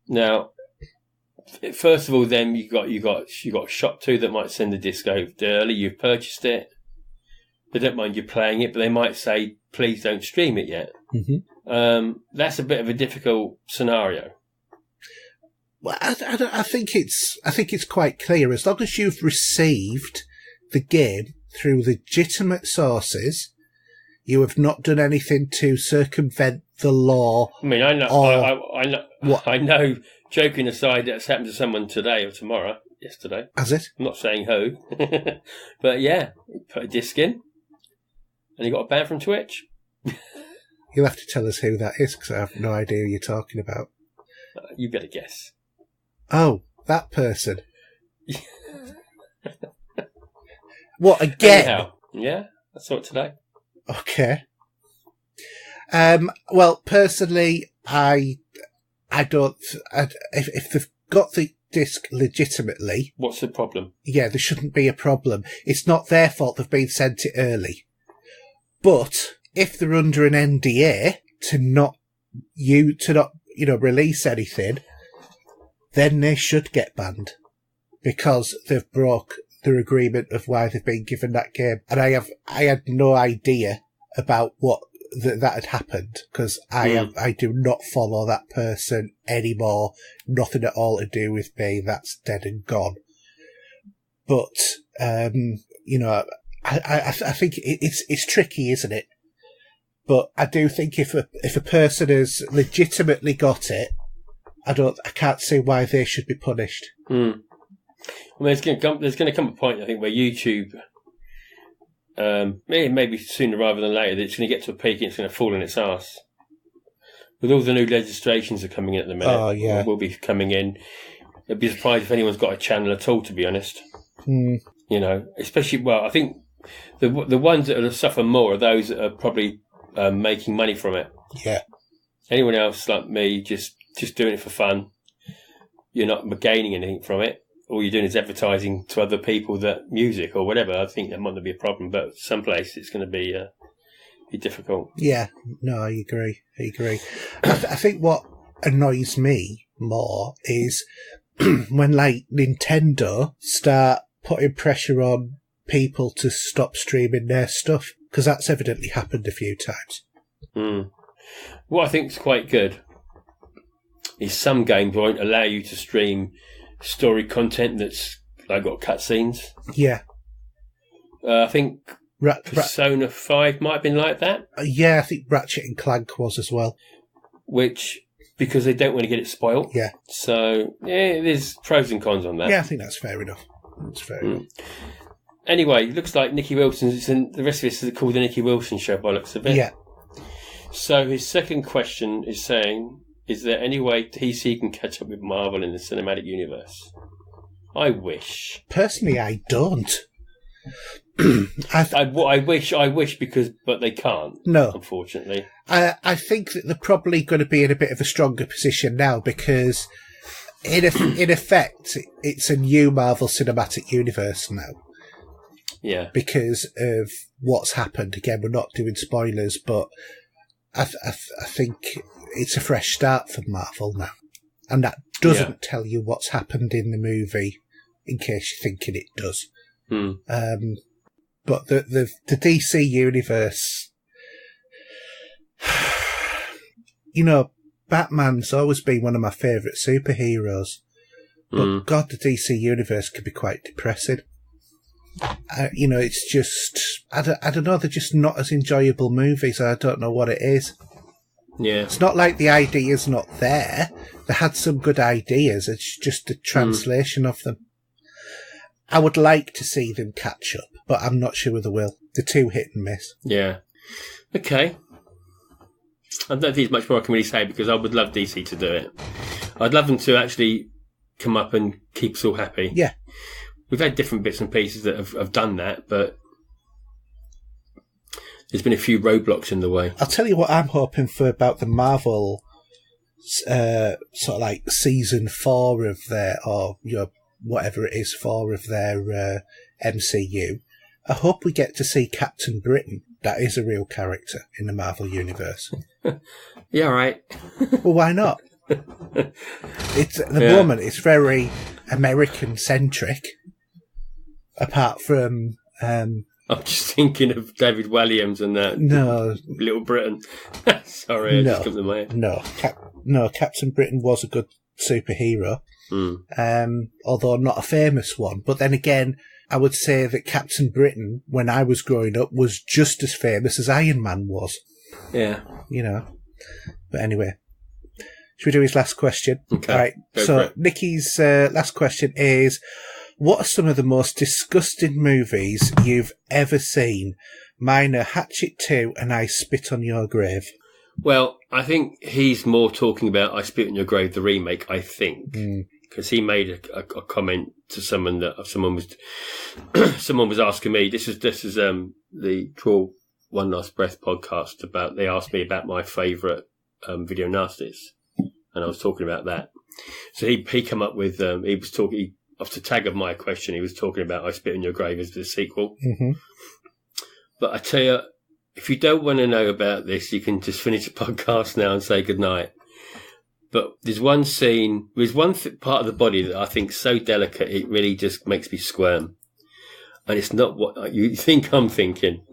S2: Now, first of all, then you got Shop 2 that might send the disc over early. You've purchased it. They don't mind you playing it, but they might say, "Please don't stream it yet."
S3: Mm-hmm.
S2: That's a bit of a difficult scenario.
S3: Well, I think it's quite clear. As long as you've received the game through legitimate sources, you have not done anything to circumvent the law.
S2: I mean, I know. I know.
S3: What?
S2: I know. Joking aside, that's happened to someone today or tomorrow. Yesterday.
S3: Has it?
S2: I'm not saying who, but yeah, put a disc in, and he got a ban from Twitch.
S3: You'll have to tell us who that is, because I have no idea who you're talking about.
S2: You better guess.
S3: Oh, that person. What, again?
S2: Anyhow, yeah, I saw it today.
S3: Okay. Well, personally, I don't. If they've got the disc legitimately,
S2: what's the problem?
S3: Yeah, there shouldn't be a problem. It's not their fault they've been sent it early. But if they're under an NDA to not release anything, then they should get banned because they've broke their agreement of why they've been given that game. And I had no idea about what that had happened because I do not follow that person anymore. Nothing at all to do with me. That's dead and gone. But I think it's tricky, isn't it? But I do think if a person has legitimately got it, I can't see why they should be punished.
S2: Well, there's going to come a point, I think, where YouTube, maybe sooner rather than later, that it's going to get to a peak and it's going to fall in its arse. With all the new legislations that are coming in at the minute,
S3: oh, yeah.
S2: will be coming in. I'd be surprised if anyone's got a channel at all, to be honest. Especially, I think the ones that will suffer more are those that are probably making money from it.
S3: Yeah.
S2: Anyone else like me, just doing it for fun, you're not gaining anything from it. All you're doing is advertising to other people that music or whatever. I think that might not be a problem, but someplace it's going to be difficult.
S3: Yeah, no, I agree. I think what annoys me more is when like Nintendo start putting pressure on people to stop streaming their stuff, because that's evidently happened a few times.
S2: What I think is quite good is some games won't allow you to stream story content that's like got cutscenes.
S3: Yeah.
S2: I think Persona 5 might have been like that.
S3: Yeah, I think Ratchet and Clank was as well.
S2: Which, because they don't want to get it spoiled.
S3: Yeah.
S2: So, yeah, there's pros and cons on that.
S3: Yeah, I think that's fair enough.
S2: Anyway, looks like Nicky Wilson's, and the rest of this is called the Nicky Wilson Show by looks of it.
S3: Yeah.
S2: So his second question is saying, is there any way DC can catch up with Marvel in the cinematic universe? I wish.
S3: Personally, I don't.
S2: I wish but they can't.
S3: No.
S2: Unfortunately.
S3: I think that they're probably going to be in a bit of a stronger position now because in effect, it's a new Marvel Cinematic Universe now.
S2: Yeah.
S3: Because of what's happened. Again, we're not doing spoilers, but I think it's a fresh start for Marvel now. And that doesn't tell you what's happened in the movie, in case you're thinking it does. But the DC universe, Batman's always been one of my favourite superheroes. But God, the DC universe can be quite depressing. It's just, I don't know, they're just not as enjoyable movies. I don't know what it is.
S2: Yeah.
S3: It's not like the idea's not there. They had some good ideas. It's just the translation of them. I would like to see them catch up, but I'm not sure they will. They're too hit and miss.
S2: Yeah. Okay. I don't think there's much more I can really say because I would love DC to do it. I'd love them to actually come up and keep us all happy.
S3: Yeah.
S2: We've had different bits and pieces that have done that, but there's been a few roadblocks in the way.
S3: I'll tell you what I'm hoping for about the Marvel sort of like season 4 of their, or whatever it is, 4 of their MCU. I hope we get to see Captain Britain. That is a real character in the Marvel universe.
S2: Yeah, right.
S3: Well, why not? It's at the moment it's very American centric. Apart from,
S2: I'm just thinking of David Walliams and that.
S3: No,
S2: Little Britain. Sorry, I just come to my head.
S3: No, Captain Britain was a good superhero. Although not a famous one. But then again, I would say that Captain Britain, when I was growing up, was just as famous as Iron Man was.
S2: Yeah.
S3: But anyway. Should we do his last question?
S2: Okay.
S3: All right. So Nikki's last question is, what are some of the most disgusting movies you've ever seen? Mine are Hatchet 2 and I Spit on Your Grave.
S2: Well, I think he's more talking about I Spit on Your Grave, the remake, I think. Because he made a comment to someone that someone was asking me. This is the Draw One Last Breath podcast about. They asked me about my favourite video nasties, and I was talking about that. So he came up with he was talking off the tag of my question. He was talking about I Spit on Your Grave as the sequel. Mm-hmm. But I tell you, if you don't want to know about this, you can just finish the podcast now and say goodnight. But there's one scene, there's one part of the body that I think is so delicate, it really just makes me squirm. And it's not what you think I'm thinking.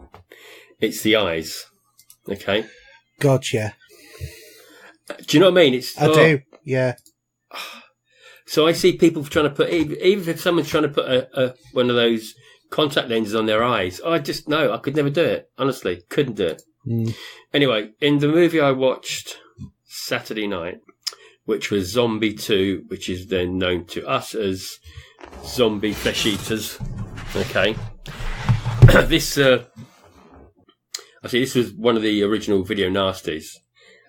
S2: It's the eyes. Okay?
S3: God, yeah.
S2: Do you know what I mean?
S3: I do, yeah.
S2: So I see people trying to put, even if someone's trying to put one of those contact lenses on their eyes, I could never do it. Honestly, couldn't do it. Anyway, in the movie I watched Saturday night, which was Zombie 2, which is then known to us as Zombie Flesh Eaters. Okay. This was one of the original video nasties.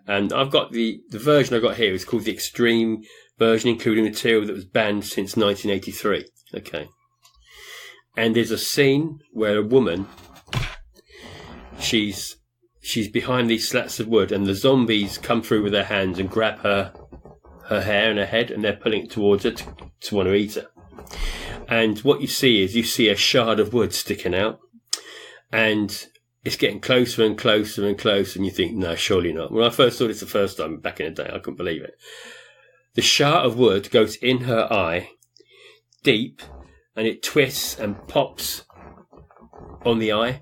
S2: And I've got the version I've got here is called the Extreme version, including material that was banned since 1983. Okay. And there's a scene where a woman, she's behind these slats of wood, and the zombies come through with their hands and grab her hair and her head, and they're pulling it towards her to want to eat her. And what you see a shard of wood sticking out, and it's getting closer and closer and closer, and you think, no, surely not. When I first saw this the first time back in the day, I couldn't believe it. The shard of wood goes in her eye, deep, and it twists and pops on the eye.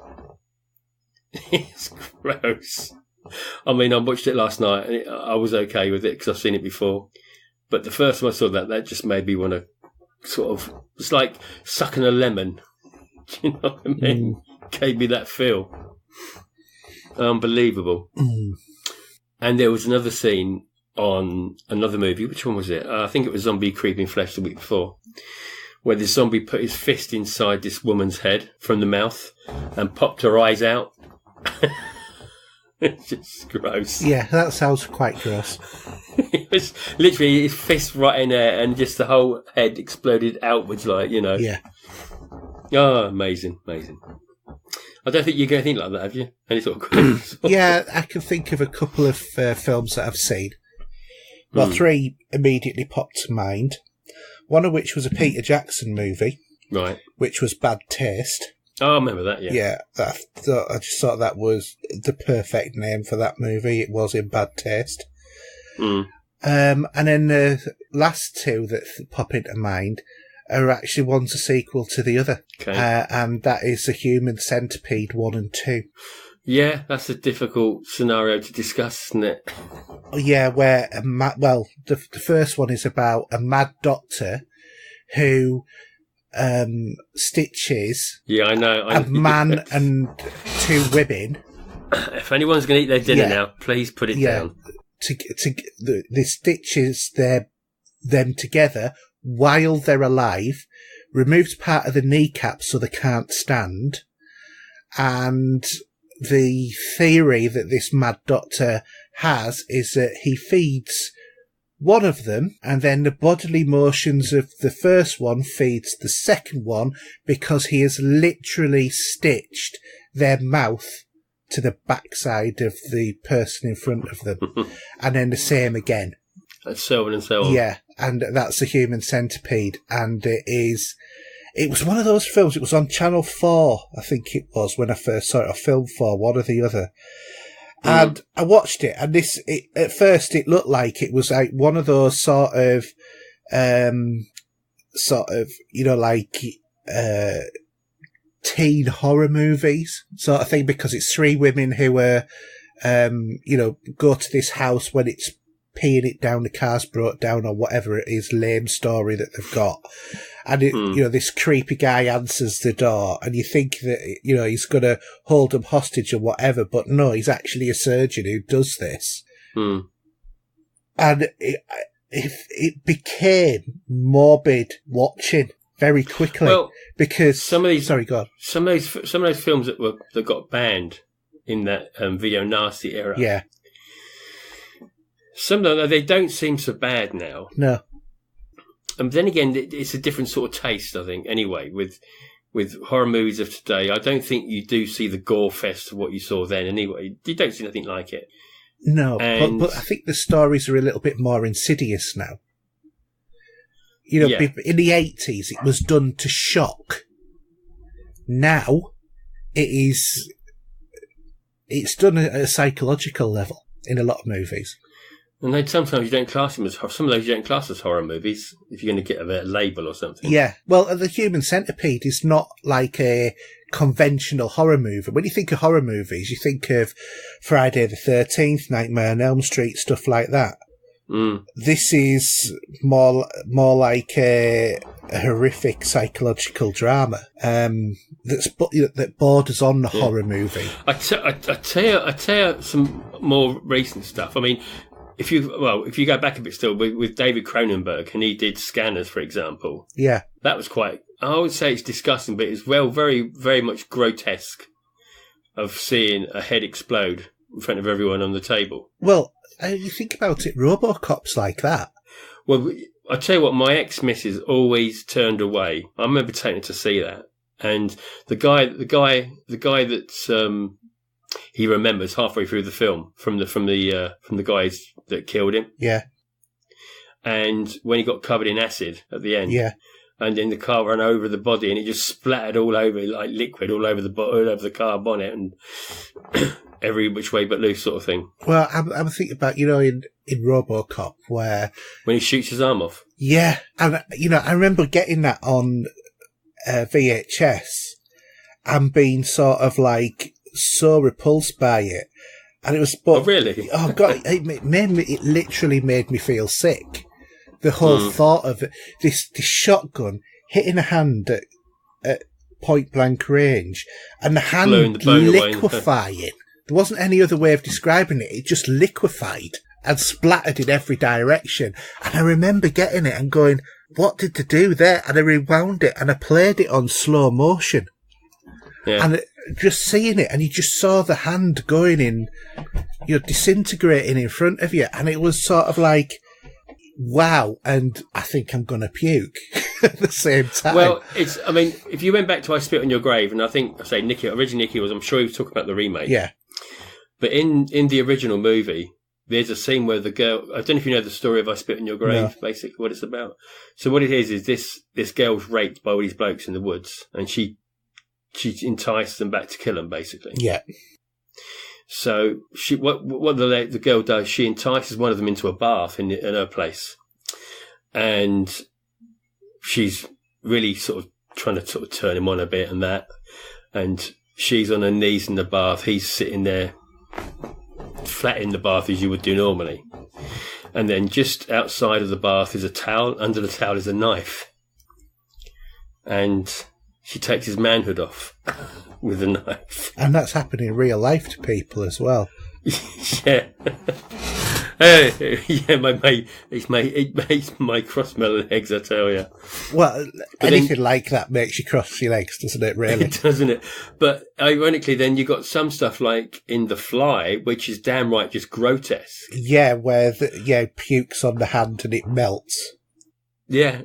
S2: It's gross. I mean, I watched it last night, and I was okay with it because I've seen it before. But the first time I saw that just made me want to sort of... It's like sucking a lemon. Do you know what I mean? Gave me that feel. Unbelievable. And there was another scene on another movie. Which one was it? I think it was Zombie Creeping Flesh the week before, where the zombie put his fist inside this woman's head from the mouth and popped her eyes out. It's just gross.
S3: Yeah, that sounds quite gross.
S2: It was literally his fist right in there, and just the whole head exploded outwards,
S3: Yeah.
S2: Oh, amazing. I don't think you're going to think like that, have you? Any sort of gross?
S3: Yeah, I can think of a couple of films that I've seen. Well, 3 immediately popped to mind. One of which was a Peter Jackson movie. Right. Which was Bad Taste.
S2: Oh, I remember that, yeah.
S3: Yeah, I just thought that was the perfect name for that movie. It was In Bad Taste. And then the last 2 that pop into mind are actually one's a sequel to the other. Okay. And that is The Human Centipede 1 and 2.
S2: Yeah, that's a difficult scenario to discuss, isn't it?
S3: Yeah, where the first one is about a mad doctor who Stitches,
S2: Yeah, I know.
S3: a man and two women.
S2: If anyone's going to eat their dinner now, please put it down.
S3: The Stitches, them together while they're alive, removes part of the kneecap so they can't stand, and the theory that this mad doctor has is that he feeds one of them, and then the bodily motions of the first one feeds the second one, because he has literally stitched their mouth to the backside of the person in front of them, and then the same again.
S2: And so on and so on.
S3: Yeah, and that's a human centipede, and it was one of those films. It was on Channel 4, I think it was, when I first saw it, or Film 4, one or the other. And I watched it, and at first it looked like it was like one of those sort of, like, teen horror movies sort of thing, because it's three women who are, go to this house when it's peeing it down, the car's brought down, or whatever it is, lame story that they've got. And this creepy guy answers the door, and you think that, he's going to hold them hostage or whatever, but no, he's actually a surgeon who does this. And it became morbid watching very quickly. Well, because some of these, sorry, go on.
S2: Some of those films that got banned in that video nasty era.
S3: Yeah.
S2: Some of them, they don't seem so bad now.
S3: No.
S2: And then again, it's a different sort of taste, I think, anyway, with horror movies of today. I don't think you do see the gore fest of what you saw then anyway. You don't see nothing like it.
S3: No, but I think the stories are a little bit more insidious now. In the 80s, it was done to shock. Now, it's done at a psychological level in a lot of movies.
S2: And then sometimes you don't class them as some of those you don't class as horror movies if you're going to get a label or something.
S3: Yeah, well, the Human Centipede is not like a conventional horror movie. When you think of horror movies, you think of Friday the 13th, Nightmare on Elm Street, stuff like that. This is more like a horrific psychological drama that borders on the horror movie.
S2: I tell you some more recent stuff. I mean, if you go back a bit still with David Cronenberg, and he did Scanners, for example. Yeah, that was quite. I would say it's disgusting, but it's very, very much grotesque of seeing a head explode in front of everyone on the table.
S3: Well, you think about it, RoboCop's like that.
S2: Well, I tell you what, my ex-missus always turned away. I remember taking her to see that, and the guy that he remembers halfway through the film from the guys that killed him. Yeah. And when he got covered in acid at the end. Yeah. And then the car ran over the body, and it just splattered all over, like liquid, all over the car bonnet, and every which way but loose, sort of thing.
S3: Well, I'm thinking about in RoboCop where
S2: when he shoots his arm off.
S3: Yeah, and I remember getting that on VHS and being sort of like so repulsed by it, and it was. But,
S2: oh really?
S3: Oh god! It literally made me feel sick. The whole thought of it, this shotgun hitting a hand at point blank range, and the hand liquefying. There wasn't any other way of describing it. It just liquefied and splattered in every direction. And I remember getting it and going, "What did they do there?" And I rewound it and I played it on slow motion. Yeah. And just seeing it, and you just saw the hand going in, disintegrating in front of you, and it was sort of like, wow, and I think I'm going to puke at the same time.
S2: Well, if you went back to I Spit on Your Grave, and I think, originally Nicky was, I'm sure he was talking about the remake. Yeah. But in the original movie, there's a scene where the girl, I don't know if you know the story of I Spit on Your Grave, basically, what it's about. So what it is this girl's raped by all these blokes in the woods, and she entices them back to kill them, basically. Yeah. So what the girl does, she entices one of them into a bath in her place, and she's really sort of trying to sort of turn him on a bit and that, and she's on her knees in the bath, he's sitting there flat in the bath as you would do normally, and then just outside of the bath is a towel, under the towel is a knife, and she takes his manhood off with a knife.
S3: And that's happened in real life to people as well.
S2: Yeah. Yeah, my mate, it makes my cross my legs, I tell you.
S3: Well, anything like that makes you cross your legs, doesn't it, really?
S2: Doesn't it? But ironically, then you got some stuff like in The Fly, which is downright just grotesque.
S3: Yeah, where pukes on the hand and it melts.
S2: Yeah,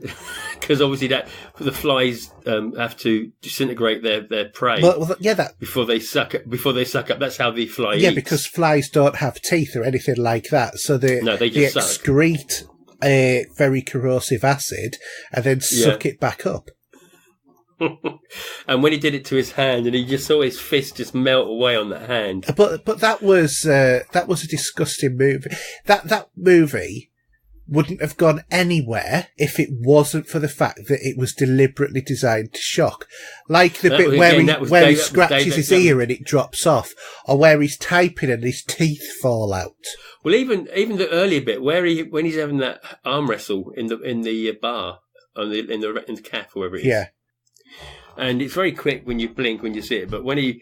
S2: because obviously the flies have to disintegrate their prey.
S3: Well, yeah,
S2: before they suck up. That's how the fly
S3: yeah,
S2: eats.
S3: because flies don't have teeth or anything like that, so they
S2: just
S3: excrete a very corrosive acid and then suck it back up.
S2: And when he did it to his hand, and he just saw his fist just melt away on the hand.
S3: But that was a disgusting movie. That movie wouldn't have gone anywhere if it wasn't for the fact that it was deliberately designed to shock. Like the bit where he scratches his ear and it drops off, or where he's typing and his teeth fall out.
S2: Well, even the earlier bit when he's having that arm wrestle in the bar in the cafe or wherever it is.
S3: Yeah.
S2: And it's very quick when you blink when you see it, but when he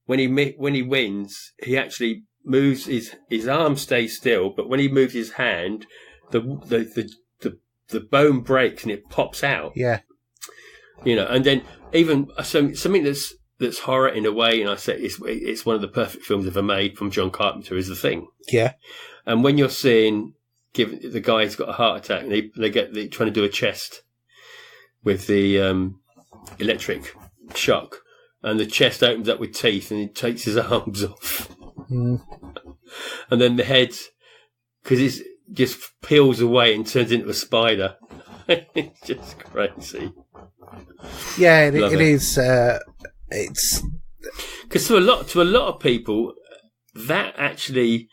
S2: wins, he actually moves his arm stays still, but when he moves his hand, the bone breaks and it pops out.
S3: Yeah.
S2: And then even something that's horror in a way, and I say it's one of the perfect films ever made from John Carpenter, is The Thing.
S3: Yeah.
S2: And when you're seeing, the guy's got a heart attack, and they're trying to do a chest with the electric shock, and the chest opens up with teeth, and he takes his arms off, and then the head, because it's just peels away and turns into a spider. It's just crazy.
S3: Yeah, it is. It's
S2: because to a lot of people, that actually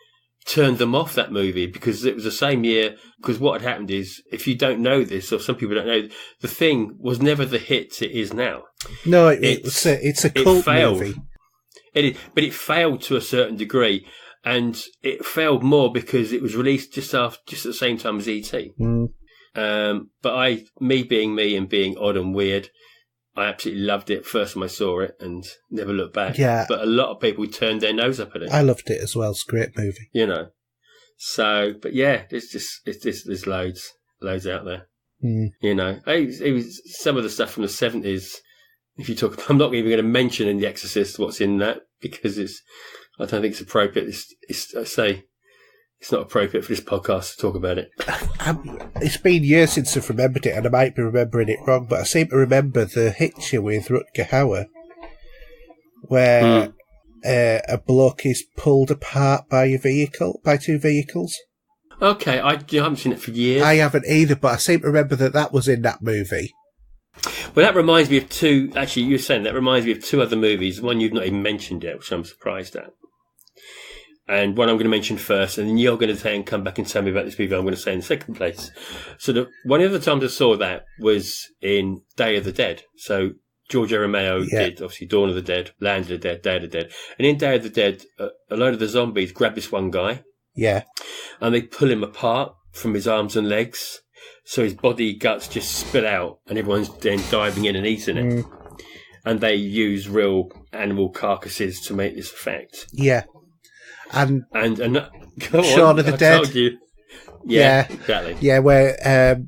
S2: turned them off that movie, because it was the same year. Because what had happened is, if you don't know this, or some people don't know, The Thing was never the hit it is now.
S3: No, it's a cult movie.
S2: But it failed to a certain degree. And it failed more because it was released just at the same time as E.T. But me being me and being odd and weird, I absolutely loved it first time I saw it and never looked back.
S3: Yeah.
S2: But a lot of people turned their nose up at it.
S3: I loved it as well. It's a great movie.
S2: So, but yeah, there's loads out there. It was some of the stuff from the 70s. If you talk, I'm not even going to mention in The Exorcist what's in that, because I don't think it's appropriate. It's not appropriate for this podcast to talk about it.
S3: It's been years since I've remembered it, and I might be remembering it wrong, but I seem to remember the Hitcher with Rutger Hauer, where a bloke is pulled apart by two vehicles.
S2: Okay, I haven't seen it for years.
S3: I haven't either, but I seem to remember that was in that movie.
S2: Well, that reminds me of two. Actually, you were saying that reminds me of two other movies. One you've not even mentioned yet, which I'm surprised at. And one I'm going to mention first, and then you're going to say and come back and tell me about this movie I'm going to say in second place. So one of the times I saw that was in Day of the Dead. So George Romero did, obviously, Dawn of the Dead, Land of the Dead, Day of the Dead. And in Day of the Dead, a load of the zombies grab this one guy.
S3: Yeah.
S2: And they pull him apart from his arms and legs. So his body guts just spill out, and everyone's then diving in and eating it. And they use real animal carcasses to make this effect.
S3: Yeah. And
S2: Shaun
S3: of the Dead.
S2: Told you. Yeah, exactly.
S3: Yeah, where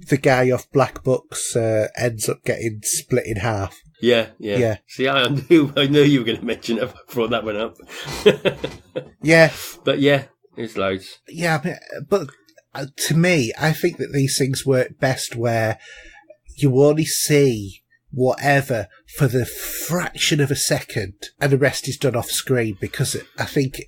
S3: the guy off Black Books ends up getting split in half.
S2: Yeah. See, I knew you were going to mention it. I brought that one up.
S3: Yeah.
S2: But yeah, there's loads.
S3: Yeah, but to me, I think that these things work best where you only see whatever for the fraction of a second, and the rest is done off screen, because I think,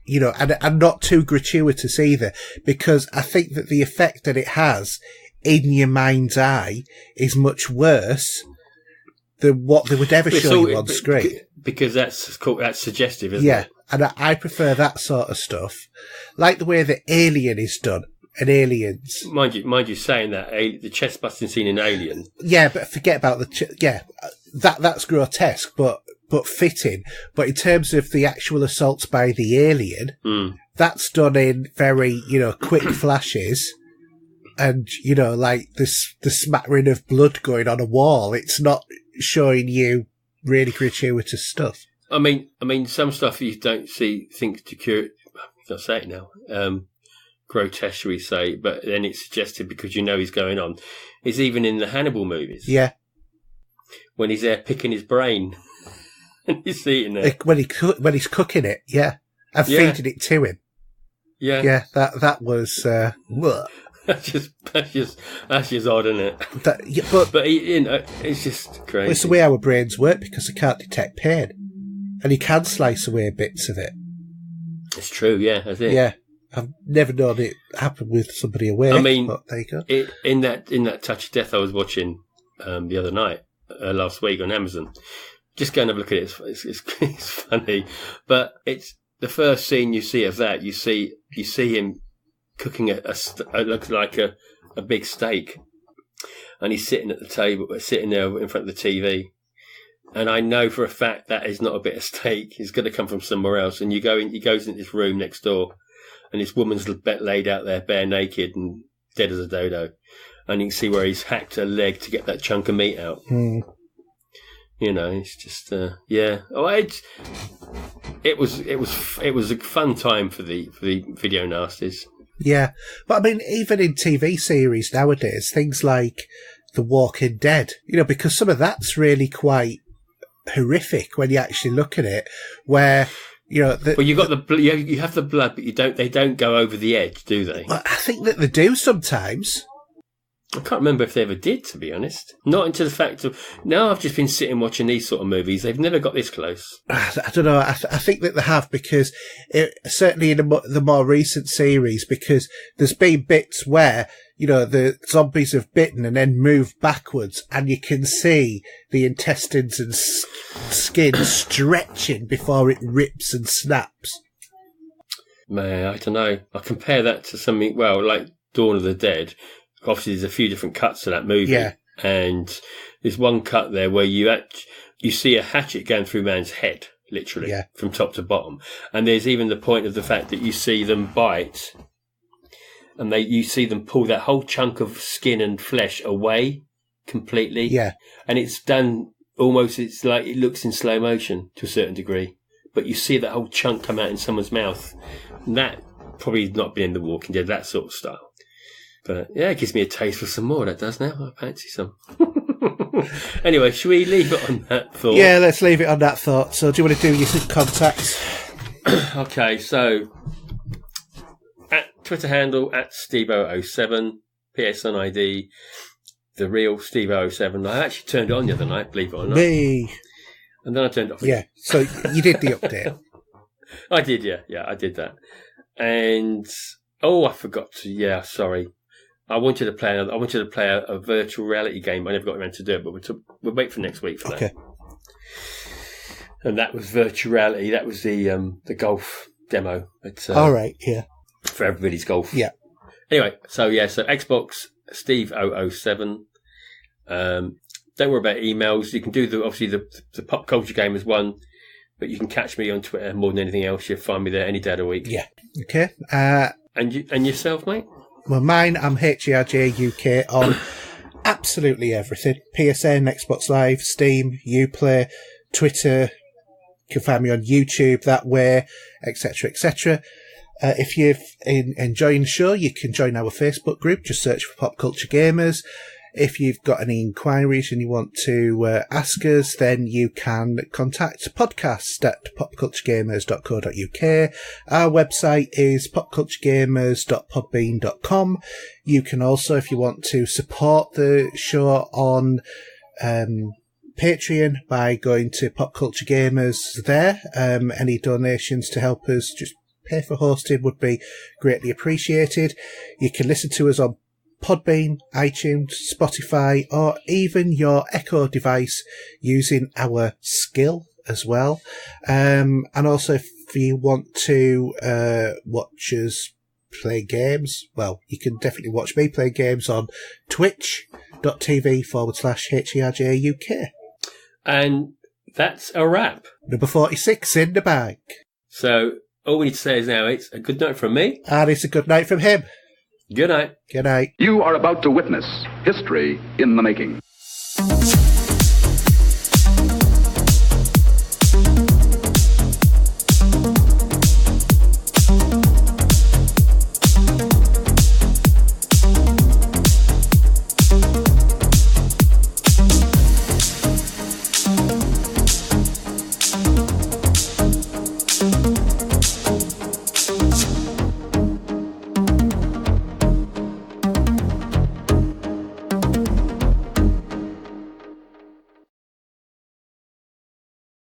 S3: and not too gratuitous either, because I think that the effect that it has in your mind's eye is much worse than what they would ever show you on screen.
S2: Because that's suggestive, isn't it?
S3: Yeah, and I prefer that sort of stuff. Like the way that Alien is done, and Aliens.
S2: Mind you saying that, the chest busting scene in Alien.
S3: Yeah, but forget about that's grotesque, but fitting. But in terms of the actual assaults by the alien, that's done in very, quick flashes. and, like the smattering of blood going on a wall. It's not showing you really gratuitous stuff.
S2: I mean, some stuff you don't think to cure. I'll say it now. Grotesque, we say, but then it's suggested because he's going on. It's even in the Hannibal movies.
S3: Yeah.
S2: When he's there picking his brain and he's eating it.
S3: When he's cooking it, yeah. And feeding it to him.
S2: Yeah.
S3: Yeah, that was,
S2: That's just odd, isn't it?
S3: But
S2: it's just crazy.
S3: Well, it's the way our brains work because they can't detect pain. And you can slice away bits of it.
S2: It's true, yeah, I think.
S3: Yeah. I've never known it happen with somebody awake.
S2: I mean,
S3: but there you go.
S2: In that Touch of Death I was watching the other night, last week on Amazon. Just go and have a look at it. It's funny, but it's the first scene you see of that. You see him cooking it looks like a big steak, and he's sitting at the table, sitting there in front of the TV. And I know for a fact that is not a bit of steak. It's going to come from somewhere else. And he goes into this room next door, and this woman's laid out there bare naked and dead as a dodo. And you can see where he's hacked her leg to get that chunk of meat out. It's just, yeah. Oh, it was a fun time for the video nasties.
S3: Yeah. But I mean, even in TV series nowadays, things like The Walking Dead, because some of that's really quite horrific when you actually look at it, where, well, you have the blood, but they don't go over the edge, do they?
S2: Well,
S3: I think that they do sometimes.
S2: I can't remember if they ever did, to be honest. Not into the fact of... Now I've just been sitting watching these sort of movies. They've never got this close.
S3: I don't know. I think that they have, because certainly in the more recent series, because there's been bits where, the zombies have bitten and then moved backwards, and you can see the intestines and skin stretching before it rips and snaps.
S2: Man, I don't know. I compare that to something, well, like Dawn of the Dead. Obviously, there's a few different cuts to that movie.
S3: Yeah.
S2: And there's one cut there where you see a hatchet going through man's head, literally, from top to bottom. And there's even the point of the fact that you see them bite, and you see them pull that whole chunk of skin and flesh away completely.
S3: Yeah.
S2: And it's done almost, it's like it looks in slow motion to a certain degree. But you see that whole chunk come out in someone's mouth. And that probably not been in The Walking Dead, that sort of style. But yeah, it gives me a taste for some more, that does now. I fancy some. Anyway, should we leave it on that thought?
S3: Yeah, let's leave it on that thought. So do you want to do your contacts?
S2: Okay, so at Twitter handle at Steve007, PSN ID, the real Steve007. I actually turned it on the other night, believe it or not.
S3: Me.
S2: And then I turned it off.
S3: Yeah, so you did the update.
S2: I did, yeah, I did that. And, I forgot to, sorry. I wanted to play a virtual reality game. I never got around to do it, but we'll wait for next week for that. Okay. And that was virtual reality. That was the golf demo.
S3: All right, yeah.
S2: For everybody's golf.
S3: Yeah.
S2: Anyway, so Xbox Steve007. Don't worry about emails. You can do the Pop Culture Gamers one, but you can catch me on Twitter more than anything else. You'll find me there any day of the week.
S3: Yeah. Okay.
S2: And yourself, mate?
S3: Well, mine, I'm HERJ UK on absolutely everything. PSN, Xbox Live, Steam, Uplay, Twitter. You can find me on YouTube that way, etc., etc. If you're enjoying the show, you can join our Facebook group. Just search for Pop Culture Gamers. If you've got any inquiries and you want to ask us, then you can contact podcast@popculturegamers.co.uk. Our website is popculturegamers.podbean.com. You can also, if you want to support the show on Patreon, by going to Pop Culture Gamers there. Any donations to help us just pay for hosting would be greatly appreciated. You can listen to us on Podbean, iTunes, Spotify, or even your Echo device using our skill as well. And also, if you want to watch us play games, well, you can definitely watch me play games on twitch.tv/HERJUK.
S2: And that's a wrap.
S3: Number 46 in the bag.
S2: So all we need to say is now it's a good night from me.
S3: And it's a good night from him.
S2: Good night.
S3: Good night.
S1: You are about to witness history in the making.